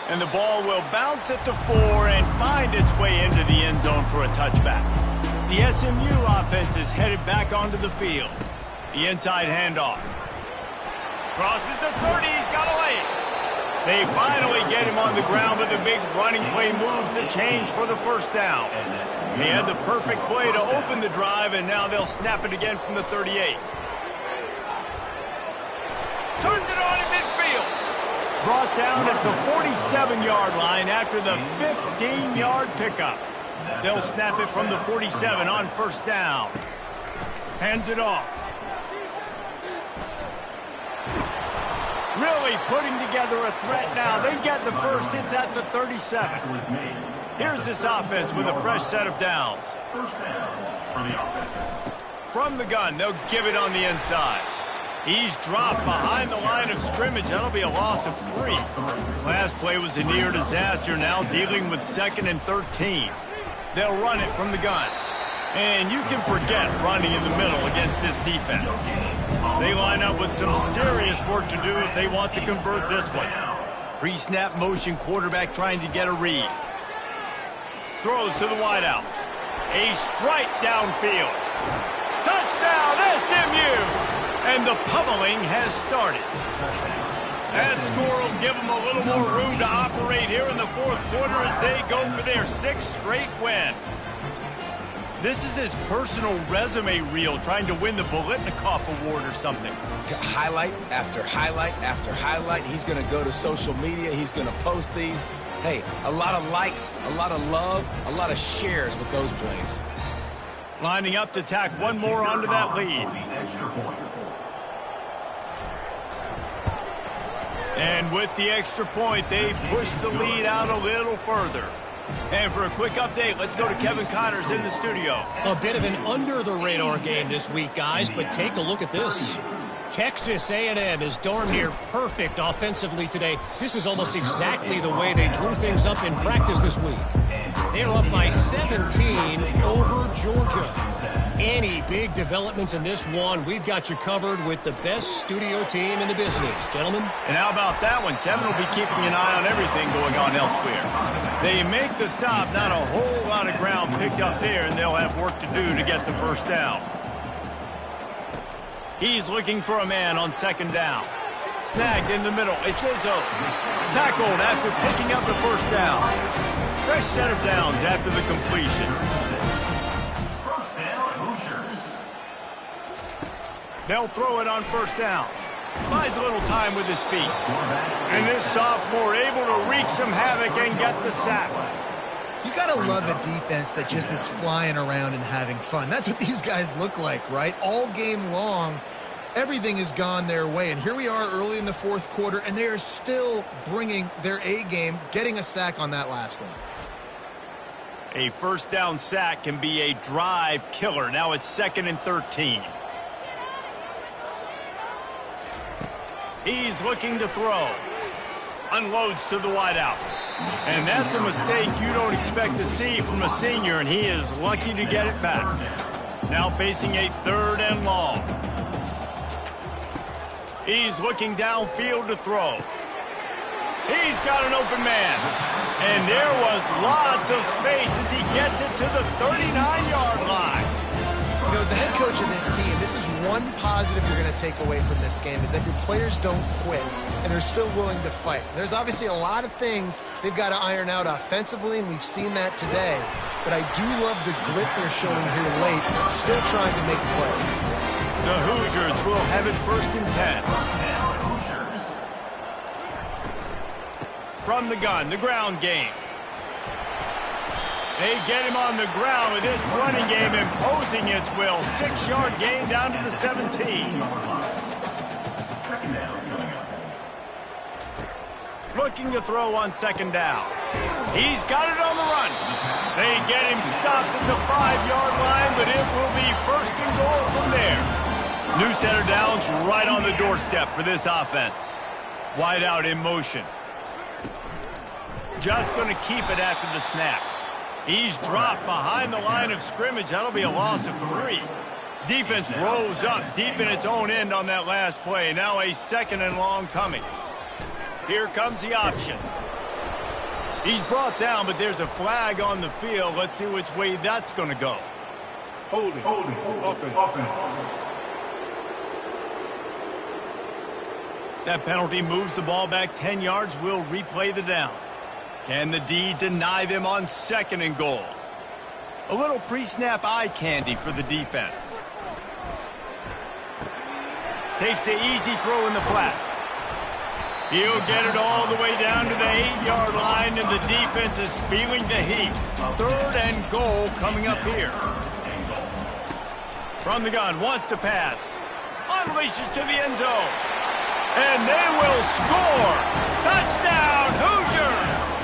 And the ball will bounce at the 4 and find its way into the end zone for a touchback. The SMU offense is headed back onto the field. The inside handoff. Crosses the 30, he's got a lane. They finally get him on the ground, but the big running play moves the change for the first down. He had the perfect play to open the drive, and now they'll snap it again from the 38. Turns it on in midfield. Brought down at the 47-yard line after the 15-yard pickup. They'll snap it from the 47 on first down. Hands it off. Really putting together a threat now. They get the first. It's at the 37. Here's this offense with a fresh set of downs. First down for the offense. From the gun, they'll give it on the inside. He's dropped behind the line of scrimmage. That'll be a loss of 3. Last play was a near disaster, now dealing with 2nd and 13. They'll run it from the gun. And you can forget running in the middle against this defense. They line up with some serious work to do if they want to convert this one. Pre-snap motion quarterback trying to get a read. Throws to the wideout. A strike downfield. Touchdown, SMU! And the pummeling has started. That score will give them a little more room to operate here in the fourth quarter as they go for their 6th straight win. This is his personal resume reel, trying to win the Bolitnikoff Award or something. Highlight after highlight after highlight. He's going to go to social media. He's going to post these. Hey, a lot of likes, a lot of love, a lot of shares with those plays. Lining up to tack one more onto that lead. And with the extra point, they push the lead out a little further. And for a quick update, let's go to Kevin Connors in the studio. A bit of an under-the-radar game this week, guys, but take a look at this. Texas A&M is darn near perfect offensively today. This is almost exactly the way they drew things up in practice this week. They're up by 17 over Georgia. Any big developments in this one, we've got you covered with the best studio team in the business. Gentlemen? And how about that one? Kevin will be keeping an eye on everything going on elsewhere. They make the stop, not a whole lot of ground picked up there, and they'll have work to do to get the first down. He's looking for a man on second down. Snagged in the middle. It's Izzo. Tackled after picking up the first down. Fresh set of downs after the completion. First down, Hoosiers. They'll throw it on first down. Buys a little time with his feet. And this sophomore able to wreak some havoc and get the sack. You gotta love a defense that just is flying around and having fun. That's what these guys look like, right? All game long, everything has gone their way. And here we are early in the fourth quarter, and they are still bringing their A game, getting a sack on that last one. A first down sack can be a drive killer. Now it's 2nd and 13. He's looking to throw. Unloads to the wideout. And that's a mistake you don't expect to see from a senior, and he is lucky to get it back. Now facing a 3rd and long. He's looking downfield to throw. He's got an open man. And there was lots of space as he gets it to the 39-yard line. You know, as the head coach of this team, this is one positive you're going to take away from this game, is that your players don't quit, and they're still willing to fight. There's obviously a lot of things they've got to iron out offensively, and we've seen that today. But I do love the grit they're showing here late, still trying to make plays. The Hoosiers will have it 1st and 10. From the gun, the ground game. They get him on the ground with this running game imposing its will. 6-yard gain down to the 17. Looking to throw on 2nd down. He's got it on the run. They get him stopped at the 5-yard line, but it will be 1st and goal from there. New set of downs right on the doorstep for this offense. Wide out in motion. Just going to keep it after the snap. He's dropped behind the line of scrimmage. That'll be a loss of 3. Defense rose up deep in its own end on that last play. Now a 2nd and long coming. Here comes the option. He's brought down, but there's a flag on the field. Let's see which way that's going to go. Holding, offense. That penalty moves the ball back 10 yards. We'll replay the down. Can the D deny them on 2nd and goal? A little pre-snap eye candy for the defense. Takes the easy throw in the flat. He'll get it all the way down to the 8-yard line, and the defense is feeling the heat. 3rd and goal coming up here. From the gun, wants to pass. Unleashes to the end zone. And they will score. Touchdown, Hoosiers!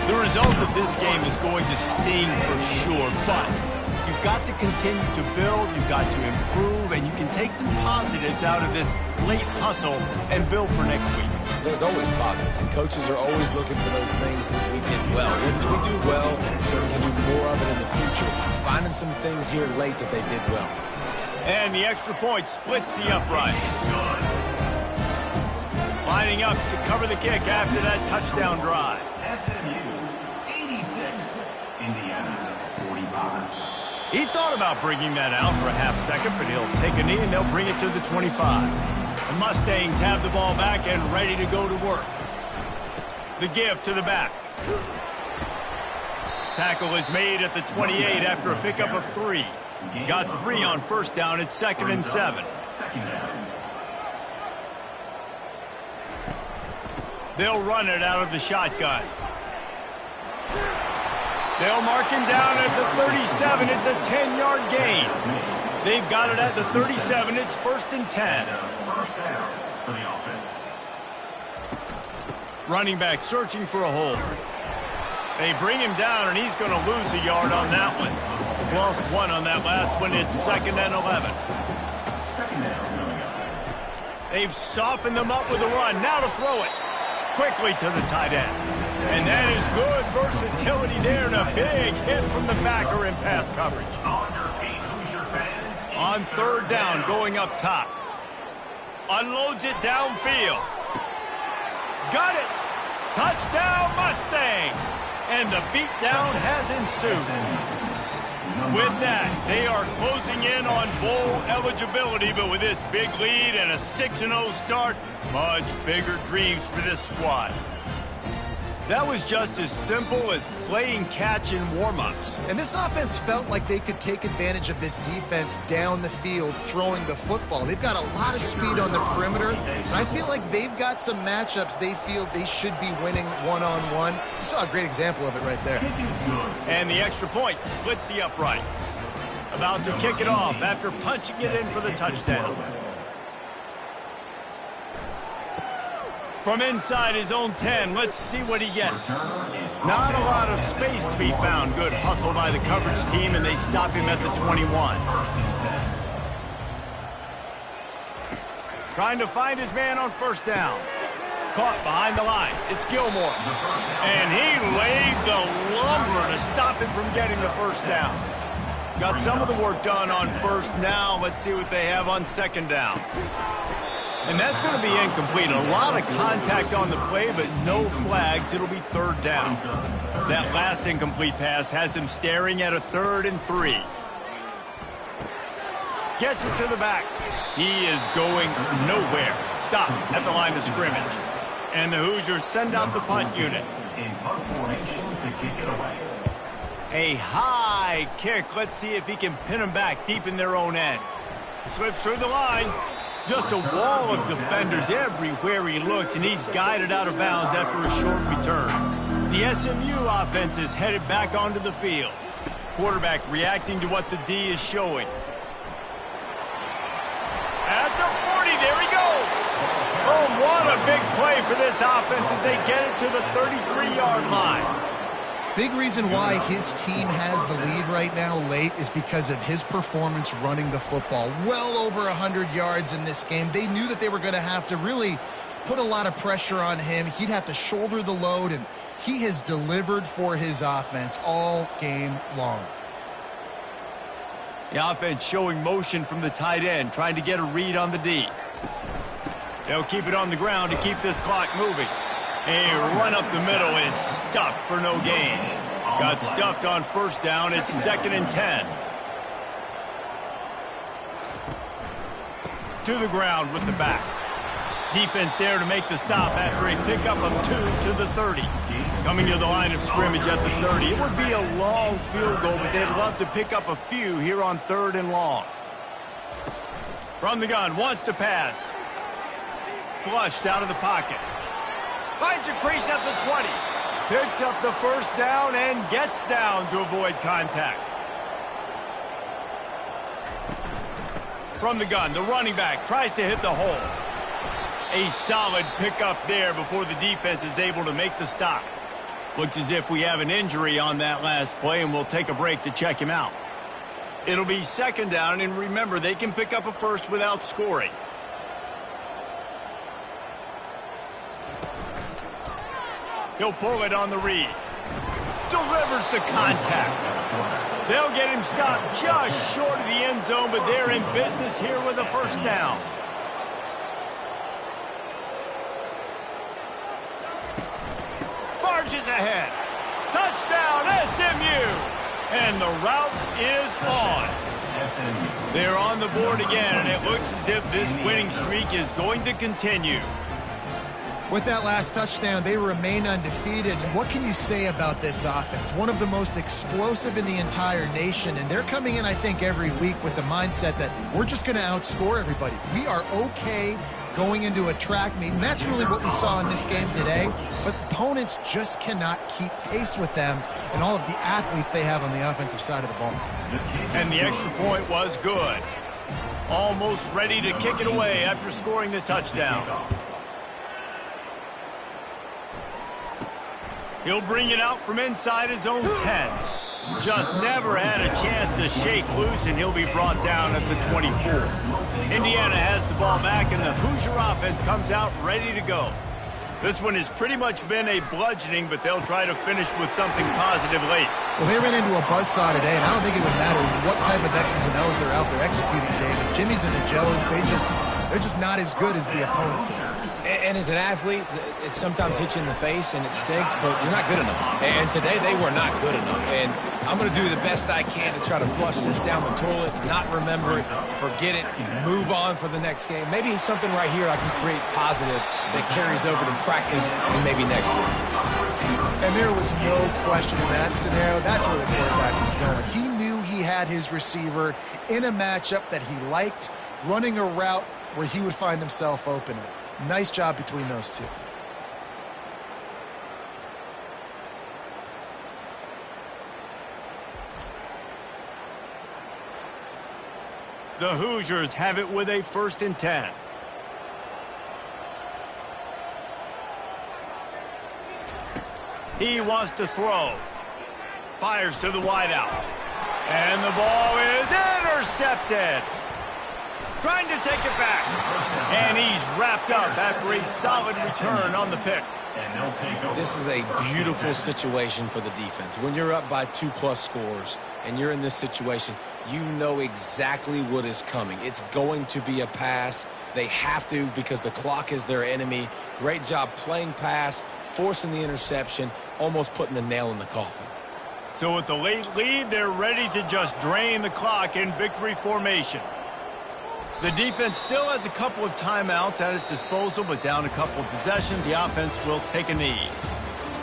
The result of this game is going to sting for sure, but you've got to continue to build, you've got to improve, and you can take some positives out of this late hustle and build for next week. There's always positives, and coaches are always looking for those things that we did well. What did we do well so we can do more of it in the future? Finding some things here late that they did well. And the extra point splits the uprights. Lining up to cover the kick after that touchdown drive. He thought about bringing that out for a half second, but he'll take a knee and they'll bring it to the 25. The Mustangs have the ball back and ready to go to work. The give to the back. Tackle is made at the 28 after a pickup of 3. Got 3 on first down at 2nd and 7. They'll run it out of the shotgun. They'll mark him down at the 37. It's a 10-yard gain. They've got it at the 37. It's 1st and 10. Running back searching for a hole. They bring him down, and he's going to lose a yard on that one. Lost one on that last one. It's 2nd and 11. They've softened them up with a run. Now to throw it quickly to the tight end. And that is good versatility there, and a big hit from the backer in pass coverage. On 3rd down, going up top. Unloads it downfield. Got it. Touchdown, Mustangs. And the beatdown has ensued. With that, they are closing in on bowl eligibility, but with this big lead and a 6-0 start, much bigger dreams for this squad. That was just as simple as playing catch in warm-ups. And this offense felt like they could take advantage of this defense down the field throwing the football. They've got a lot of speed on the perimeter, and I feel like they've got some matchups they feel they should be winning one-on-one. You saw a great example of it right there. And the extra point splits the uprights. About to kick it off after punching it in for the touchdown. From inside his own 10, let's see what he gets. Not a lot of space to be found. Good hustle by the coverage team, and they stop him at the 21. Trying to find his man on 1st down. Caught behind the line. It's Gilmore. And he laid the lumber to stop him from getting the 1st down. Got some of the work done on 1st. Now let's see what they have on 2nd down. And that's going to be incomplete. A lot of contact on the play, but no flags. It'll be 3rd down. That last incomplete pass has him staring at a 3rd and 3. Gets it to the back. He is going nowhere. Stop at the line of scrimmage. And the Hoosiers send out the punt unit. In punt formation to kick it away. A high kick. Let's see if he can pin them back deep in their own end. Slips through the line. Just a wall of defenders everywhere he looks, and he's guided out of bounds after a short return. The SMU offense is headed back onto the field. Quarterback reacting to what the D is showing. At the 40, there he goes. Oh, what a big play for this offense as they get it to the 33-yard line. Big reason why his team has the lead right now late is because of his performance running the football. Well over 100 yards in this game. They knew that they were going to have to really put a lot of pressure on him. He'd have to shoulder the load, and he has delivered for his offense all game long. The offense showing motion from the tight end, trying to get a read on the D. They'll keep it on the ground to keep this clock moving. A run up the middle is stuffed for no gain. Got stuffed on 1st down. It's 2nd and 10. To the ground with the back. Defense there to make the stop after a pickup of 2 to the 30. Coming to the line of scrimmage at the 30. It would be a long field goal, but they'd love to pick up a few here on 3rd and long. From the gun, wants to pass. Flushed out of the pocket. Finds a crease at the 20. Picks up the 1st down and gets down to avoid contact. From the gun, the running back tries to hit the hole. A solid pickup there before the defense is able to make the stop. Looks as if we have an injury on that last play, and we'll take a break to check him out. It'll be 2nd down, and remember, they can pick up a 1st without scoring. He'll pull it on the read. Delivers to contact. They'll get him stopped just short of the end zone, but they're in business here with a 1st down. Barges ahead. Touchdown, SMU. And the route is on. They're on the board again, and it looks as if this winning streak is going to continue. With that last touchdown, they remain undefeated. And what can you say about this offense? One of the most explosive in the entire nation, and they're coming in, I think, every week with the mindset that we're just going to outscore everybody. We are okay going into a track meet, and that's really what we saw in this game today. But opponents just cannot keep pace with them and all of the athletes they have on the offensive side of the ball. And the extra point was good. Almost ready to kick it away after scoring the touchdown. He'll bring it out from inside his own 10. Just never had a chance to shake loose, and he'll be brought down at the 24. Indiana has the ball back, and the Hoosier offense comes out ready to go. This one has pretty much been a bludgeoning, but they'll try to finish with something positive late. Well, they ran into a buzzsaw today, and I don't think it would matter what type of X's and O's they're out there executing today. The Jimmys and the Joes, they're just not as good as the opponent team. And as an athlete, it sometimes hits you in the face and it stinks, but you're not good enough. And today they were not good enough. And I'm going to do the best I can to try to flush this down the toilet, not remember it, forget it, move on for the next game. Maybe something right here I can create positive that carries over to practice and maybe next week. And there was no question in that scenario. That's where the quarterback was going. He knew he had his receiver in a matchup that he liked, running a route where he would find himself open. Nice job between those two. The Hoosiers have it with a 1st and 10. He wants to throw. Fires to the wideout. And the ball is intercepted. Trying to take it back. And he's wrapped up after a solid return on the pick. This is a beautiful situation for the defense. When you're up by 2+ scores and you're in this situation, you know exactly what is coming. It's going to be a pass. They have to because the clock is their enemy. Great job playing pass, forcing the interception, almost putting the nail in the coffin. So with the late lead, they're ready to just drain the clock in victory formation. The defense still has a couple of timeouts at its disposal, but down a couple of possessions, the offense will take a knee.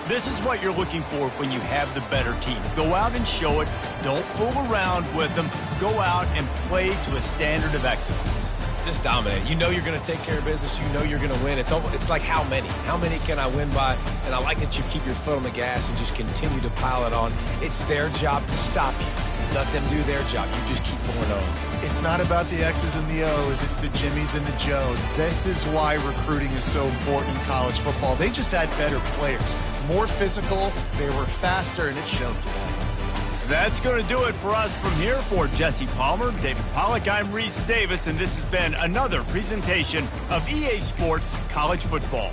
This is what you're looking for when you have the better team. Go out and show it. Don't fool around with them. Go out and play to a standard of excellence. Just dominate. You know you're going to take care of business. You know you're going to win. It's like how many? How many can I win by? And I like that you keep your foot on the gas and just continue to pile it on. It's their job to stop you. Let them do their job. You just keep going on. It's not about the X's and the O's. It's the Jimmys and the Joes. This is why recruiting is so important in college football. They just had better players. More physical, they were faster, and it showed today. That's going to do it for us from here. For Jesse Palmer, David Pollack, I'm Reese Davis, and this has been another presentation of EA Sports College Football.